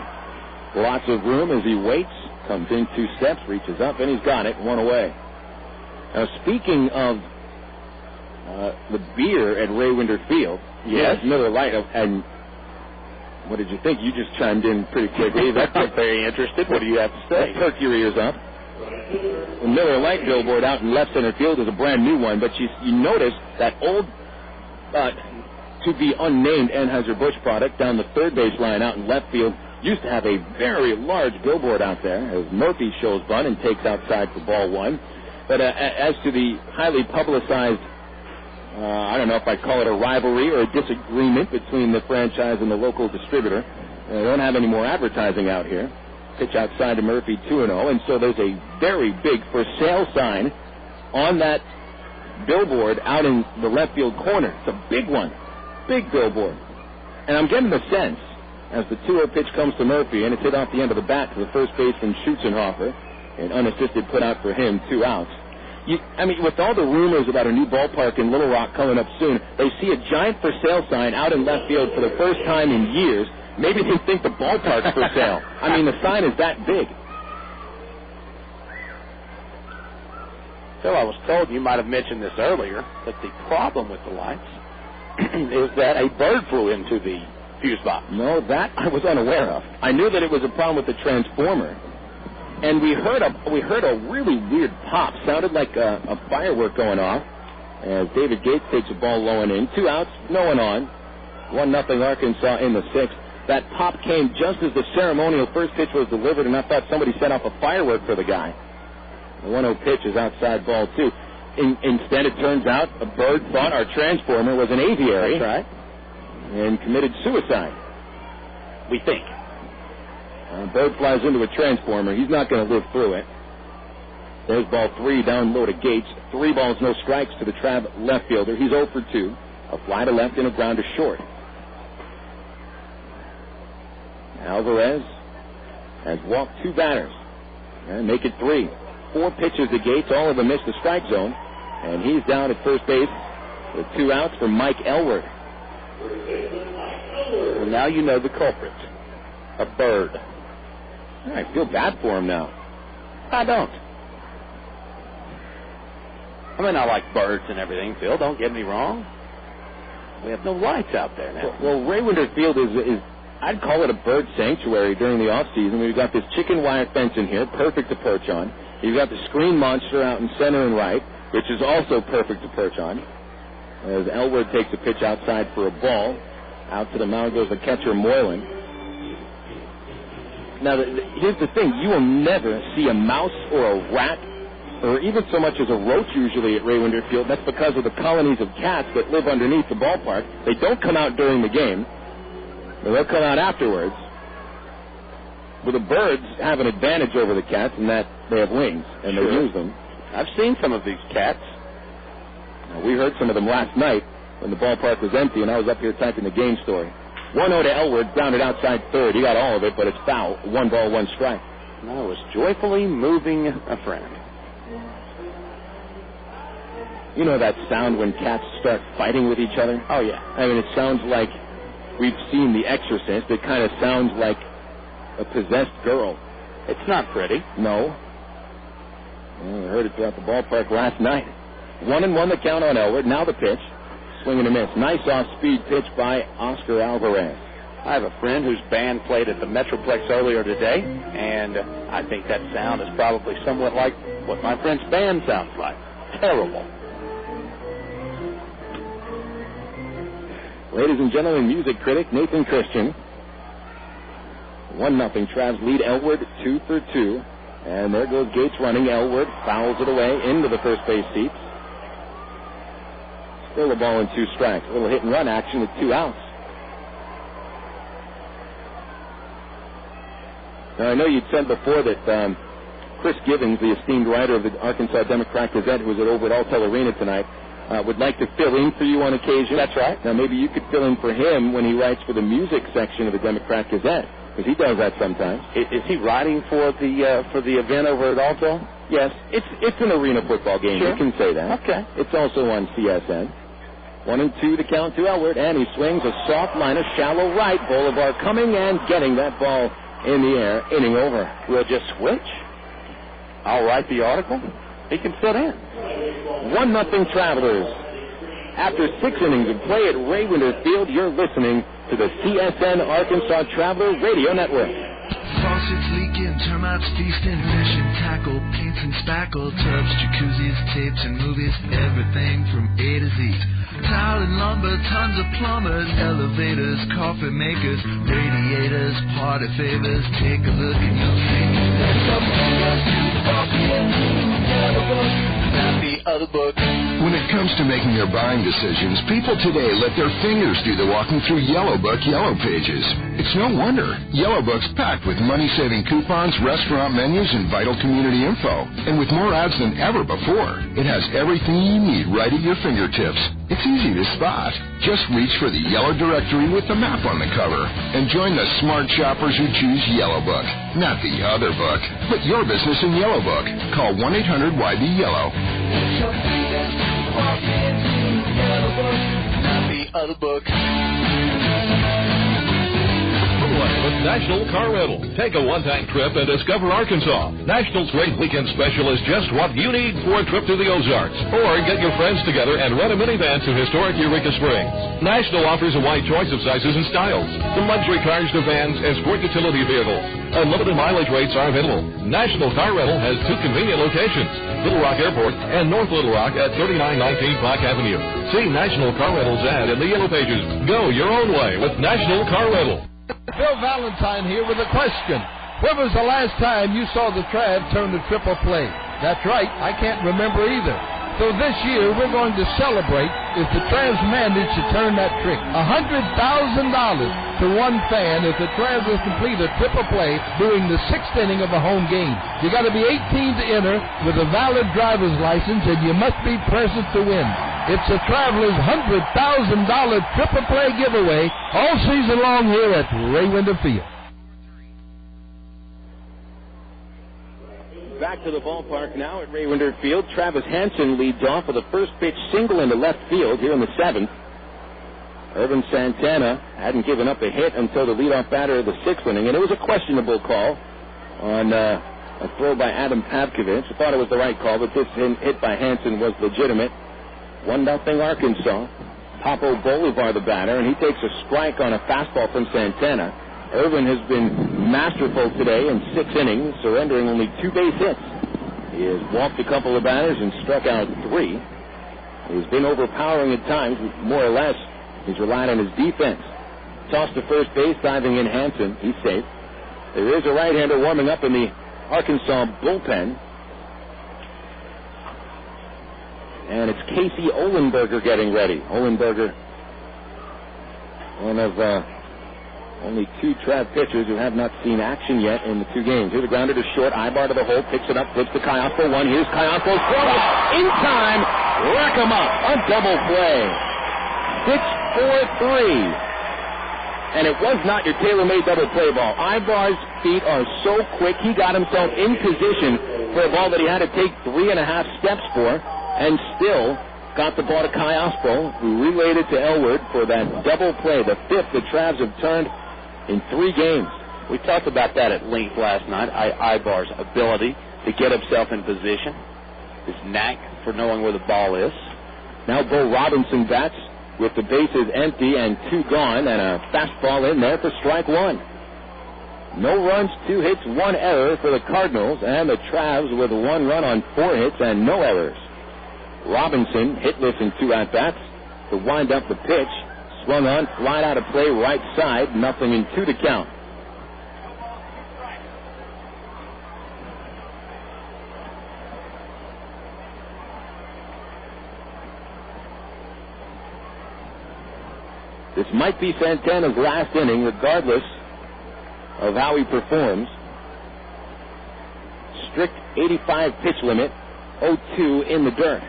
Lots of room as he waits. Comes in 2 steps, reaches up, and he's got it. 1 away. Now, speaking of the beer at Ray Winder Field, yes, Miller Lite, and what did you think? You just chimed in pretty quickly. That's very interested. What do you have to say? Perk your ears up. The Miller Lite billboard out in left center field is a brand new one, but you notice that old, to be unnamed Anheuser-Busch product down the third base line out in left field used to have a very large billboard out there as Murphy shows bunt and takes outside for ball 1. But as to the highly publicized, I don't know if I'd call it a rivalry or a disagreement between the franchise and the local distributor, they don't have any more advertising out here. Pitch outside to Murphy, 2-0, and so there's a very big for sale sign on that billboard out in the left field corner. It's a big one, big billboard. And I'm getting the sense, as the 2-0 pitch comes to Murphy, and it's hit off the end of the bat to the first baseman, Schutzenhofer, an unassisted put out for him, 2 outs. With all the rumors about a new ballpark in Little Rock coming up soon, they see a giant for sale sign out in left field for the first time in years. Maybe they think the ballpark's for sale. The sign is that big. Phil, I was told, you might have mentioned this earlier, that the problem with the lights is that a bird flew into the fuse box. No, that I was unaware of. I knew that it was a problem with the transformer. And we heard a really weird pop. Sounded like a firework going off. As David Gates takes a ball low and in. 2 outs, no one on. 1-0 Arkansas in the 6th. That pop came just as the ceremonial first pitch was delivered, and I thought somebody set off a firework for the guy. The 1-0 pitch is outside ball 2. Instead, it turns out a bird thought our transformer was an aviary. That's right. And committed suicide. We think. Bird flies into a transformer. He's not going to live through it. There's ball 3 down low to Gates. 3 balls, no strikes to the Trav left fielder. He's 0 for 2. A fly to left and a ground to short. Alvarez has walked 2 batters. And make it 3. 4 pitches to Gates. All of them missed the strike zone. And he's down at first base with 2 outs for Mike Elward. Well, now you know the culprit. A bird. I feel bad for him now. I don't. I mean, I like birds and everything, Phil. Don't get me wrong. We have no lights out there now. Well, Raywinter Field is I'd call it a bird sanctuary during the off-season. We've got this chicken wire fence in here, perfect to perch on. You've got the screen monster out in center and right, which is also perfect to perch on. As Elwood takes a pitch outside for a ball. Out to the mound goes the catcher, Moylan. Now, here's the thing. You will never see a mouse or a rat or even so much as a roach usually at Raywinter Field. That's because of the colonies of cats that live underneath the ballpark. They don't come out during the game. They'll come out afterwards. But the birds have an advantage over the cats in that they have wings, and they use them. I've seen some of these cats. Now, we heard some of them last night when the ballpark was empty, and I was up here typing the game story. 1-0 to Elwood, grounded outside third. He got all of it, but it's foul. 1 ball, 1 strike. And I was joyfully moving a friend. You know that sound when cats start fighting with each other? Oh, yeah. I mean, it sounds like we've seen The Exorcist. It kind of sounds like a possessed girl. It's not pretty. No. Well, I heard it throughout the ballpark last night. 1-1 the count on Elwood. Now the pitch. Swing and a miss. Nice off-speed pitch by Oscar Alvarez. I have a friend whose band played at the Metroplex earlier today, and I think that sound is probably somewhat like what my friend's band sounds like. Terrible. Ladies and gentlemen, music critic Nathan Christian. 1-0. Travs lead Elwood 2 for 2. And there goes Gates running. Elwood fouls it away into the first base seats. Still a ball and 2 strikes. A little hit and run action with 2 outs. Now, I know you'd said before that Chris Givens, the esteemed writer of the Arkansas Democrat-Gazette, who was at over at Alltel Arena tonight, would like to fill in for you on occasion. That's right. Now, maybe you could fill in for him when he writes for the music section of the Democrat-Gazette, because he does that sometimes. Is he writing for the event over at Alltel? Yes. It's an arena football game. Sure. You can say that. Okay. It's also on CSN. 1-2 to count to Elwood, and he swings a soft line of shallow right. Bolivar coming and getting that ball in the air. Inning over. We'll just switch. I'll write the article. He can fit in. 1-0 Travelers. After 6 innings of play at Raywinter Field, you're listening to the CSN Arkansas Traveler Radio Network. Faucets leaking, termites feasting, fish and tackle, paints and spackle, tubs, jacuzzis, tapes and movies, everything from A to Z. Tile and lumber, tons of plumbers, elevators, coffee makers, radiators, party favors. Take a look and you'll see there's something else to the other book. When it comes to making your buying decisions, people today let their fingers do the walking through Yellow Book Yellow Pages. It's no wonder. Yellow Book's packed with money-saving coupons, restaurant menus, and vital community info. And with more ads than ever before, it has everything you need right at your fingertips. It's easy to spot. Just reach for the Yellow Directory with the map on the cover and join the smart shoppers who choose Yellow Book. Not the other book, but your business in Yellow Book. Call 1-800-YB-YELLOW. Not the other book. With National Car Rental. Take a one-time trip and discover Arkansas. National's great weekend special is just what you need for a trip to the Ozarks. Or get your friends together and rent a minivan to historic Eureka Springs. National offers a wide choice of sizes and styles, from luxury cars to vans and sport utility vehicles. Unlimited mileage rates are available. National Car Rental has 2 convenient locations, Little Rock Airport and North Little Rock at 3919 Park Avenue. See National Car Rental's ad in the Yellow Pages. Go your own way with National Car Rental. Phil Valentine here with a question. When was the last time you saw the Trav turn to triple play? That's right, I can't remember either. So this year, we're going to celebrate if the Travs manage to turn that trick. $100,000 to one fan if the Travs complete a triple play during the 6th inning of a home game. You got to be 18 to enter with a valid driver's license, and you must be present to win. It's the Travelers' $100,000 triple play giveaway all season long here at Raywinder Field. Back to the ballpark now at Raywinder Field. Travis Hansen leads off with a first pitch single into left field here in the 7th. Ervin Santana hadn't given up a hit until the leadoff batter of the 6th inning, and it was a questionable call on a throw by Adam Pavkovich. I thought it was the right call, but this hit by Hansen was legitimate. 1-0 Arkansas. Papo Bolivar the batter, and he takes a strike on a fastball from Santana. Ervin has been masterful today in 6 innings, surrendering only 2 base hits. He has walked a couple of batters and struck out 3. He's been overpowering at times, more or less. He's relied on his defense. Toss to first base, diving in Hansen. He's safe. There is a right-hander warming up in the Arkansas bullpen. And it's Casey Ohlenberger getting ready. Ohlenberger, one of only 2 Trav pitchers who have not seen action yet in the 2 games. Here's a grounder to short. Aybar to the hole. Picks it up. Flips to Callaspo. 1. Here's Callaspo's throw. In time. Rack him up. A double play. 6-4-3. And it was not your tailor-made double play ball. Aybar's feet are so quick. He got himself in position for a ball that he had to take 3.5 steps for, and still got the ball to Callaspo, who relayed it to Elwood for that double play, the 5th the Travs have turned in 3 games. We talked about that at length last night. Aybar's ability to get himself in position, his knack for knowing where the ball is. Now Bo Robinson bats with the bases empty and 2 gone, and a fastball in there for strike 1. No runs, 2 hits, 1 error for the Cardinals, and the Travs with 1 run on 4 hits and no errors. Robinson hitless in 2 at-bats to wind up the pitch. Swung on, flied out of play right side, 0-2 to count. This might be Santana's last inning, regardless of how he performs. Strict 85 pitch limit, 0-2 in the dirt.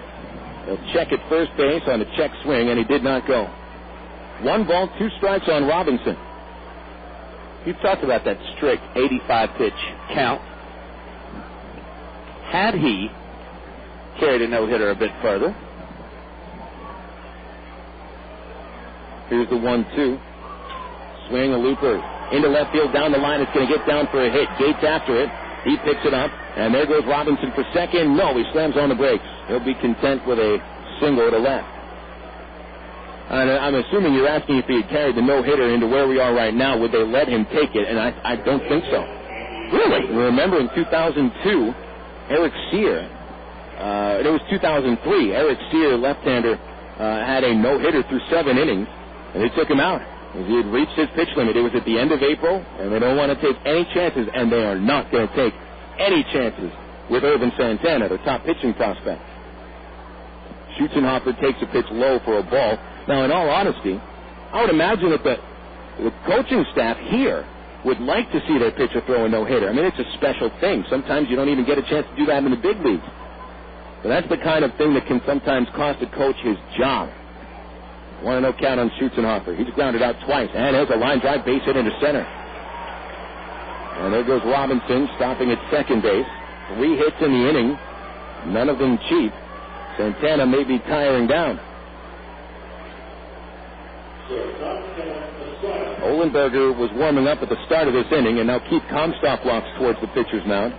They'll check at first base on a check swing, and he did not go. 1 ball, 2 strikes on Robinson. You talked about that strict 85 pitch count. Had he carried a no-hitter a bit further. Here's the 1-2. Swing, a looper. Into left field, down the line. It's going to get down for a hit. Gates after it. He picks it up, and there goes Robinson for second. No, he slams on the brakes. He'll be content with a single to left. And I'm assuming you're asking if he had carried the no-hitter into where we are right now, would they let him take it? And I don't think so. Really? Remember in 2002, Erick Sear, it was 2003, Erick Sear, left-hander, had a no-hitter through 7 innings, and they took him out. He had reached his pitch limit. It was at the end of April, and they don't want to take any chances, and they are not going to take any chances with Ervin Santana, their top pitching prospect. Schutzenhofer takes a pitch low for a ball. Now, in all honesty, I would imagine that the coaching staff here would like to see their pitcher throw a no-hitter. I mean, it's a special thing. Sometimes you don't even get a chance to do that in the big leagues. But that's the kind of thing that can sometimes cost a coach his job. 1-0 count on Schutzenhofer. He's grounded out twice, and there's a line drive base hit into center. And there goes Robinson, stopping at second base. 3 hits in the inning, none of them cheap. Santana may be tiring down. Ohlenberger was warming up at the start of this inning, and now Keith Comstock walks towards the pitcher's mound.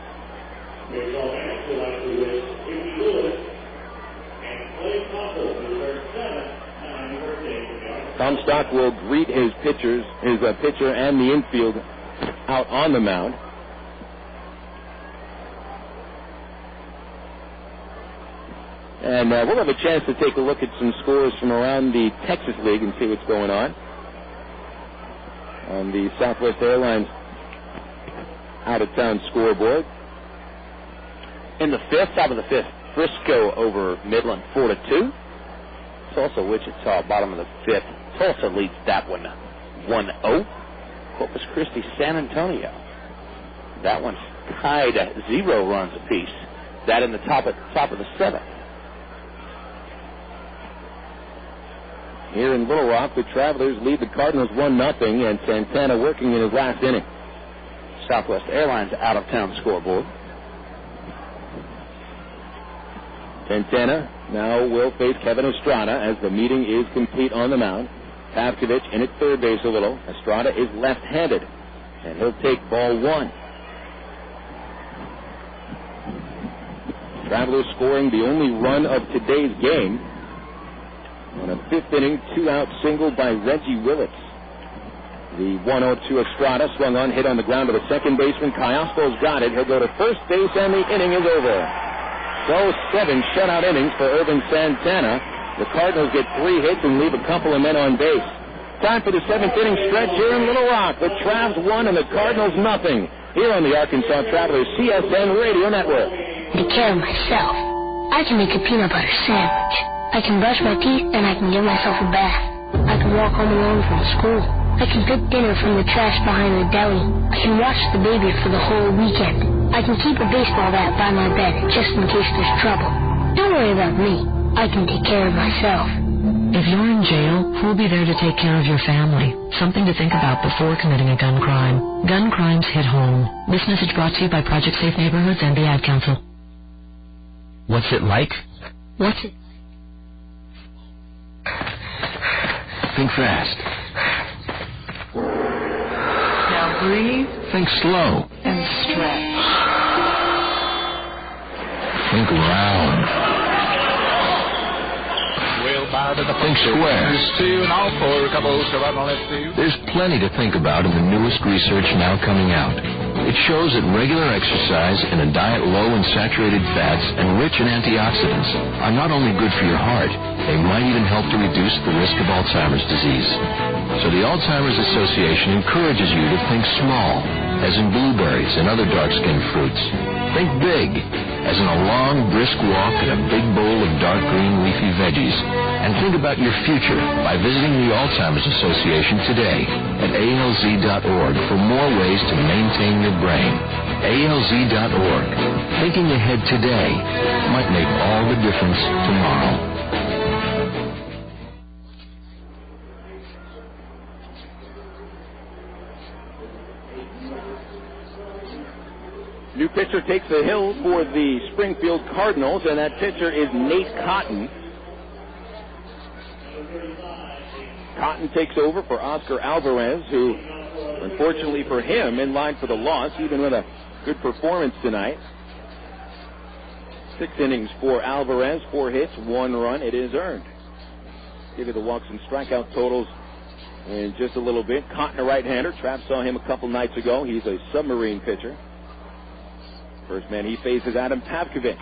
Comstock will greet his pitcher and the infield out on the mound. And we'll have a chance to take a look at some scores from around the Texas League and see what's going on the Southwest Airlines out-of-town scoreboard. In the 5th, top of the 5th. Frisco over Midland 4-2. Tulsa, Wichita, bottom of the 5th. Tulsa leads that one 1-0. Corpus Christi, San Antonio. That one's tied at 0 runs apiece. That in the top of the 7th. Here in Little Rock, the Travelers lead the Cardinals 1-0, and Santana working in his last inning. Southwest Airlines out-of-town scoreboard. Santana now will face Kevin Estrada as the meeting is complete on the mound. Pavkovich in at third base a little. Estrada is left-handed, and he'll take ball 1. Travelers scoring the only run of today's game on a 5th inning 2-out single by Reggie Willits. The 1-0 to Estrada, swung on, hit on the ground to the second baseman. Callaspo's got it. He'll go to first base, and the inning is over. So 7 shutout innings for Ervin Santana. The Cardinals get 3 hits and leave a couple of men on base. Time for the 7th inning stretch here in Little Rock. The Travs 1 and the Cardinals 0. Here on the Arkansas Travelers CSN Radio Network. Take care of myself. I can make a peanut butter sandwich. I can brush my teeth and I can give myself a bath. I can walk home alone from school. I can pick dinner from the trash behind the deli. I can watch the baby for the whole weekend. I can keep a baseball bat by my bed just in case there's trouble. Don't worry about me. I can take care of myself. If you're in jail, who'll be there to take care of your family? Something to think about before committing a gun crime. Gun crimes hit home. This message brought to you by Project Safe Neighborhoods and the Ad Council. What's it like? What's it? Think fast. Now breathe Think slow. and stretch. Think round. Think square. There's plenty to think about in the newest research now coming out. It shows that regular exercise and a diet low in saturated fats and rich in antioxidants are not only good for your heart, they might even help to reduce the risk of Alzheimer's disease. So the Alzheimer's Association encourages you to think small, as in blueberries and other dark-skinned fruits. Think big, as in a long, brisk walk and a big bowl of dark green leafy veggies. And think about your future by visiting the Alzheimer's Association today at ALZ.org for more ways to maintain your brain. ALZ.org. Thinking ahead today might make all the difference tomorrow. New pitcher takes the hill for the Springfield Cardinals, and that pitcher is Nate Cotton. Cotton takes over for Oscar Alvarez, who, unfortunately for him, in line for the loss, even with a good performance tonight. 6 innings for Alvarez, 4 hits, 1 run. It is earned. Give you the walks and strikeout totals in just a little bit. Cotton, a right-hander. Trav saw him a couple nights ago. He's a submarine pitcher. First man he faces Adam Pavkovich.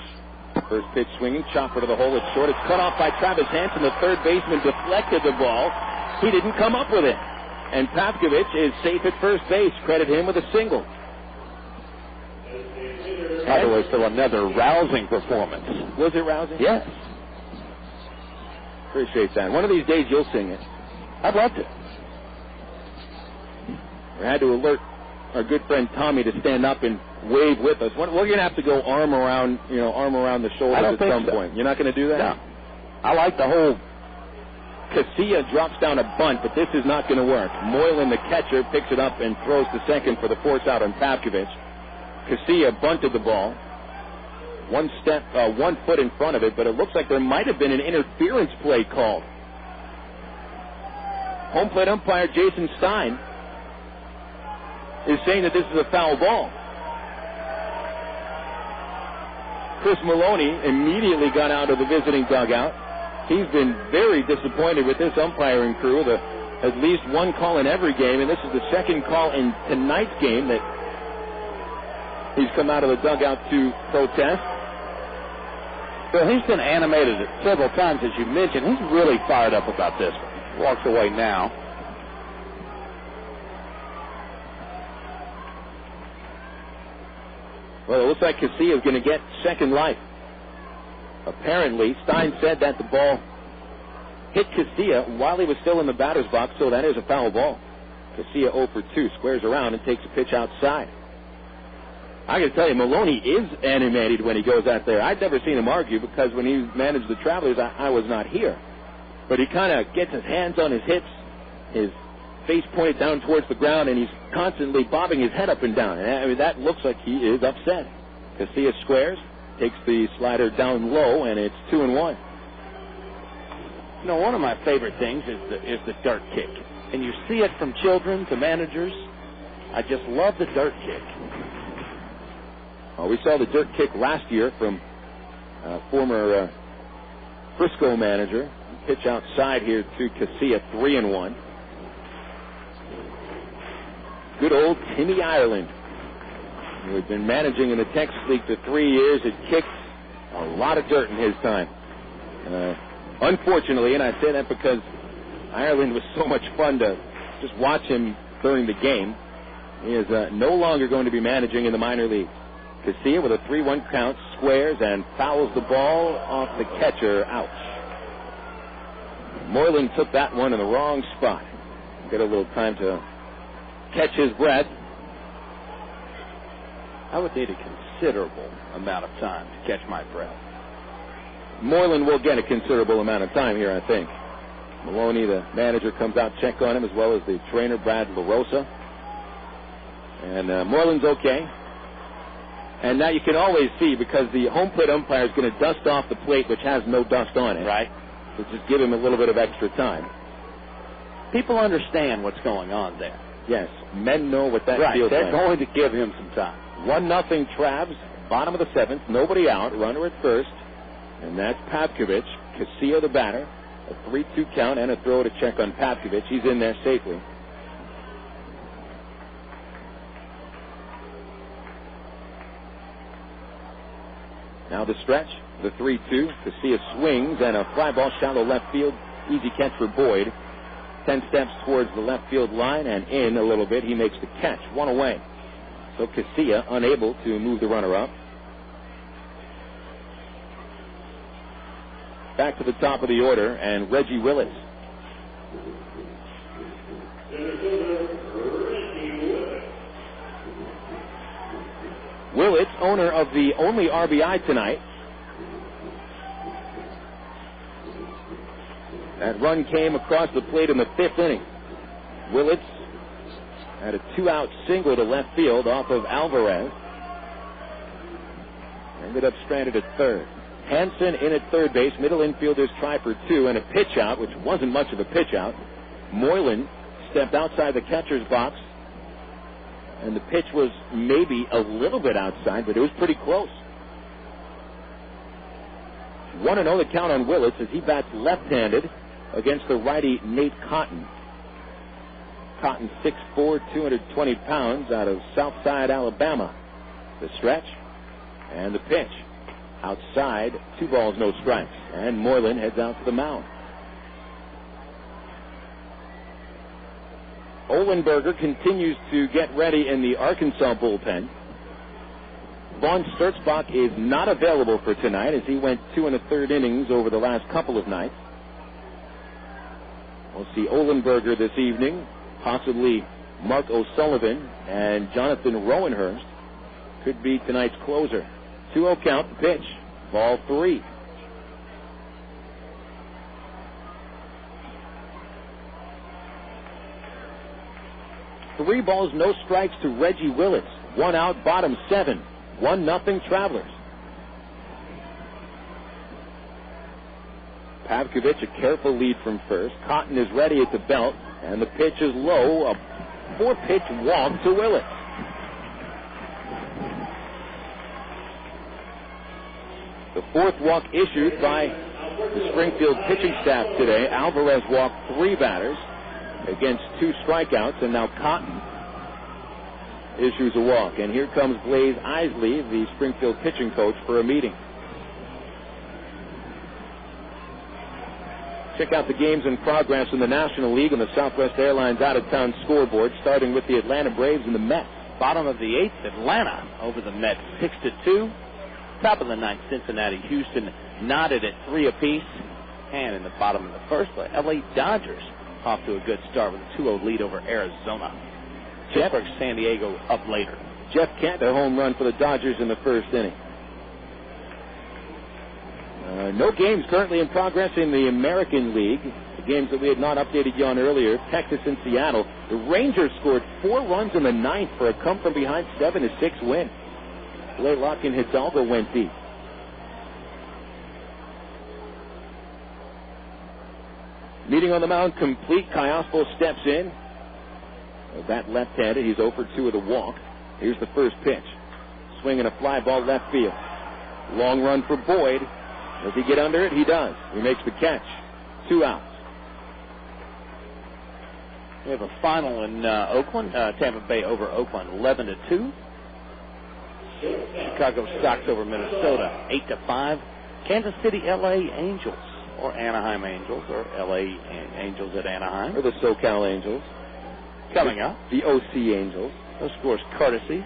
First pitch swinging, chopper to the hole. It's short. It's cut off by Travis Hansen. The third baseman deflected the ball. He didn't come up with it. And Pavkovich is safe at first base. Credit him with a single. By the way, still another rousing performance. Was it rousing? Yes. Appreciate that. One of these days you'll sing it. I'd love to. We had to alert our good friend Tommy to stand up and wave with us. We're going to have to go arm around the shoulders at some point. You're not going to do that? No. I like the whole. Casilla drops down a bunt, but this is not going to work. Moylan, the catcher, picks it up and throws to second for the force out on Pavkovich. Casilla bunted the ball. 1 foot in front of it, but it looks like there might have been an interference play called. Home plate umpire Jason Stein is saying that this is a foul ball. Chris Maloney immediately got out of the visiting dugout. He's been very disappointed with this umpiring crew. At least one call in every game, and this is the second call in tonight's game that he's come out of the dugout to protest. Well, he's been animated several times, as you mentioned. He's really fired up about this. Walks away now. Well, it looks like Casilla is going to get second life. Apparently, Stein said that the ball hit Casilla while he was still in the batter's box, so that is a foul ball. Casilla 0 for 2, squares around and takes a pitch outside. I got to tell you, Maloney is animated when he goes out there. I'd never seen him argue because when he managed the Travelers, I was not here. But he kind of gets his hands on his hips, his face pointed down towards the ground, and he's constantly bobbing his head up and down. And I mean, that looks like he is upset. Casilla squares, takes the slider down low, and it's 2-1. You know, one of my favorite things is the dirt kick. And you see it from children to managers. I just love the dirt kick. We saw the dirt kick last year from former Frisco manager. Pitch outside here to Casilla, 3-1. Good old Timmy Ireland, who had been managing in the Texas League for 3 years, had kicked a lot of dirt in his time. Unfortunately, and I say that because Ireland was so much fun to just watch him during the game, he is no longer going to be managing in the minor leagues. Casilla with a 3-1 count, squares and fouls the ball off the catcher. Ouch. Moylan took that one in the wrong spot. Get a little time to catch his breath. I would need a considerable amount of time to catch my breath. Moylan will get a considerable amount of time here, I think. Maloney, the manager, comes out, check on him, as well as the trainer, Brad LaRosa. And Moylan's okay. And now you can always see, because the home plate umpire is going to dust off the plate, which has no dust on it. Right. So just give him a little bit of extra time. People understand what's going on there. Yes, men know what that feels like. They're going to give him some time. 1-0 Travs, bottom of the 7th, nobody out, runner at first, and that's Pavkovich. Casilla the batter, a 3-2 count and a throw to check on Pavkovich. He's in there safely. Now the stretch, the 3-2. Casilla swings and a fly ball shallow left field. Easy catch for Boyd. 10 steps towards the left field line and in a little bit. He makes the catch. One away. So Casilla unable to move the runner up. Back to the top of the order, and Reggie Willits. Willits, owner of the only RBI tonight. That run came across the plate in the 5th inning. Willits had a 2-out single to left field off of Alvarez. Ended up stranded at third. Hansen in at third base. Middle infielders try for 2 and a pitch out, which wasn't much of a pitch out. Moylan stepped outside the catcher's box, and the pitch was maybe a little bit outside, but it was pretty close. 1-0 the count on Willits as he bats left-handed against the righty Nate Cotton. Cotton 6'4", 220 pounds, out of Southside, Alabama. The stretch and the pitch. Outside, 2 balls, no strikes. And Moylan heads out to the mound. Olenberger continues to get ready in the Arkansas bullpen. Vaughn Sturzbach is not available for tonight as he went 2 1/3 innings over the last couple of nights. We'll see Olenberger this evening, possibly Mark O'Sullivan, and Jonathan Rowenhurst could be tonight's closer. 2-0 count, pitch, ball 3. Three balls, no strikes to Reggie Willits. 1 out, bottom 7. 1-0 Travelers. Pavkovich, a careful lead from first. Cotton is ready at the belt, and the pitch is low. A 4-pitch walk to Willits. The 4th walk issued by the Springfield pitching staff today. Alvarez walked 3 batters against 2 strikeouts, and now Cotton issues a walk. And here comes Blaze Isley, the Springfield pitching coach, for a meeting. Check out the games in progress in the National League on the Southwest Airlines out-of-town scoreboard, starting with the Atlanta Braves and the Mets. Bottom of the 8th, Atlanta over the Mets, 6-2. Top of the ninth, Cincinnati, Houston knotted at 3 apiece. And in the bottom of the first, the L.A. Dodgers off to a good start with a 2-0 lead over Arizona. Pittsburgh, San Diego up later. Jeff Kent, a home run for the Dodgers in the first inning. No games currently in progress in the American League. The games that we had not updated you on earlier, Texas and Seattle. The Rangers scored 4 runs in the ninth for a come-from-behind 7-6 win. Blaylock and Hidalgo went deep. Meeting on the mound complete. Callaspo steps in. That left-handed. He's 0 for 2 with a walk. Here's the first pitch. Swinging a fly ball left field. Long run for Boyd. Does he get under it? He does. He makes the catch. 2 outs. We have a final in Oakland. Tampa Bay over Oakland, 11-2. Chicago Sox over Minnesota, 8-5. Kansas City, L.A. Angels, or Anaheim Angels, or L.A. Angels at Anaheim. Or the SoCal Angels. Coming up. The OC Angels. Those scores courtesy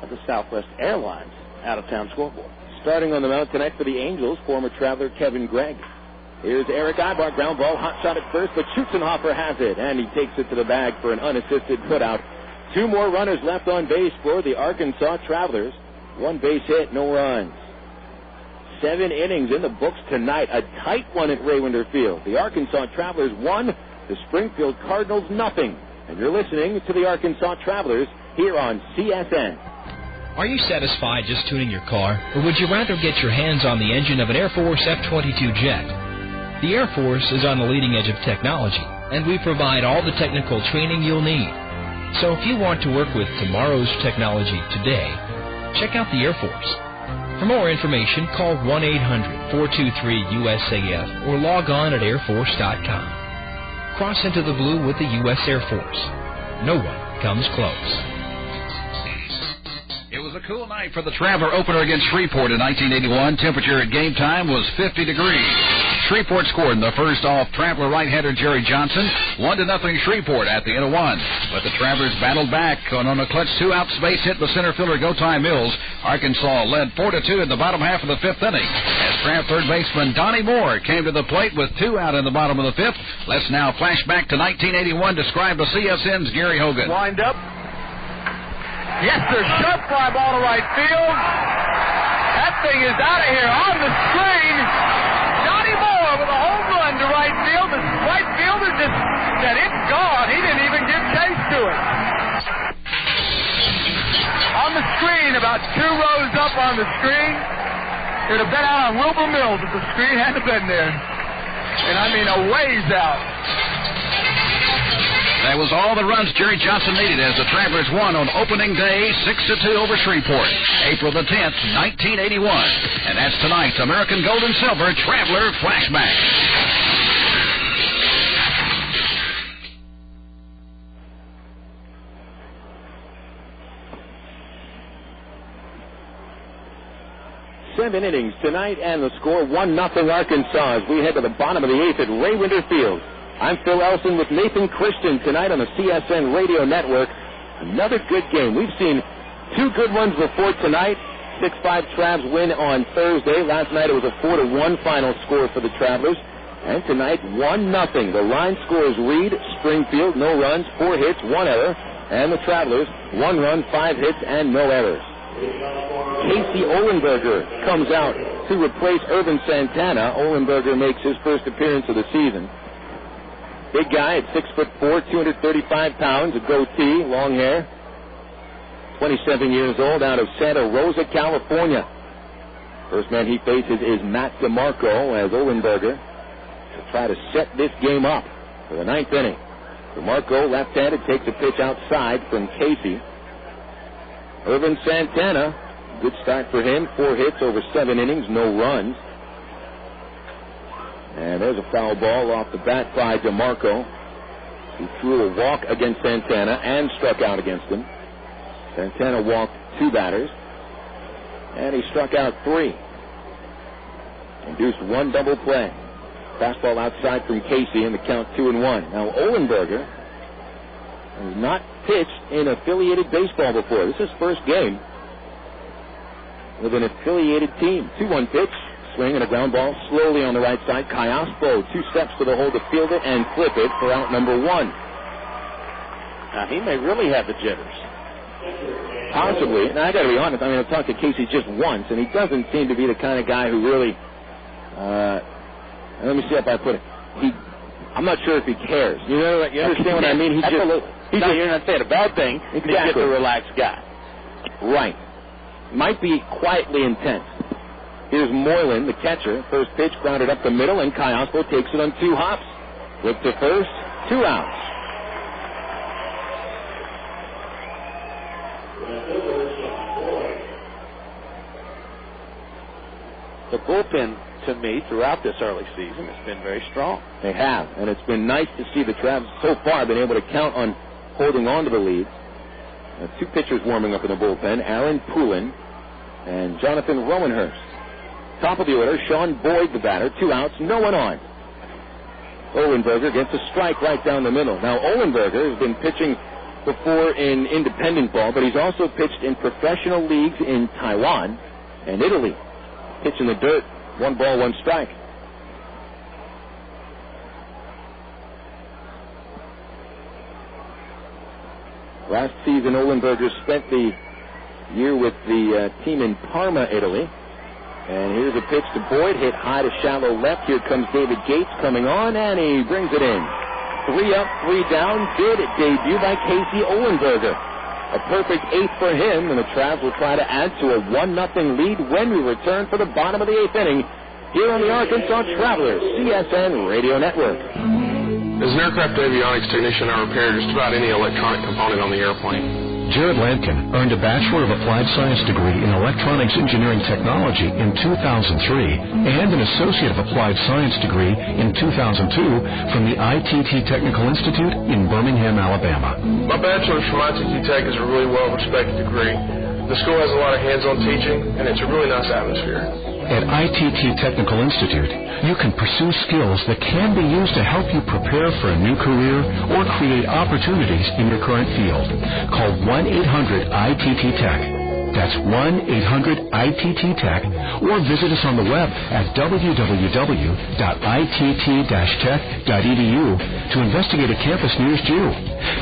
of the Southwest Airlines out-of-town scoreboard. Starting on the mound tonight for the Angels, former Traveler Kevin Gregg. Here's Erick Aybar, ground ball, hot shot at first, but Schutzenhofer has it, and he takes it to the bag for an unassisted putout. 2 more runners left on base for the Arkansas Travelers. 1 base hit, no runs. 7 innings in the books tonight. A tight one at Raymond Field. The Arkansas Travelers 1, the Springfield Cardinals nothing. And you're listening to the Arkansas Travelers here on CSN. Are you satisfied just tuning your car, or would you rather get your hands on the engine of an Air Force F-22 jet? The Air Force is on the leading edge of technology, and we provide all the technical training you'll need. So if you want to work with tomorrow's technology today, check out the Air Force. For more information, call 1-800-423-USAF or log on at airforce.com. Cross into the blue with the U.S. Air Force. No one comes close. It was a cool night for the Traveler opener against Shreveport in 1981. Temperature at game time was 50 degrees. Shreveport scored in the first off Traveler right-hander Jerry Johnson. 1-0 Shreveport at the end of 1. But the Travelers battled back on a clutch 2-out space hit by center fielder Gotai Mills. Arkansas led 4-2 in the bottom half of the 5th inning. As Trav third baseman Donnie Moore came to the plate with 2 out in the bottom of the 5th. Let's now flash back to 1981. Describe the CSN's Gary Hogan. Wind up. Yes, sir. Sharp fly ball to right field. That thing is out of here on the screen. Johnny Moore with a home run to right field. The right fielder just said it's gone. He didn't even give chase to it. On the screen, about 2 rows up on the screen. It would have been out on Wilbur Mills if the screen hadn't been there. And I mean a ways out. That was all the runs Jerry Johnson needed as the Travelers won on opening day 6-2 over Shreveport, April the 10th, 1981. And that's tonight's American Gold and Silver Traveler Flashback. Seven innings tonight and the score 1-0 Arkansas as we head to the bottom of the 8th at Ray Winter Field. I'm Phil Elson with Nathan Christian tonight on the CSN Radio Network. Another good game. We've seen 2 good ones before tonight. 6-5 Travs win on Thursday. Last night it was a 4-1 final score for the Travelers. And tonight 1-0. The line scores read Springfield, no runs, 4 hits, 1 error. And the Travelers, 1 run, 5 hits, and no errors. Casey Ohlenberger comes out to replace Ervin Santana. Ohlenberger makes his first appearance of the season. Big guy at 6'4", 235 pounds, a goatee, long hair. 27 years old, out of Santa Rosa, California. First man he faces is Matt DeMarco as Ohlenberger to try to set this game up for the 9th inning. DeMarco, left-handed, takes a pitch outside from Casey. Ervin Santana, good start for him. 4 hits over 7 innings, no runs. And there's a foul ball off the bat by DeMarco, who threw a walk against Santana and struck out against him. Santana walked 2 batters, and he struck out 3. Induced 1 double play. Fastball outside from Casey, and the count 2-1. Now Ohlenberger has not pitched in affiliated baseball before. This is his first game. with an affiliated team. 2-1 pitch, swing and a ground ball slowly on the right side. Callaspo, 2 steps to the hole to field it and flip it for out number 1. Now, he may really have the jitters. Possibly. And I got to be honest, I mean, I've talked to Casey just once, and he doesn't seem to be the kind of guy who really, let me see if I put it. I'm not sure if he cares. You know, you understand what I mean? You're not saying a bad thing. Exactly. He's just a relaxed guy. Right. Might be quietly intense. Here's Moylan, the catcher. First pitch grounded up the middle, and Callaspo takes it on 2 hops. Flip to first, 2 outs. The bullpen, to me, throughout this early season, has been very strong. They have, and it's been nice to see the Travs so far been able to count on holding on to the lead. 2 pitchers warming up in the bullpen, Aaron Poulin and Jonathan Rowanhurst. Top of the order, Sean Boyd, the batter. 2 outs, no one on. Olenberger gets a strike right down the middle. Now, Olenberger has been pitching before in independent ball, but he's also pitched in professional leagues in Taiwan and Italy. Pitch in the dirt, 1 ball, 1 strike. Last season, Olenberger spent the year with the team in Parma, Italy. And here's a pitch to Boyd, hit high to shallow left. Here comes David Gates coming on, and he brings it in. 3 up, 3 down. Good debut by Casey Olenberger. A perfect 8th for him, and the Travs will try to add to a 1-0 lead when we return for the bottom of the 8th inning here on the Arkansas Travelers CSN Radio Network. As an aircraft avionics technician, I repair just about any electronic component on the airplane. Jared Lampkin earned a Bachelor of Applied Science degree in Electronics Engineering Technology in 2003 and an Associate of Applied Science degree in 2002 from the ITT Technical Institute in Birmingham, Alabama. My bachelor's from ITT Tech is a really well-respected degree. The school has a lot of hands-on teaching, and it's a really nice atmosphere. At ITT Technical Institute, you can pursue skills that can be used to help you prepare for a new career or create opportunities in your current field. Call 1-800-ITT-TECH. That's 1-800-ITT-TECH, or visit us on the web at www.itt-tech.edu to investigate a campus nearest you.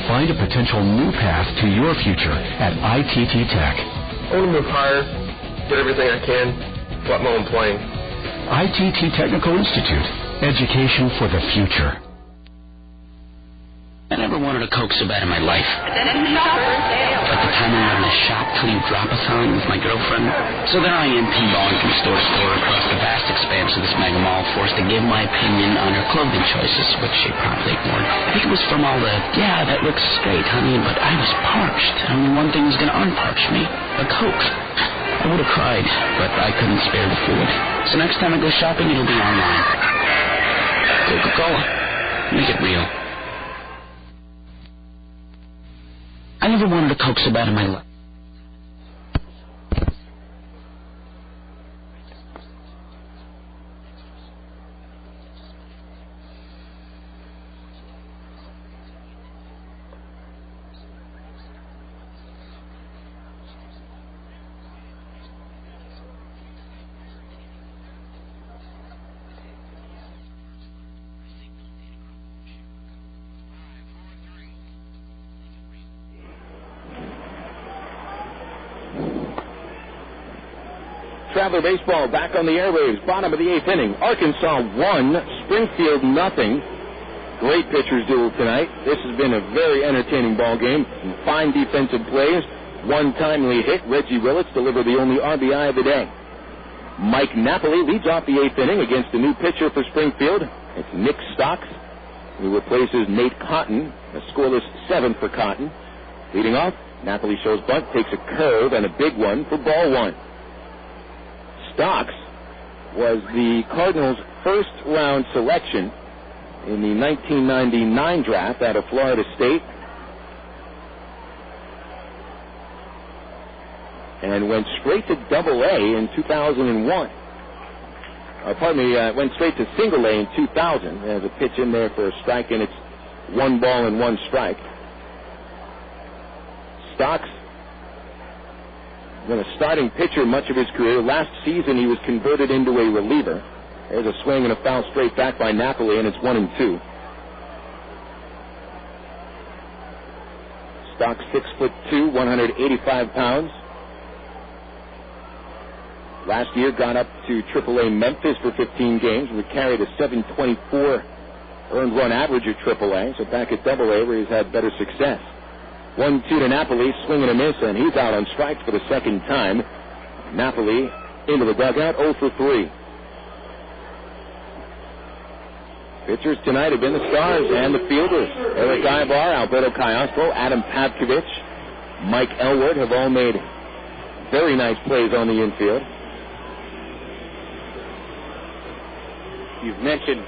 Find a potential new path to your future at ITT Tech. I want to move higher, get everything I can, fly my own plane. ITT Technical Institute. Education for the future. I never wanted a Coke so bad in my life. At the time I ran a shop till you drop-a-thon with my girlfriend. So there I am, pinballing from store to store across the vast expanse of this mega mall, forced to give my opinion on her clothing choices, which she promptly ignored. I think it was from all the, yeah, that looks great, honey, but I was parched. Only one thing was going to unparch me, a Coke. I would have cried, but I couldn't spare the food. So next time I go shopping, it'll be online. Coca-Cola. Make it real. I never wanted a Coke so bad in my life. Traveler Baseball back on the airwaves, bottom of the 8th inning. Arkansas 1, Springfield nothing. Great pitchers duel tonight. This has been a very entertaining ball game. Fine defensive plays. 1 timely hit. Reggie Willits delivered the only RBI of the day. Mike Napoli leads off the 8th inning against a new pitcher for Springfield. It's Nick Stocks, who replaces Nate Cotton. A scoreless 7 for Cotton. Leading off, Napoli shows bunt, takes a curve and a big one for ball 1. Stocks was the Cardinals' first-round selection in the 1999 draft out of Florida State and went straight to Double-A in 2001. Went straight to Single-A in 2000. There's a pitch in there for a strike, and it's 1 ball and 1 strike. Stocks been a starting pitcher much of his career. Last season, he was converted into a reliever. There's a swing and a foul straight back by Napoli, and it's 1-2. Stock 6'2", 185 pounds. Last year got up to AAA Memphis for 15 games. We carried a 724 earned run average at AAA. So back at AA where he's had better success. 1-2 to Napoli, swing and a miss, and he's out on strikes for the second time. Napoli into the dugout, 0 for 3. Pitchers tonight have been the stars and the fielders. Erick Aybar, Alberto Callaspo, Adam Pavkovich, Mike Elwood have all made very nice plays on the infield. You've mentioned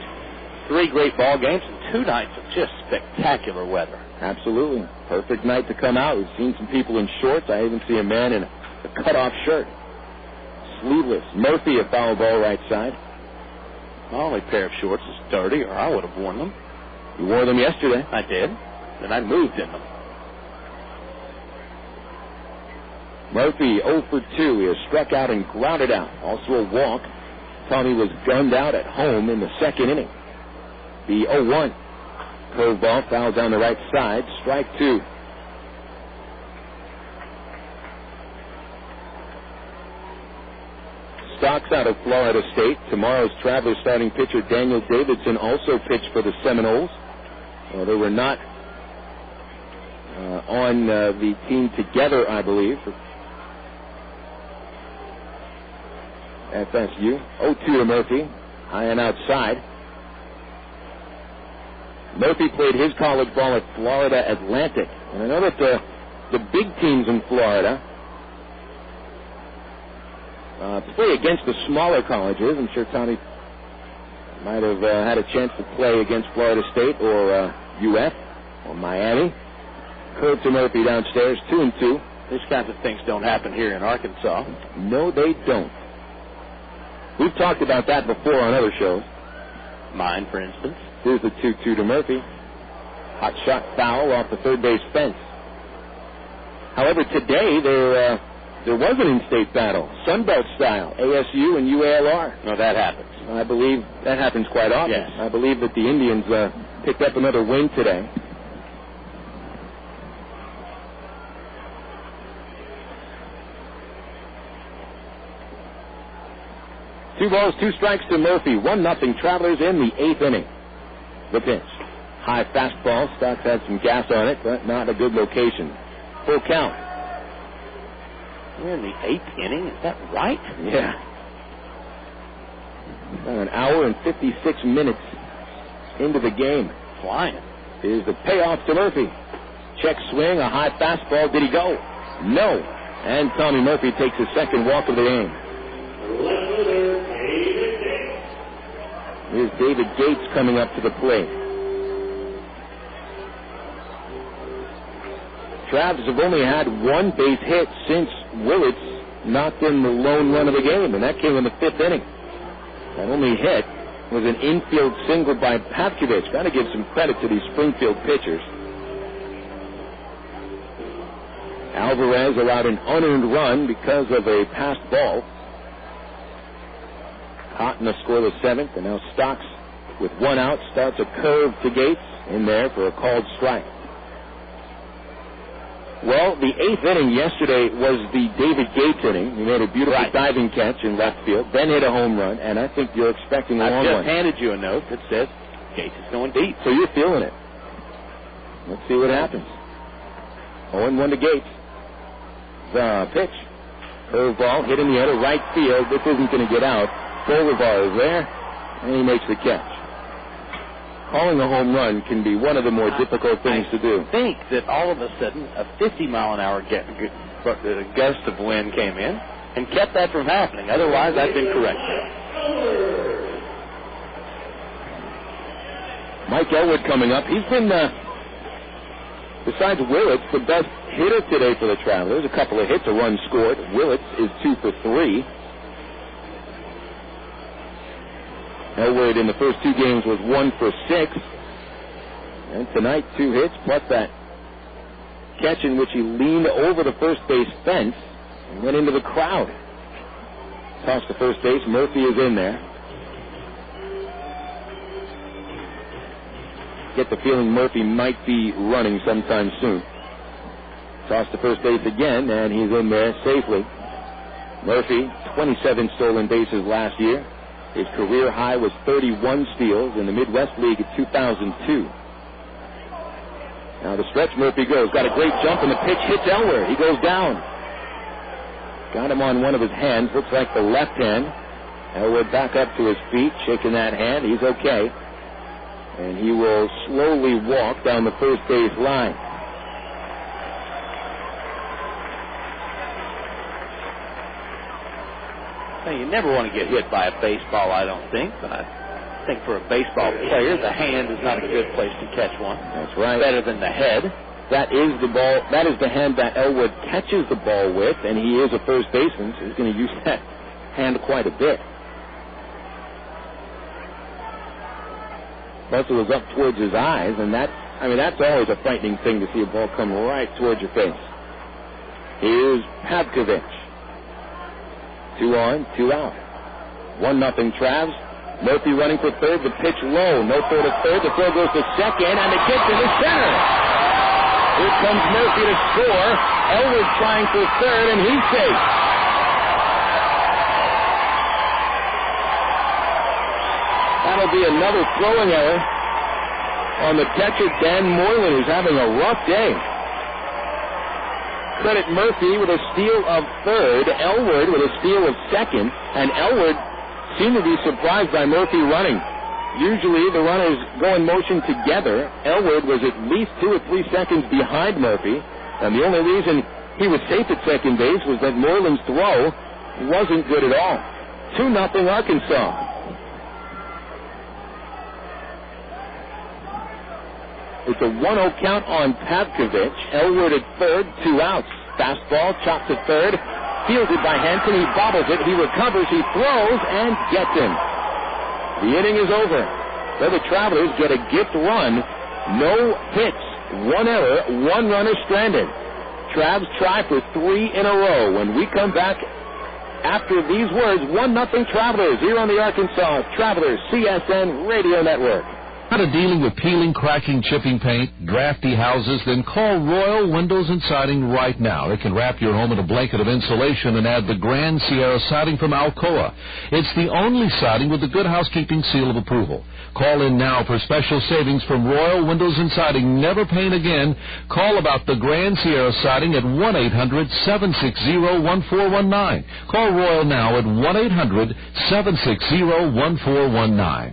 3 great ball games and 2 nights of just spectacular weather. Absolutely. Perfect night to come out. We've seen some people in shorts. I even see a man in a cutoff shirt. Sleeveless. Murphy, a foul ball right side. My only pair of shorts is dirty, or I would have worn them. You wore them yesterday. I did. And I moved in them. Murphy 0 for 2. He has struck out and grounded out. Also a walk. Tommy was gunned out at home in the second inning. The 0-1. Curveball foul down the right side. Strike 2. Stocks out of Florida State. Tomorrow's Travelers starting pitcher Daniel Davidson also pitched for the Seminoles. Well, they were not on the team together, I believe, for FSU. 0-2 to Murphy. High and outside. Murphy played his college ball at Florida Atlantic. And I know that the big teams in Florida play against the smaller colleges. I'm sure Tommy might have had a chance to play against Florida State or UF or Miami. Curve to Murphy downstairs, 2-2. These kinds of things don't happen here in Arkansas. No, they don't. We've talked about that before on other shows. Mine, for instance. Here's the 2-2 to Murphy. Hot shot foul off the third base fence. However, today there was an in-state battle, Sunbelt style, ASU and UALR. No, that happens. I believe that happens quite often. Yes. I believe that the Indians picked up another win today. Two balls, 2 strikes to Murphy. 1-0 Travelers in the 8th inning. The pitch. High fastball. Stocks had some gas on it, but not a good location. Full count. We're in the 8th inning. Is that right? Yeah. About an hour and 56 minutes into the game. Flying. Here's the payoff to Murphy. Check swing, a high fastball. Did he go? No. And Tommy Murphy takes his second walk of the game. Here's David Gates coming up to the plate. Travs have only had 1 base hit since Willits knocked in the lone run of the game, and that came in the 5th inning. That only hit was an infield single by Pavkovich. Got to give some credit to these Springfield pitchers. Alvarez allowed an unearned run because of a passed ball. Cotton a scoreless 7th, and now Stocks with 1 out starts a curve to Gates in there for a called strike. Well, the 8th inning yesterday was the David Gates inning. He made a beautiful diving catch in left field, then hit a home run, and I think you're expecting a long one. I just handed you a note that says Gates is going deep. So you're feeling it. Let's see what happens. 0-1 to Gates. The pitch. Curveball hit in the air to right field. This isn't going to get out. Bolivar is there, and he makes the catch. Calling a home run can be one of the more difficult things to do. I think that all of a sudden a 50-mile-an-hour gust of wind came in and kept that from happening. Otherwise, I've been correct. Mike Elwood coming up. He's been, besides Willits, the best hitter today for the Travelers. A couple of hits, a run scored. Willits is 2 for 3. Elwood in the first 2 games was 1 for 6. And tonight, 2 hits, plus that catch in which he leaned over the first base fence and went into the crowd. Toss to first base. Murphy is in there. Get the feeling Murphy might be running sometime soon. Toss to first base again, and he's in there safely. Murphy, 27 stolen bases last year. His career high was 31 steals in the Midwest League of 2002. Now the stretch Murphy goes. Got a great jump, and the pitch hits Elward. He goes down. Got him on one of his hands. Looks like the left hand. Elward back up to his feet, shaking that hand. He's okay. And he will slowly walk down the first base line. Now, you never want to get hit by a baseball, I don't think. But I think for a baseball player, the hand is not a good place to catch one. That's right. Better than the head. That is the ball. That is the hand that Elwood catches the ball with, and he is a first baseman, so he's going to use that hand quite a bit. Plus, it was up towards his eyes, and that's always a frightening thing to see a ball come right towards your face. Here's Pavkovich. 2 on, 2 out. 1-0 Travs. Murphy running for third. The pitch low. No throw to third. The throw goes to second, and it gets to the center. Here comes Murphy to score. Elwood trying for third, and he's safe. That'll be another throwing error on the catcher, Dan Moylan, who's having a rough day. Credit Murphy with a steal of third, Elwood with a steal of second, and Elwood seemed to be surprised by Murphy running. Usually the runners go in motion together. Elwood was at least 2 or 3 seconds behind Murphy, and the only reason he was safe at second base was that Moylan's throw wasn't good at all. 2-0 Arkansas. It's a 1-0 count on Pavkovich. Elwood at third, 2 outs. Fastball, chopped to third. Fielded by Hanson. He bobbles it. He recovers. He throws and gets him. The inning is over. So the Travelers get a gift run. No hits. 1 error. 1 runner stranded. Travs try for 3 in a row. When we come back after these words, 1-0 Travelers here on the Arkansas Travelers CSN Radio Network. Out of dealing with peeling, cracking, chipping paint, drafty houses? Then call Royal Windows and Siding right now. They can wrap your home in a blanket of insulation and add the Grand Sierra siding from Alcoa. It's the only siding with the Good Housekeeping seal of approval. Call in now for special savings from Royal Windows and Siding. Never paint again. Call about the Grand Sierra siding at 1-800-760-1419. Call Royal now at 1-800-760-1419.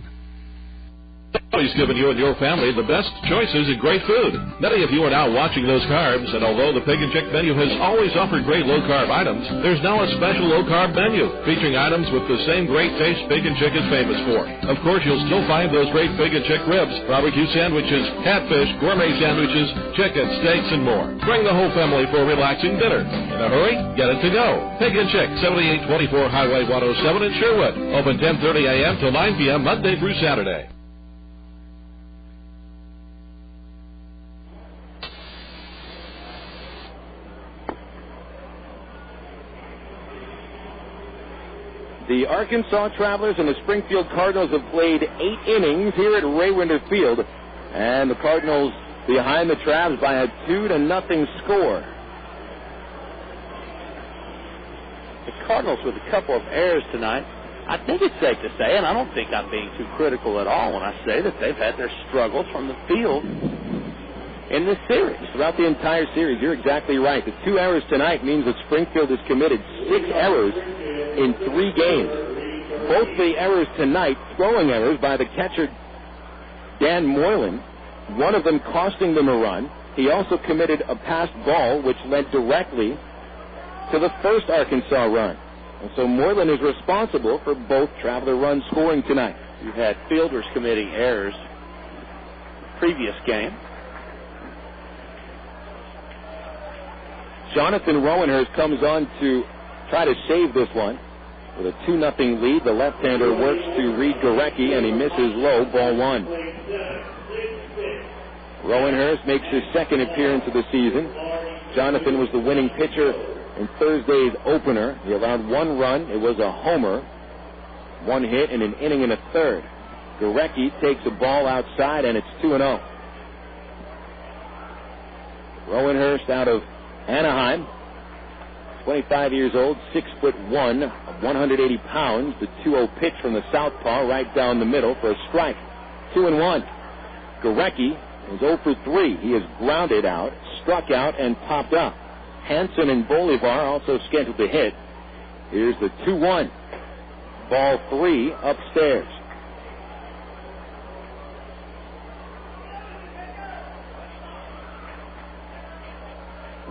He's given you and your family the best choices in great food. Many of you are now watching those carbs, and although the Pig and Chick menu has always offered great low-carb items, there's now a special low-carb menu featuring items with the same great taste Pig and Chick is famous for. Of course, you'll still find those great Pig and Chick ribs, barbecue sandwiches, catfish, gourmet sandwiches, chicken, steaks, and more. Bring the whole family for a relaxing dinner. In a hurry, get it to go. Pig and Chick, 7824 Highway 107 in Sherwood. Open 10:30 a.m. till 9 p.m. Monday through Saturday. The Arkansas Travelers and the Springfield Cardinals have played 8 innings here at Ray Winder Field, and the Cardinals behind the Travs by a 2-0 score. The Cardinals with a couple of errors tonight. I think it's safe to say, and I don't think I'm being too critical at all when I say that they've had their struggles from the field in this series. Throughout the entire series, you're exactly right. The 2 errors tonight means that Springfield has committed 6 errors in 3 games. Both the errors tonight, throwing errors by the catcher, Dan Moylan, one of them costing them a run. He also committed a passed ball, which led directly to the first Arkansas run. And so Moylan is responsible for both Traveler runs scoring tonight. You've had fielders committing errors previous game. Jonathan Rowenhurst comes on to try to save this one. With a 2-0 lead, the left-hander works to Reid Gorecki, and he misses low, ball 1. Rowenhurst makes his second appearance of the season. Jonathan was the winning pitcher in Thursday's opener. He allowed 1 run. It was a homer, 1 hit in an inning and a third. Gorecki takes a ball outside, and it's 2-0. Rowenhurst out of Anaheim, 25 years old, 6'1", 180 pounds. The 2-0 pitch from the southpaw right down the middle for a strike. 2-1. Gorecki is 0 for 3. He is grounded out, struck out, and popped up. Hansen and Bolivar also scheduled to hit. Here's the 2-1. Ball 3 upstairs.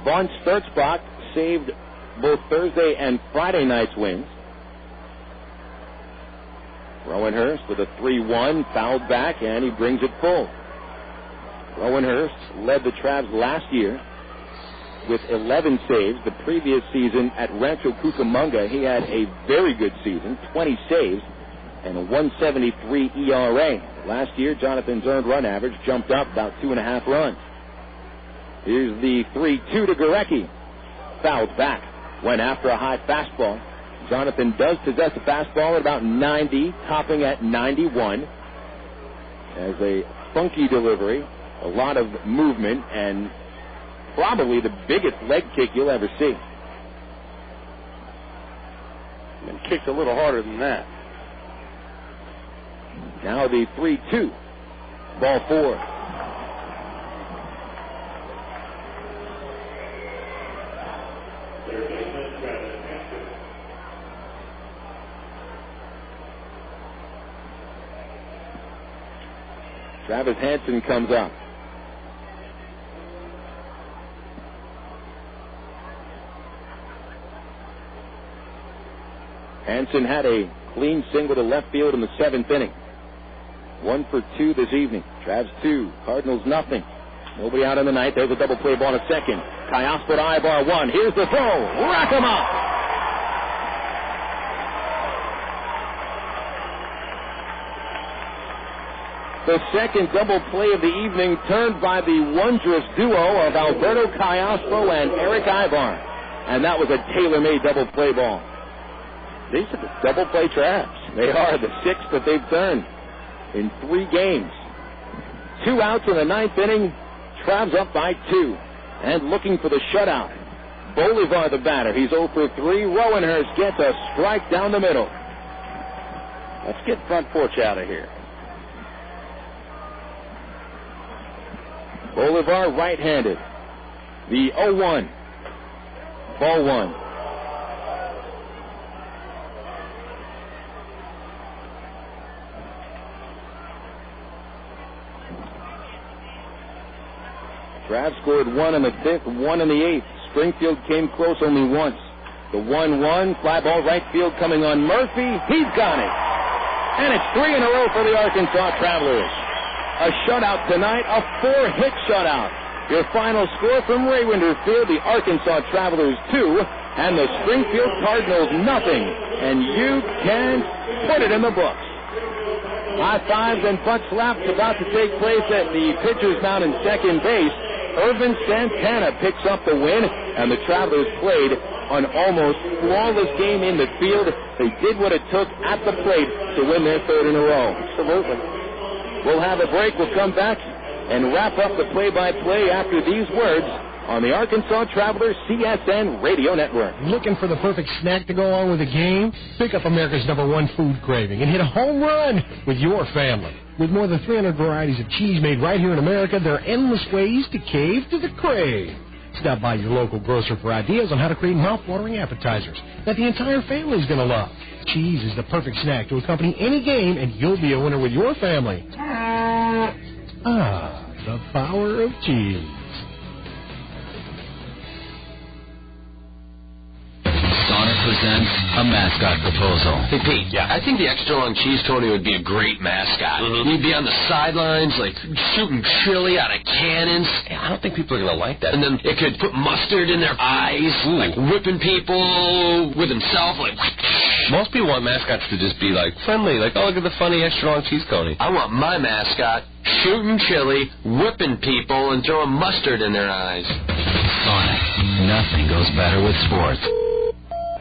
Von Sturzbach saved both Thursday and Friday night's wins. Rowenhurst with a 3-1, fouled back, and he brings it full. Rowenhurst led the Travs last year with 11 saves. The previous season at Rancho Cucamonga, he had a very good season, 20 saves, and a 1.73 ERA. Last year, Jonathan's earned run average jumped up about 2.5 runs. Here's the 3-2 to Gorecki. Fouled back. Went after a high fastball. Jonathan does possess a fastball at about 90, topping at 91. Has a funky delivery, a lot of movement, and probably the biggest leg kick you'll ever see. And kicked a little harder than that. Now the 3-2. Ball 4. Travis Hansen comes up. Hansen had a clean single to left field in the 7th inning. 1 for 2 this evening. Travs 2, Cardinals nothing. Nobody out in the ninth. There's a double play ball in second. Callaspo to Aybar 1. Here's the throw. Rack him up. The second double play of the evening, turned by the wondrous duo of Alberto Callaspo and Erick Aybar. And that was a tailor-made double play ball. These are the double play Travs. They are the 6th that they've turned in 3 games. 2 outs in the 9th inning. Travs up by 2 and looking for the shutout. Bolivar the batter. He's 0 for 3. Rowenhurst gets a strike down the middle. Let's get front porch out of here. Bolivar right-handed. The 0-1. Ball 1. Travs scored 1 in the 5th, 1 in the 8th. Springfield came close only once. The 1-1, fly ball right field coming on Murphy. He's got it. And it's 3 in a row for the Arkansas Travelers. A shutout tonight, a 4-hit shutout. Your final score from Raywinter Field, the Arkansas Travelers 2 and the Springfield Cardinals nothing. And you can put it in the books. High fives and butt slaps about to take place at the pitcher's mound in second base. Ervin Santana picks up the win, and the Travelers played an almost flawless game in the field. They did what it took at the plate to win their 3rd in a row. Absolutely. We'll have a break. We'll come back and wrap up the play-by-play after these words on the Arkansas Travelers CSN Radio Network. Looking for the perfect snack to go along with the game? Pick up America's #1 food craving and hit a home run with your family. With more than 300 varieties of cheese made right here in America, there are endless ways to cave to the crave. Stop by your local grocer for ideas on how to create mouth-watering appetizers that the entire family is going to love. Cheese is the perfect snack to accompany any game, and you'll be a winner with your family. Ah, the power of cheese. Sonic presents a mascot proposal. Hey, Pete. Yeah. I think the extra long cheese Tony would be a great mascot. Mm-hmm. He'd be on the sidelines, like, shooting chili out of cannons. Yeah, I don't think people are going to like that. And then it could put mustard in their eyes, like whipping people with himself, like... Most people want mascots to just be, like, friendly, like, oh, look at the funny extra long cheese Coney. I want my mascot shooting chili, whipping people, and throwing mustard in their eyes. Sonic, Nothing goes better with sports.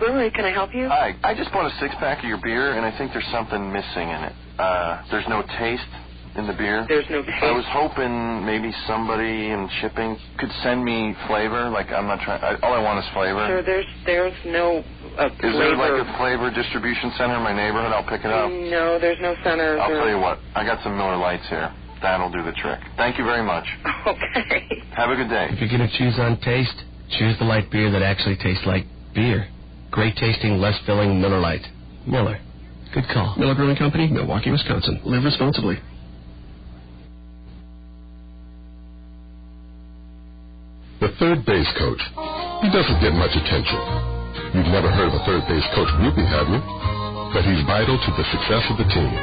Brewery, can I help you? Hi, I just bought a 6-pack of your beer, and I think there's something missing in it. There's no taste in the beer. There's no taste? I was hoping maybe somebody in shipping could send me flavor. Like, I'm not trying, all I want is flavor. Sure, there's no flavor. Is there like a flavor distribution center in my neighborhood? I'll pick it up. No, there's no center. I'll tell you what, I got some Miller Lights here. That'll do the trick. Thank you very much. Okay. Have a good day. If you're going to choose on taste, choose the light beer that actually tastes like beer. Great tasting, less filling Miller Lite. Miller. Good call. Miller Brewing Company, Milwaukee, Wisconsin. Live responsibly. The third base coach. He doesn't get much attention. You've never heard of a third base coach groupie, have you? But he's vital to the success of the team.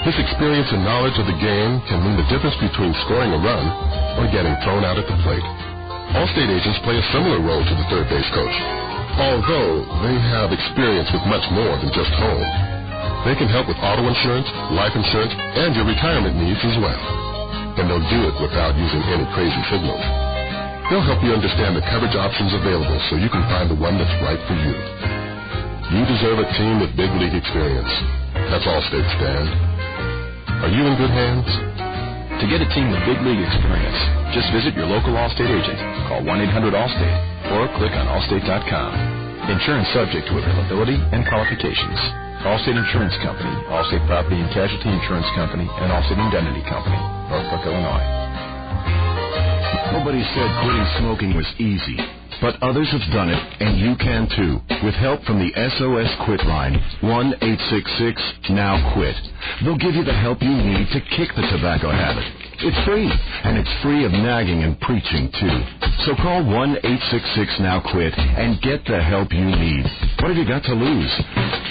His experience and knowledge of the game can mean the difference between scoring a run or getting thrown out at the plate. Allstate agents play a similar role to the third base coach, although they have experience with much more than just home. They can help with auto insurance, life insurance, and your retirement needs as well. And they'll do it without using any crazy signals. They'll help you understand the coverage options available so you can find the one that's right for you. You deserve a team with big league experience. That's Allstate stand. Are you in good hands? To get a team with big league experience, just visit your local Allstate agent. Call 1-800-ALLSTATE or click on allstate.com. Insurance subject to availability and qualifications. Allstate Insurance Company, Allstate Property and Casualty Insurance Company, and Allstate Indemnity Company, Norfolk, Illinois. Nobody said quitting smoking was easy, but others have done it, and you can too, with help from the SOS Quit line, 1-866-NOW-QUIT. They'll give you the help you need to kick the tobacco habit. It's free, and it's free of nagging and preaching too. So call 1-866-NOW-QUIT and get the help you need. What have you got to lose,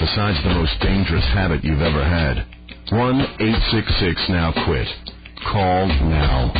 besides the most dangerous habit you've ever had? 1-866-NOW-QUIT. Call now.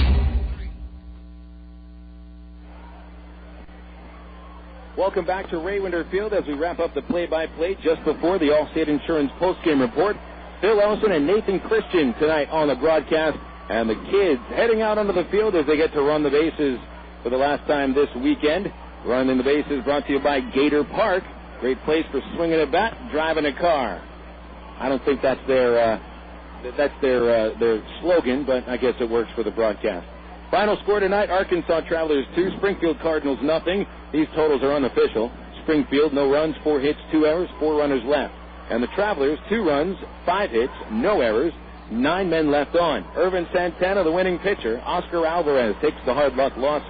Welcome back to Ray Winder Field as we wrap up the play-by-play just before the Allstate Insurance postgame report. Phil Ellison and Nathan Christian tonight on the broadcast, and the kids heading out onto the field as they get to run the bases for the last time this weekend. Running the bases brought to you by Gator Park. Great place for swinging a bat, driving a car. I don't think that's their slogan, but I guess it works for the broadcast. Final score tonight, Arkansas Travelers 2, Springfield Cardinals nothing. These totals are unofficial. Springfield, no runs, 4 hits, 2 errors, 4 runners left. And the Travelers, 2 runs, 5 hits, no errors, 9 men left on. Ervin Santana, the winning pitcher. Oscar Alvarez takes the hard luck loss.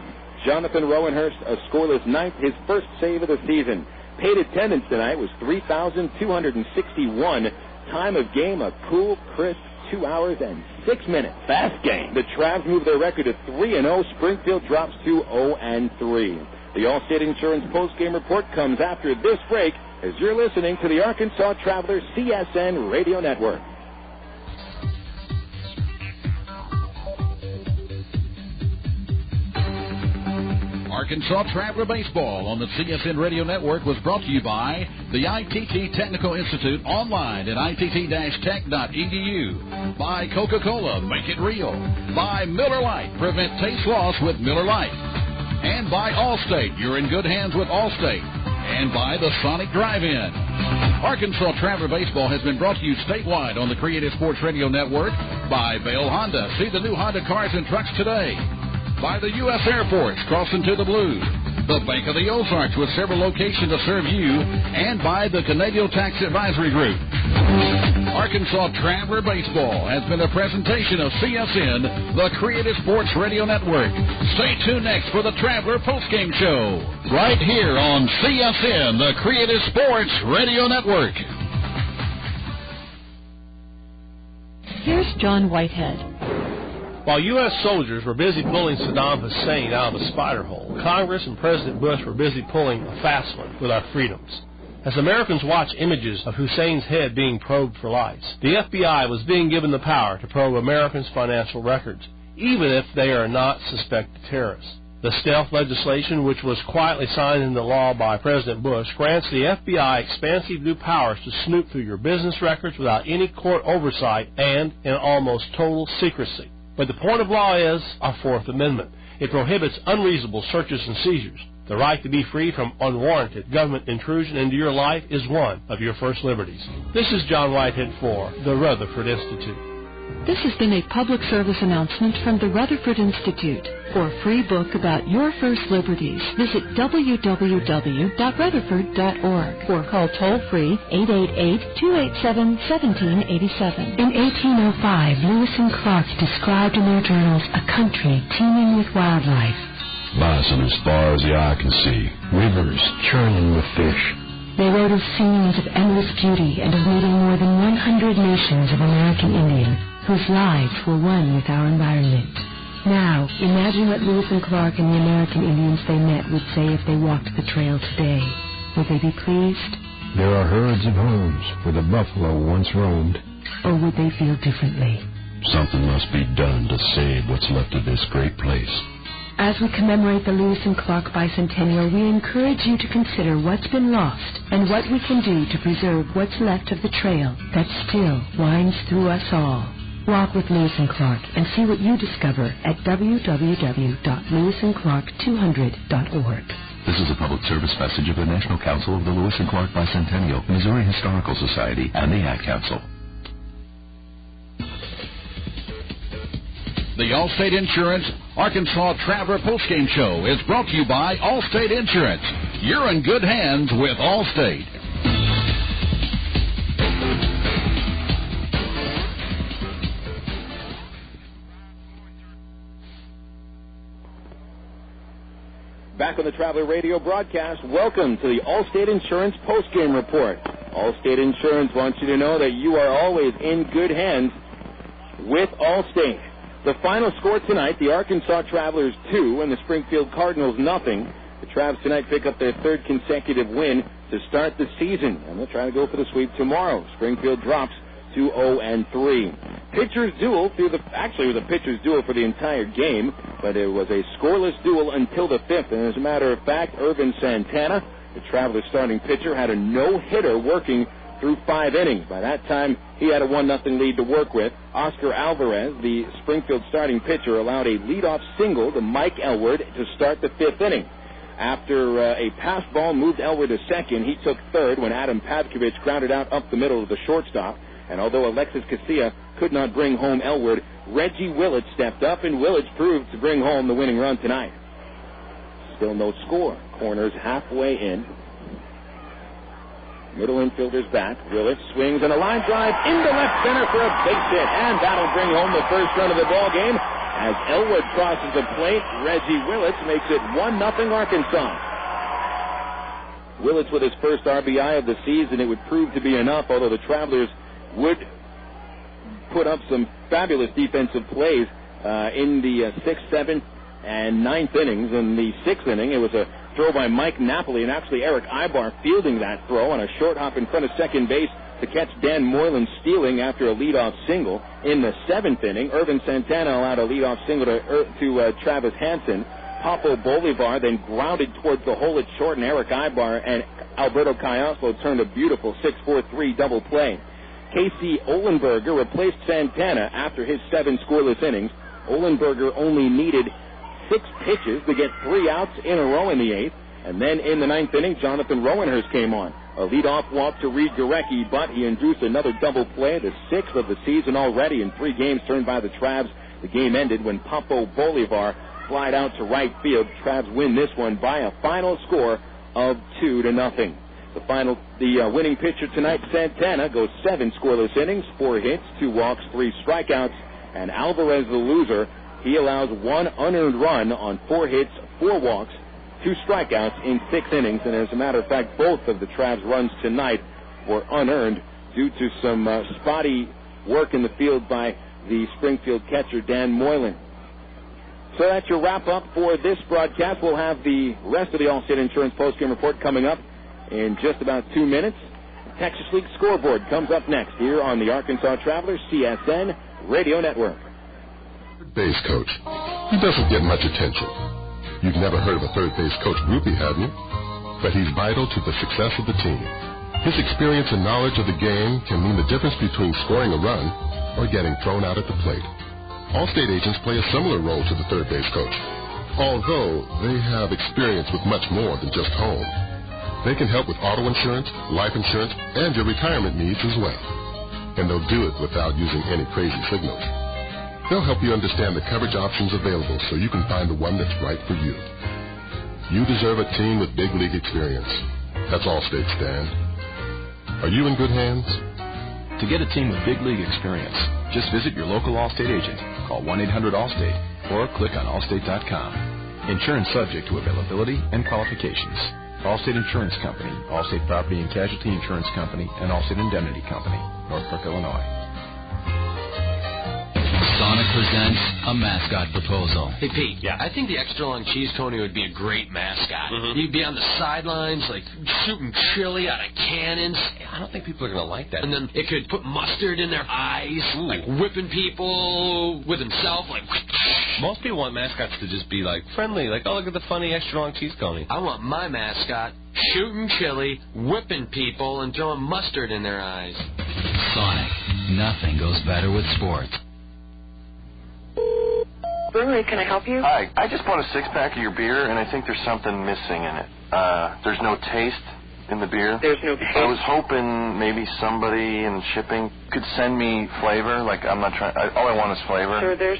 Jonathan Rowenhurst, a scoreless ninth, his first save of the season. Paid attendance tonight was 3,261. Time of game, a cool, crisp 2 hours and 6 minutes. Fast game. The Travs move their record to 3-0. Springfield drops to 0-3. The Allstate Insurance postgame report comes after this break as you're listening to the Arkansas Travelers CSN Radio Network. Arkansas Traveler Baseball on the CSN Radio Network was brought to you by the ITT Technical Institute online at itt-tech.edu. By Coca-Cola, make it real. By Miller Lite, prevent taste loss with Miller Lite. And by Allstate, you're in good hands with Allstate. And by the Sonic Drive-In. Arkansas Traveler Baseball has been brought to you statewide on the Creative Sports Radio Network by Bale Honda. See the new Honda cars and trucks today. By the U.S. Air Force, crossing to the blue. The Bank of the Ozarks with several locations to serve you. And by the Canadian Tax Advisory Group. Arkansas Traveler Baseball has been a presentation of CSN, the Creative Sports Radio Network. Stay tuned next for the Traveler Postgame Show. Right here on CSN, the Creative Sports Radio Network. Here's John Whitehead. While U.S. soldiers were busy pulling Saddam Hussein out of a spider hole, Congress and President Bush were busy pulling a fast one with our freedoms. As Americans watch images of Hussein's head being probed for lice, the FBI was being given the power to probe Americans' financial records, even if they are not suspected terrorists. The stealth legislation, which was quietly signed into law by President Bush, grants the FBI expansive new powers to snoop through your business records without any court oversight and in almost total secrecy. But the point of law is our Fourth Amendment. It prohibits unreasonable searches and seizures. The right to be free from unwarranted government intrusion into your life is one of your first liberties. This is John Whitehead for the Rutherford Institute. This has been a public service announcement from the Rutherford Institute. For a free book about your first liberties, visit www.rutherford.org or call toll-free 888-287-1787. In 1805, Lewis and Clark described in their journals a country teeming with wildlife. Bison as far as the eye can see, rivers churning with fish. They wrote of scenes of endless beauty and of meeting more than 100 nations of American Indians whose lives were one with our environment. Now, imagine what Lewis and Clark and the American Indians they met would say if they walked the trail today. Would they be pleased? There are herds of homes where the buffalo once roamed. Or would they feel differently? Something must be done to save what's left of this great place. As we commemorate the Lewis and Clark bicentennial, we encourage you to consider what's been lost and what we can do to preserve what's left of the trail that still winds through us all. Walk with Lewis and Clark and see what you discover at www.lewisandclark200.org. This is a public service message of the National Council of the Lewis and Clark Bicentennial, Missouri Historical Society, and the Ad Council. The Allstate Insurance Arkansas Traveler Postgame Show is brought to you by Allstate Insurance. You're in good hands with Allstate. Back on the Traveler Radio broadcast, welcome to the Allstate Insurance Postgame Report. Allstate Insurance wants you to know that you are always in good hands with Allstate. The final score tonight, the Arkansas Travelers 2 and the Springfield Cardinals nothing. The Travs tonight pick up their third consecutive win to start the season, and they'll try to go for the sweep tomorrow. Springfield drops to 0-3. Pitchers duel actually it was a pitchers duel for the entire game, but it was a scoreless duel until the fifth. And as a matter of fact, Ervin Santana, the Travelers starting pitcher, had a no-hitter working through 5 innings. By that time, he had a 1-0 lead to work with. Oscar Alvarez, the Springfield starting pitcher, allowed a leadoff single to Mike Elward to start the 5th inning. After a pass ball moved Elward to second, he took third when Adam Pavkovich grounded out up the middle of the shortstop. And although Alexi Casilla could not bring home Elward, Reggie Willits stepped up, and Willits proved to bring home the winning run tonight. Still no score. Corners halfway in. Middle infielder's back. Willits swings and a line drive into left center for a base hit. And that'll bring home the first run of the ball game. As Elwood crosses the plate, Reggie Willits makes it 1-0 Arkansas. Willits with his first RBI of the season. It would prove to be enough, although the Travelers would put up some fabulous defensive plays in the 6th, 7th, and 9th innings. In the 6th inning, it was a throw by Mike Napoli, and actually Erick Aybar fielding that throw on a short hop in front of second base to catch Dan Moylan stealing after a leadoff single. In the 7th inning, Ervin Santana allowed a leadoff single to Travis Hansen. Papo Bolivar then grounded towards the hole at short, and Erick Aybar and Alberto Callaspo turned a beautiful 6-4-3 double play. Casey Ohlenberger replaced Santana after his 7 scoreless innings. Ohlenberger only needed 6 pitches to get 3 outs in a row in the 8th. And then in the 9th inning, Jonathan Rowenhurst came on. A leadoff walk to Reid Gorecki, but he induced another double play, the 6th of the season already in 3 games turned by the Travs. The game ended when Papo Bolivar flied out to right field. Travs win this one by a final score of 2-0. The winning pitcher tonight, Santana, goes 7 scoreless innings, 4 hits, 2 walks, 3 strikeouts. And Alvarez, the loser, he allows 1 unearned run on 4 hits, 4 walks, 2 strikeouts in 6 innings. And as a matter of fact, both of the Travs' runs tonight were unearned due to some spotty work in the field by the Springfield catcher, Dan Moylan. So that's your wrap-up for this broadcast. We'll have the rest of the Allstate Insurance postgame report coming up in just about 2 minutes. Texas League scoreboard comes up next here on the Arkansas Travelers CSN Radio Network. Base coach. He doesn't get much attention. You've never heard of a third base coach groupie, have you? But he's vital to the success of the team. His experience and knowledge of the game can mean the difference between scoring a run or getting thrown out at the plate. Allstate agents play a similar role to the third base coach. Although they have experience with much more than just home. They can help with auto insurance, life insurance, and your retirement needs as well. And they'll do it without using any crazy signals. They'll help you understand the coverage options available so you can find the one that's right for you. You deserve a team with big league experience. That's Allstate, Stan. Are you in good hands? To get a team with big league experience, just visit your local Allstate agent, call 1-800-ALLSTATE, or click on allstate.com. Insurance subject to availability and qualifications. Allstate Insurance Company, Allstate Property and Casualty Insurance Company, and Allstate Indemnity Company, Northbrook, Illinois. Sonic presents a mascot proposal. Hey, Pete. Yeah. I think the extra long cheese Tony would be a great mascot. Mm-hmm. He'd be on the sidelines, like, shooting chili out of cannons. I don't think people are going to like that. And then it could put mustard in their eyes, like whipping people with himself, like... Most people want mascots to just be, like, friendly, like, oh, look at the funny extra long cheese Tony. I want my mascot shooting chili, whipping people, and throwing mustard in their eyes. Sonic. Nothing goes better with sports. Brewery, can I help you? Hi, I just bought a six-pack of your beer, and I think there's something missing in it. There's no taste in the beer. There's no taste? I was hoping maybe somebody in shipping could send me flavor. Like, I'm not trying... all I want is flavor. Sure, there's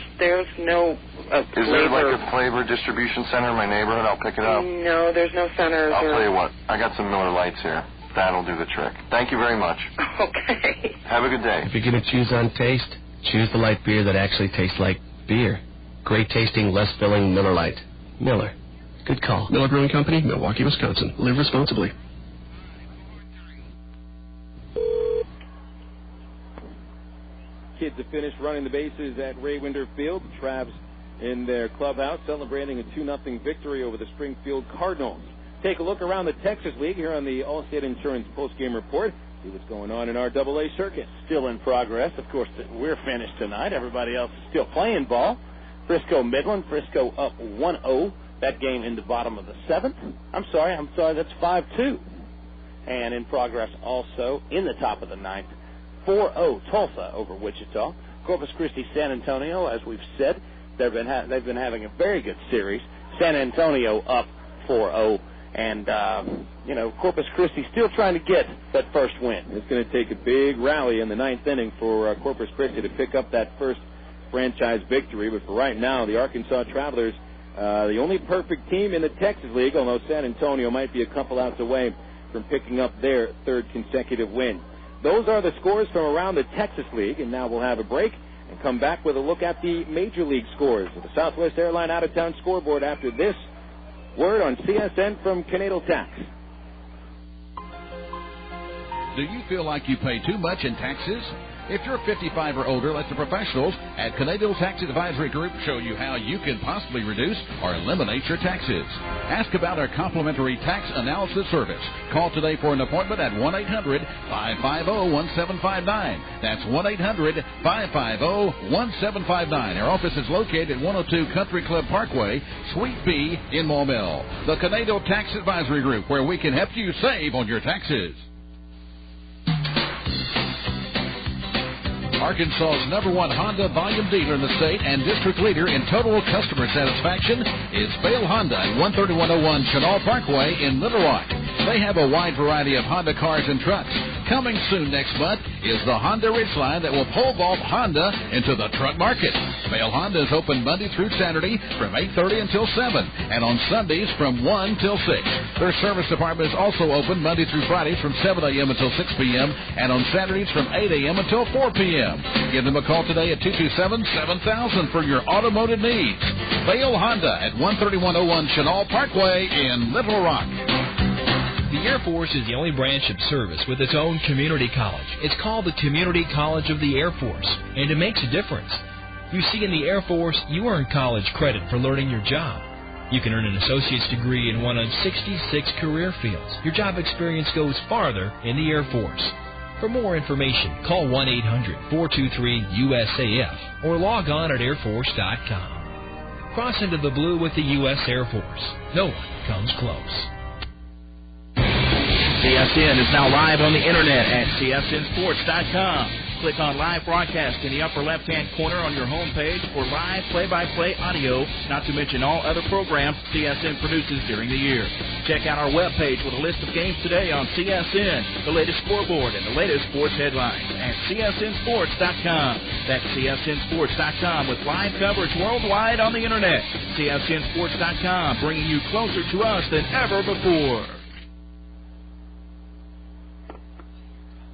no Is there, like, a flavor distribution center in my neighborhood? I'll pick it up. No, there's no center. I'll tell you what. I got some Miller Lights here. That'll do the trick. Thank you very much. Okay. Have a good day. If you're going to choose on taste, choose the light beer that actually tastes like beer. Great tasting, less filling Miller Lite. Miller. Good call. Miller Brewing Company, Milwaukee, Wisconsin. Live responsibly. Kids have finished running the bases at Ray Winder Field. The Travs in their clubhouse celebrating a 2-0 victory over the Springfield Cardinals. Take a look around the Texas League here on the Allstate Insurance postgame report. See what's going on in our AA circuit. Still in progress. Of course, we're finished tonight. Everybody else is still playing ball. Frisco Midland. Frisco up 1-0. That game in the bottom of the 7th. I'm sorry. That's 5-2. And in progress also in the top of the 9th. 4-0 Tulsa over Wichita. Corpus Christi San Antonio, as we've said, they've been having a very good series. San Antonio up 4-0. And, Corpus Christi still trying to get that first win. It's going to take a big rally in the 9th inning for Corpus Christi to pick up that first franchise victory. But for right now, the Arkansas Travelers, the only perfect team in the Texas League, although San Antonio might be a couple outs away from picking up their third consecutive win. Those are the scores from around the Texas League, and now we'll have a break and come back with a look at the Major League scores of the Southwest Airline Out-of-Town scoreboard after this word on CSN from Canadal Tax. Do you feel like you pay too much in taxes? If you're 55 or older, let the professionals at Canadial Tax Advisory Group show you how you can possibly reduce or eliminate your taxes. Ask about our complimentary tax analysis service. Call today for an appointment at 1-800-550-1759. That's 1-800-550-1759. Our office is located at 102 Country Club Parkway, Suite B in Maumelle. The Canadial Tax Advisory Group, where we can help you save on your taxes. Arkansas's #1 Honda volume dealer in the state and district leader in total customer satisfaction is Bale Honda at 13101 Chenal Parkway in Little Rock. They have a wide variety of Honda cars and trucks. Coming soon next month is the Honda Ridgeline that will pole vault Honda into the truck market. Bale Honda is open Monday through Saturday from 8:30 until 7, and on Sundays from 1 till 6. Their service department is also open Monday through Friday from 7 a.m. until 6 p.m. and on Saturdays from 8 a.m. until 4 p.m. Give them a call today at 227-7000 for your automotive needs. Bale Honda at 13101 Chenal Parkway in Little Rock. The Air Force is the only branch of service with its own community college. It's called the Community College of the Air Force, and it makes a difference. You see, in the Air Force, you earn college credit for learning your job. You can earn an associate's degree in one of 66 career fields. Your job experience goes farther in the Air Force. For more information, call 1-800-423-USAF or log on at airforce.com. Cross into the blue with the U.S. Air Force. No one comes close. CSN is now live on the internet at csnsports.com. Click on Live Broadcast in the upper left-hand corner on your home page for live play-by-play audio, not to mention all other programs CSN produces during the year. Check out our webpage with a list of games today on CSN, the latest scoreboard, and the latest sports headlines at CSNSports.com. That's CSNSports.com with live coverage worldwide on the Internet. CSNSports.com, bringing you closer to us than ever before.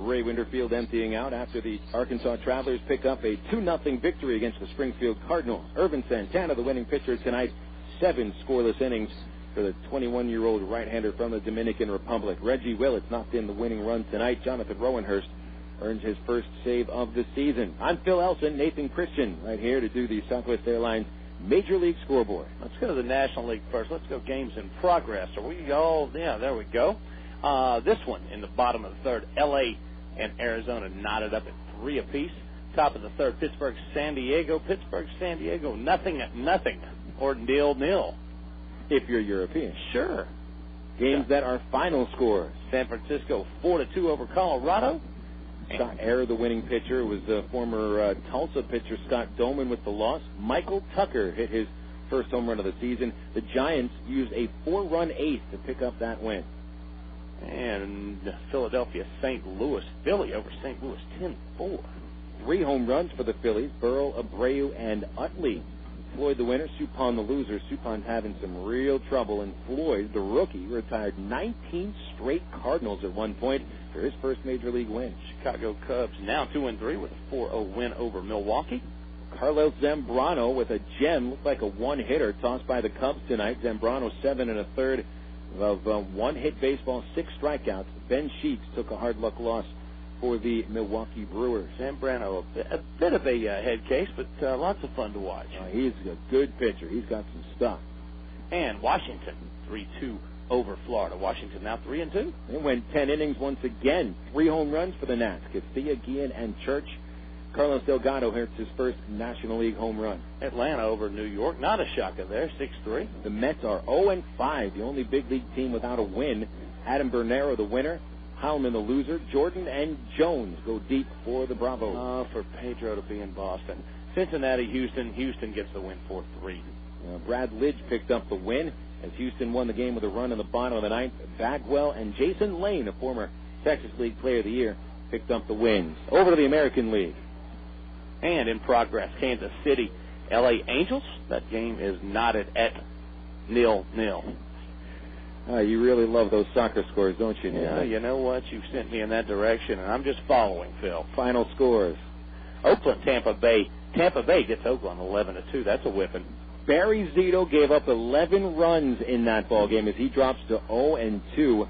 Ray Winterfield emptying out after the Arkansas Travelers pick up a 2-0 victory against the Springfield Cardinals. Ervin Santana, the winning pitcher tonight, 7 scoreless innings for the 21-year-old right-hander from the Dominican Republic. Reggie Willits knocked in the winning run tonight. Jonathan Rowenhurst earns his first save of the season. I'm Phil Elson, Nathan Christian, right here to do the Southwest Airlines Major League Scoreboard. Let's go to the National League first. Let's go games in progress. Are we all, yeah, there we go. This one in the bottom of the third, L.A. and Arizona knotted up at 3 apiece. Top of the third, Pittsburgh, San Diego, nothing at nothing, or 0-0. If you're European. Sure. Games that are final scores. San Francisco 4-2 over Colorado. Scott Ehrer, the winning pitcher, was the former Tulsa pitcher Scott Doman with the loss. Michael Tucker hit his first home run of the season. The Giants used a 4-run eighth to pick up that win. And Philadelphia, St. Louis, Philly over St. Louis, 10-4. 3 home runs for the Phillies, Burrell, Abreu, and Utley. Floyd, the winner, Suppan, the loser. Suppan's having some real trouble, and Floyd, the rookie, retired 19 straight Cardinals at one point for his first Major League win. Chicago Cubs now 2-3 with a 4-0 win over Milwaukee. Carlos Zambrano with a gem, looked like a one-hitter tossed by the Cubs tonight. Zambrano 7 1/3 of one-hit baseball, 6 strikeouts. Ben Sheets took a hard luck loss for the Milwaukee Brewers. Zambrano, a bit of a head case, but lots of fun to watch. He's a good pitcher. He's got some stuff. And Washington, 3-2 over Florida. Washington now 3-2. They went 10 innings once again. 3 home runs for the Nats. Casilla, Guillen, and Church. Carlos Delgado hits his first National League home run. Atlanta over New York. Not a shocker there, 6-3. The Mets are 0-5, the only big league team without a win. Adam Bernero, the winner. Heilman, the loser. Jordan and Jones go deep for the Bravos. For Pedro to be in Boston. Cincinnati, Houston. Houston gets the win 4-3. Brad Lidge picked up the win as Houston won the game with a run in the bottom of the ninth. Bagwell and Jason Lane, a former Texas League Player of the Year, picked up the wins. Over to the American League. And in progress, Kansas City, L.A. Angels. That game is knotted at 0-0. You really love those soccer scores, don't you, Neil? Yeah, you know what? You've sent me in that direction, and I'm just following, Phil. Final scores. Oakland, Tampa Bay. Tampa Bay gets Oakland 11-2. That's a whipping. Barry Zito gave up 11 runs in that ball game as he drops to 0-2.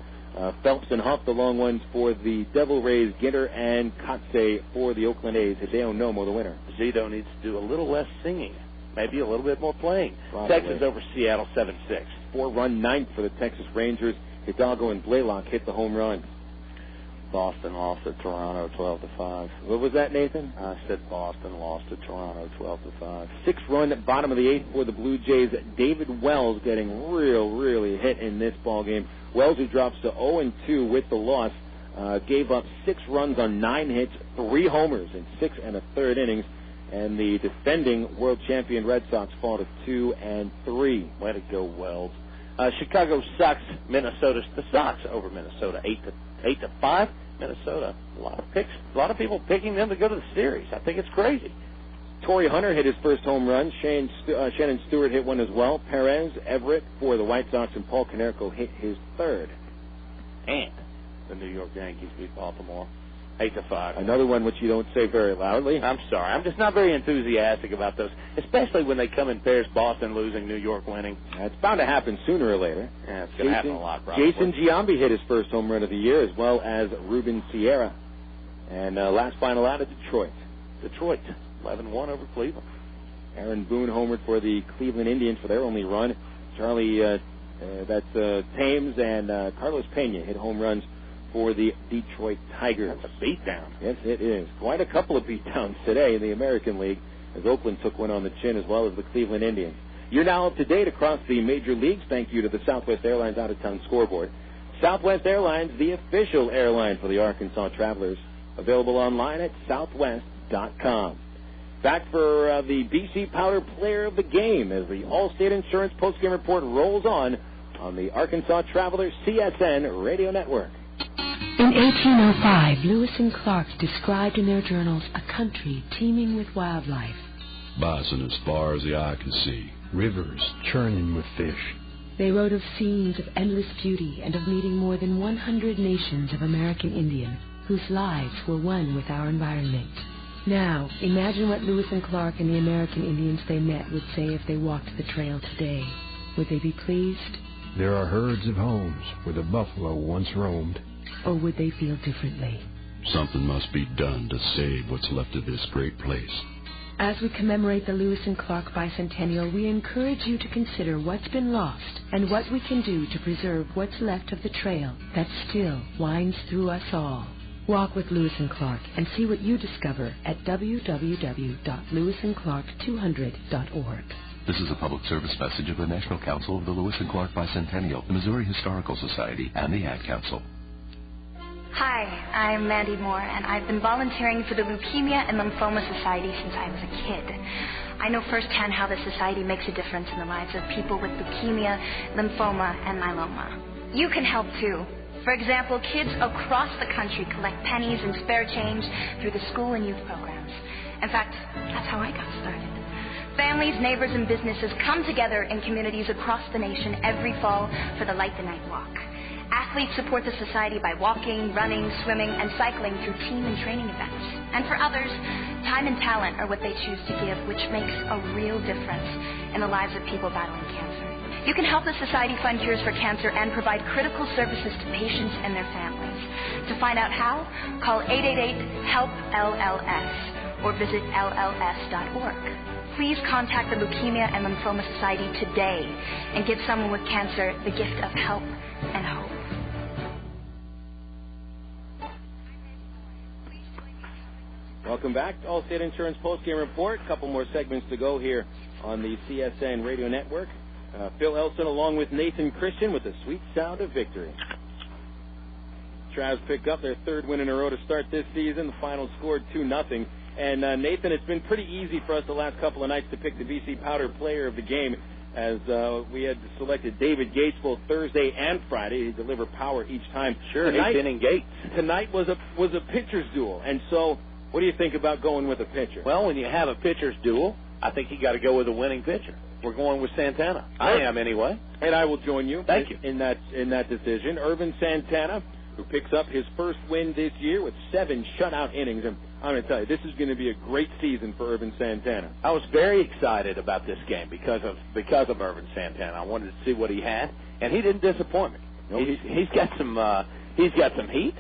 Phelps and Huff, the long ones for the Devil Rays. Ginter and Kotze for the Oakland A's. Hideo Nomo, the winner. Zito needs to do a little less singing, maybe a little bit more playing. Probably. Texas over Seattle 7-6. 4-run ninth for the Texas Rangers. Hidalgo and Blaylock hit the home run. Boston lost to Toronto 12-5. What was that, Nathan? I said Boston lost to Toronto 12-5. 6-run bottom of the 8th for the Blue Jays. David Wells getting really hit in this ball game. Wells, who drops to 0-2 with the loss, gave up 6 runs on 9 hits, 3 homers in 6 1/3 innings. And the defending world champion Red Sox fall to 2-3. Way to go, Wells. Chicago Sox, Minnesota. The Sox over Minnesota, 8-5. Minnesota, a lot of picks. A lot of people picking them to go to the series. I think it's crazy. Torrey Hunter hit his first home run. Shannon Stewart hit one as well. Perez, Everett for the White Sox, and Paul Konerko hit his third. And the New York Yankees beat Baltimore 8-5. Another one which you don't say very loudly. I'm sorry. I'm just not very enthusiastic about those, especially when they come in pairs, Boston losing, New York winning. It's bound to happen sooner or later. Yeah, it's going to happen a lot, probably. Jason Giambi hit his first home run of the year, as well as Ruben Sierra. And last final out of Detroit. Detroit, 11-1 over Cleveland. Aaron Boone homered for the Cleveland Indians for their only run. Charlie, Thames and Carlos Pena hit home runs for the Detroit Tigers. That's a beatdown. Yes, it is. Quite a couple of beatdowns today in the American League, as Oakland took one on the chin, as well as the Cleveland Indians. You're now up to date across the major leagues, thank you to the Southwest Airlines Out-of-Town Scoreboard. Southwest Airlines, the official airline for the Arkansas Travelers. Available online at southwest.com. Back for the BC Powder Player of the Game as the Allstate Insurance postgame report rolls on the Arkansas Travelers CSN Radio Network. In 1805, Lewis and Clark described in their journals a country teeming with wildlife. Bison as far as the eye can see, rivers churning with fish. They wrote of scenes of endless beauty and of meeting more than 100 nations of American Indian whose lives were one with our environment. Now, imagine what Lewis and Clark and the American Indians they met would say if they walked the trail today. Would they be pleased? There are herds of homes where the buffalo once roamed. Or would they feel differently? Something must be done to save what's left of this great place. As we commemorate the Lewis and Clark Bicentennial, we encourage you to consider what's been lost and what we can do to preserve what's left of the trail that still winds through us all. Walk with Lewis and Clark and see what you discover at www.lewisandclark200.org. This is a public service message of the National Council of the Lewis and Clark Bicentennial, the Missouri Historical Society, and the Ad Council. Hi, I'm Mandy Moore, and I've been volunteering for the Leukemia and Lymphoma Society since I was a kid. I know firsthand how the society makes a difference in the lives of people with leukemia, lymphoma, and myeloma. You can help too. For example, kids across the country collect pennies and spare change through the school and youth programs. In fact, that's how I got started. Families, neighbors, and businesses come together in communities across the nation every fall for the Light the Night Walk. Athletes support the society by walking, running, swimming, and cycling through team and training events. And for others, time and talent are what they choose to give, which makes a real difference in the lives of people battling cancer. You can help the society fund cures for cancer and provide critical services to patients and their families. To find out how, call 888-HELP-LLS or visit lls.org. Please contact the Leukemia and Lymphoma Society today and give someone with cancer the gift of help and hope. Welcome back to Allstate Insurance Postgame Report. A couple more segments to go here on the CSN Radio Network. Phil Elson along with Nathan Christian with the sweet sound of victory. Travs pick up their third win in a row to start this season. The final scored 2-0. And Nathan, it's been pretty easy for us the last couple of nights to pick the BC Powder Player of the Game, as we had selected David Gates both Thursday and Friday. He delivered power each time. Sure, he's been in Gates. Tonight was a pitcher's duel, and so what do you think about going with a pitcher? Well, when you have a pitcher's duel, I think you got to go with a winning pitcher. We're going with Santana. I am anyway, and I will join you. Thank you in that decision. Ervin Santana, who picks up his first win this year with 7 shutout innings, and I'm going to tell you, this is going to be a great season for Ervin Santana. I was very excited about this game because of Ervin Santana. I wanted to see what he had, and he didn't disappoint me. Nope. He's got some heat,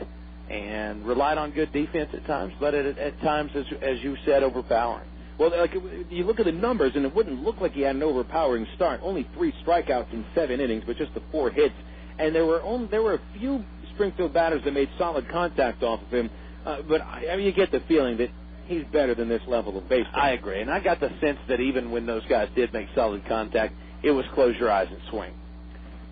and relied on good defense at times, but at times, as you said, overpowering. Well, like you look at the numbers, and it wouldn't look like he had an overpowering start. Only 3 strikeouts in 7 innings, but just the 4 hits. And there were a few Springfield batters that made solid contact off of him. But I mean, you get the feeling that he's better than this level of baseball. I agree, and I got the sense that even when those guys did make solid contact, it was close your eyes and swing.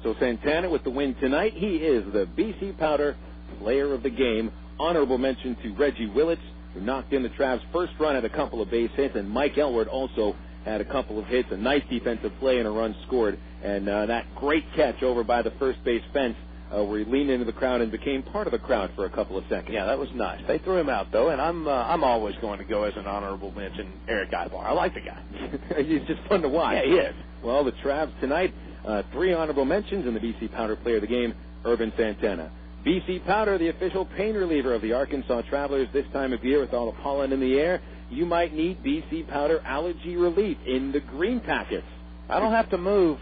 So Santana with the win tonight. He is the BC Powder Player of the Game. Honorable mention to Reggie Willits, who knocked in the Travs' first run at a couple of base hits, and Mike Elward also had a couple of hits, a nice defensive play, and a run scored. And that great catch over by the first base fence where he leaned into the crowd and became part of the crowd for a couple of seconds. Yeah, that was nice. They threw him out, though, and I'm always going to go as an honorable mention, Erick Aybar. I like the guy. He's just fun to watch. Yeah, he is. Well, the Travs tonight, 3 honorable mentions in the BC Powder Player of the Game, Ervin Santana. BC Powder, the official pain reliever of the Arkansas Travelers this time of year with all the pollen in the air. You might need BC Powder allergy relief in the green packets. I don't have to move.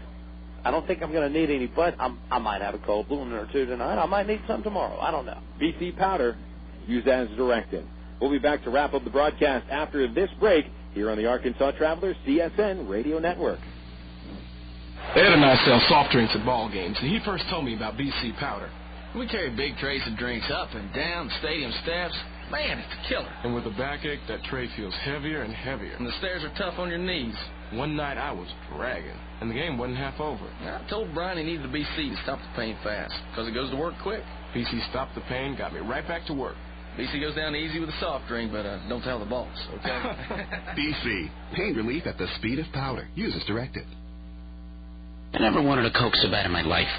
I don't think I'm going to need any, but I might have a cold balloon or two tonight. I might need some tomorrow. I don't know. BC Powder, use as directed. We'll be back to wrap up the broadcast after this break here on the Arkansas Travelers CSN Radio Network. Ed and I sell soft drinks at ball games, and he first told me about BC Powder. We carry big trays of drinks up and down the stadium steps. Man, it's a killer. And with a backache, that tray feels heavier and heavier. And the stairs are tough on your knees. One night I was dragging, and the game wasn't half over. I told Brian he needed the BC to stop the pain fast, because it goes to work quick. BC stopped the pain, got me right back to work. BC goes down easy with a soft drink, but don't tell the boss, okay? BC, pain relief at the speed of powder. Use as directed. I never wanted a Coke so bad in my life.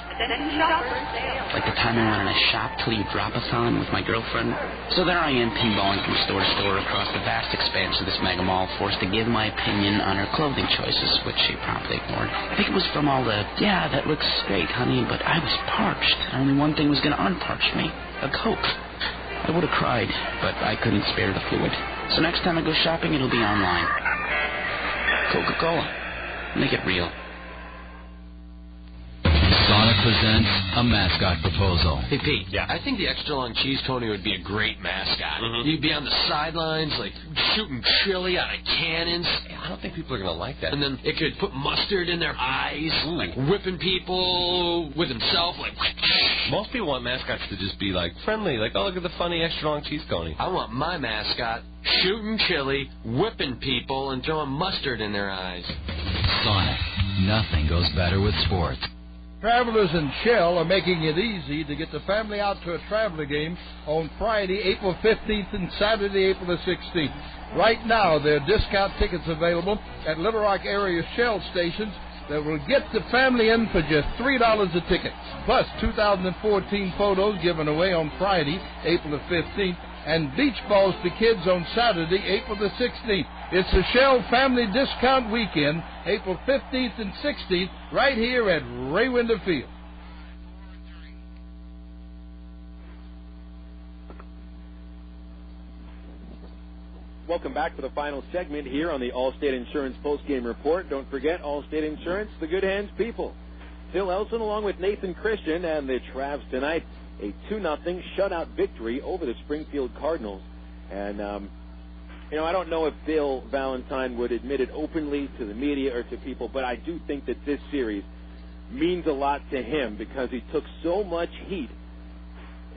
Like the time I went on a shop till you drop-a-thon with my girlfriend. So there I am, pinballing from store to store across the vast expanse of this mega mall, forced to give my opinion on her clothing choices, which she promptly ignored. I think it was from all the, yeah, that looks great, honey, but I was parched. Only one thing was going to unparch me, a Coke. I would have cried, but I couldn't spare the fluid. So next time I go shopping, it'll be online. Coca-Cola. Make it real. Sonic presents a mascot proposal. Hey, Pete. Yeah. I think the extra long cheese Tony would be a great mascot. He'd be on the sidelines, like, shooting chili out of cannons. I don't think people are going to like that. And then it could put mustard in their eyes, like whipping people with himself, like... Most people want mascots to just be, like, friendly, like, oh, look at the funny extra long cheese Tony. I want my mascot shooting chili, whipping people, and throwing mustard in their eyes. Sonic. Nothing goes better with sports. Travelers and Shell are making it easy to get the family out to a Traveler game on Friday, April 15th and Saturday, April the 16th. Right now, there are discount tickets available at Little Rock area Shell stations that will get the family in for just $3 a ticket, plus 2014 photos given away on Friday, April the 15th, and beach balls to kids on Saturday, April the 16th. It's the Shell Family Discount Weekend, April 15th and 16th, right here at Raywinder Field. Welcome back to the final segment here on the Allstate Insurance Postgame Report. Don't forget, Allstate Insurance, the good hands people. Phil Elson along with Nathan Christian and the Travs tonight, a 2-0 shutout victory over the Springfield Cardinals. And, I don't know if Bill Valentine would admit it openly to the media or to people, but I do think that this series means a lot to him because he took so much heat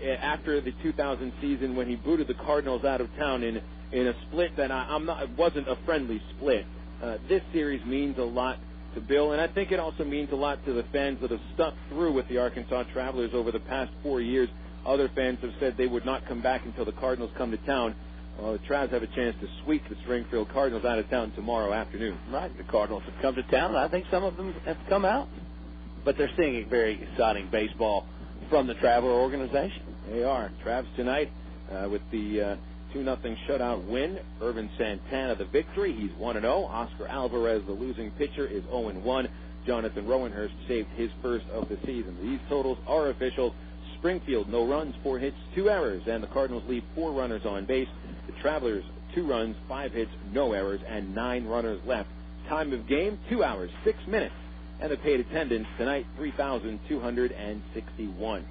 after the 2000 season when he booted the Cardinals out of town in a split that it wasn't a friendly split. This series means a lot to Bill, and I think it also means a lot to the fans that have stuck through with the Arkansas Travelers over the past 4 years. Other fans have said they would not come back until the Cardinals come to town. Well, the Travs have a chance to sweep the Springfield Cardinals out of town tomorrow afternoon. Right, the Cardinals have come to town. I think some of them have come out. But they're seeing very exciting baseball from the Traveler organization. They are. Travs tonight with the 2-0 shutout win. Ervin Santana the victory. He's 1-0. Oscar Alvarez, the losing pitcher, is 0-1. Jonathan Rowenhurst saved his first of the season. These totals are official. Springfield, no runs, 4 hits, 2 errors, and the Cardinals leave 4 runners on base. The Travelers, 2 runs, 5 hits, no errors, and 9 runners left. Time of game, 2 hours, 6 minutes. And the paid attendance tonight, 3,261.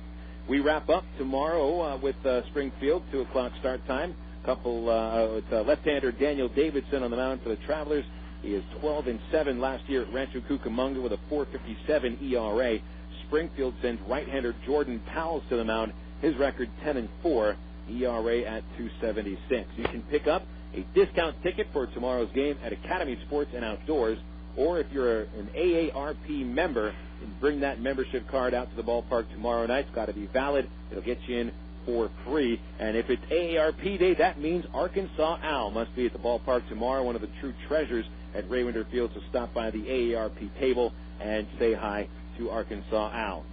We wrap up tomorrow with Springfield, 2 o'clock start time. With left-hander Daniel Davidson on the mound for the Travelers. He is 12-7 last year at Rancho Cucamonga with a 4.57 ERA. Springfield sends right-hander Jordan Powell to the mound. His record 10-4, ERA at 2.76. You can pick up a discount ticket for tomorrow's game at Academy Sports and Outdoors, or if you're an AARP member, bring that membership card out to the ballpark tomorrow night. It's got to be valid. It'll get you in for free. And if it's AARP Day, that means Arkansas Al must be at the ballpark tomorrow. One of the true treasures at Raywinder Field, so stop by the AARP table and say hi to Arkansas Al.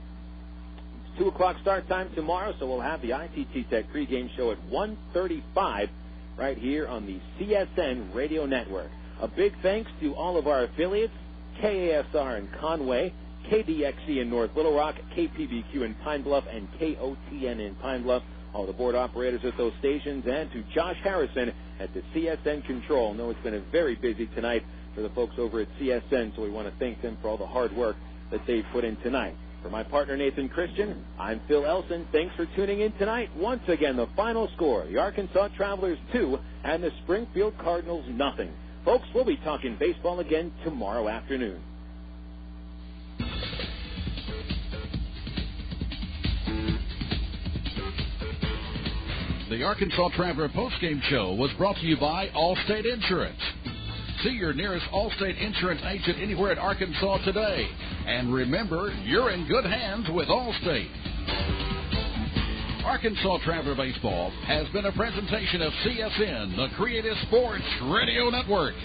It's 2 o'clock start time tomorrow, so we'll have the ITT Tech pregame show at 1:35 right here on the CSN Radio Network. A big thanks to all of our affiliates, KASR in Conway, KDXC in North Little Rock, KPBQ in Pine Bluff, and KOTN in Pine Bluff, all the board operators at those stations, and to Josh Harrison at the CSN Control. I know it's been a very busy tonight for the folks over at CSN, so we want to thank them for all the hard work that they've put in tonight. For my partner, Nathan Christian, I'm Phil Elson. Thanks for tuning in tonight. Once again, the final score, the Arkansas Travelers 2 and the Springfield Cardinals 0. Folks, we'll be talking baseball again tomorrow afternoon. The Arkansas Traveler postgame show was brought to you by Allstate Insurance. See your nearest Allstate Insurance agent anywhere in Arkansas today. And remember, you're in good hands with Allstate. Arkansas Traveler Baseball has been a presentation of CSN, the Creative Sports Radio Network.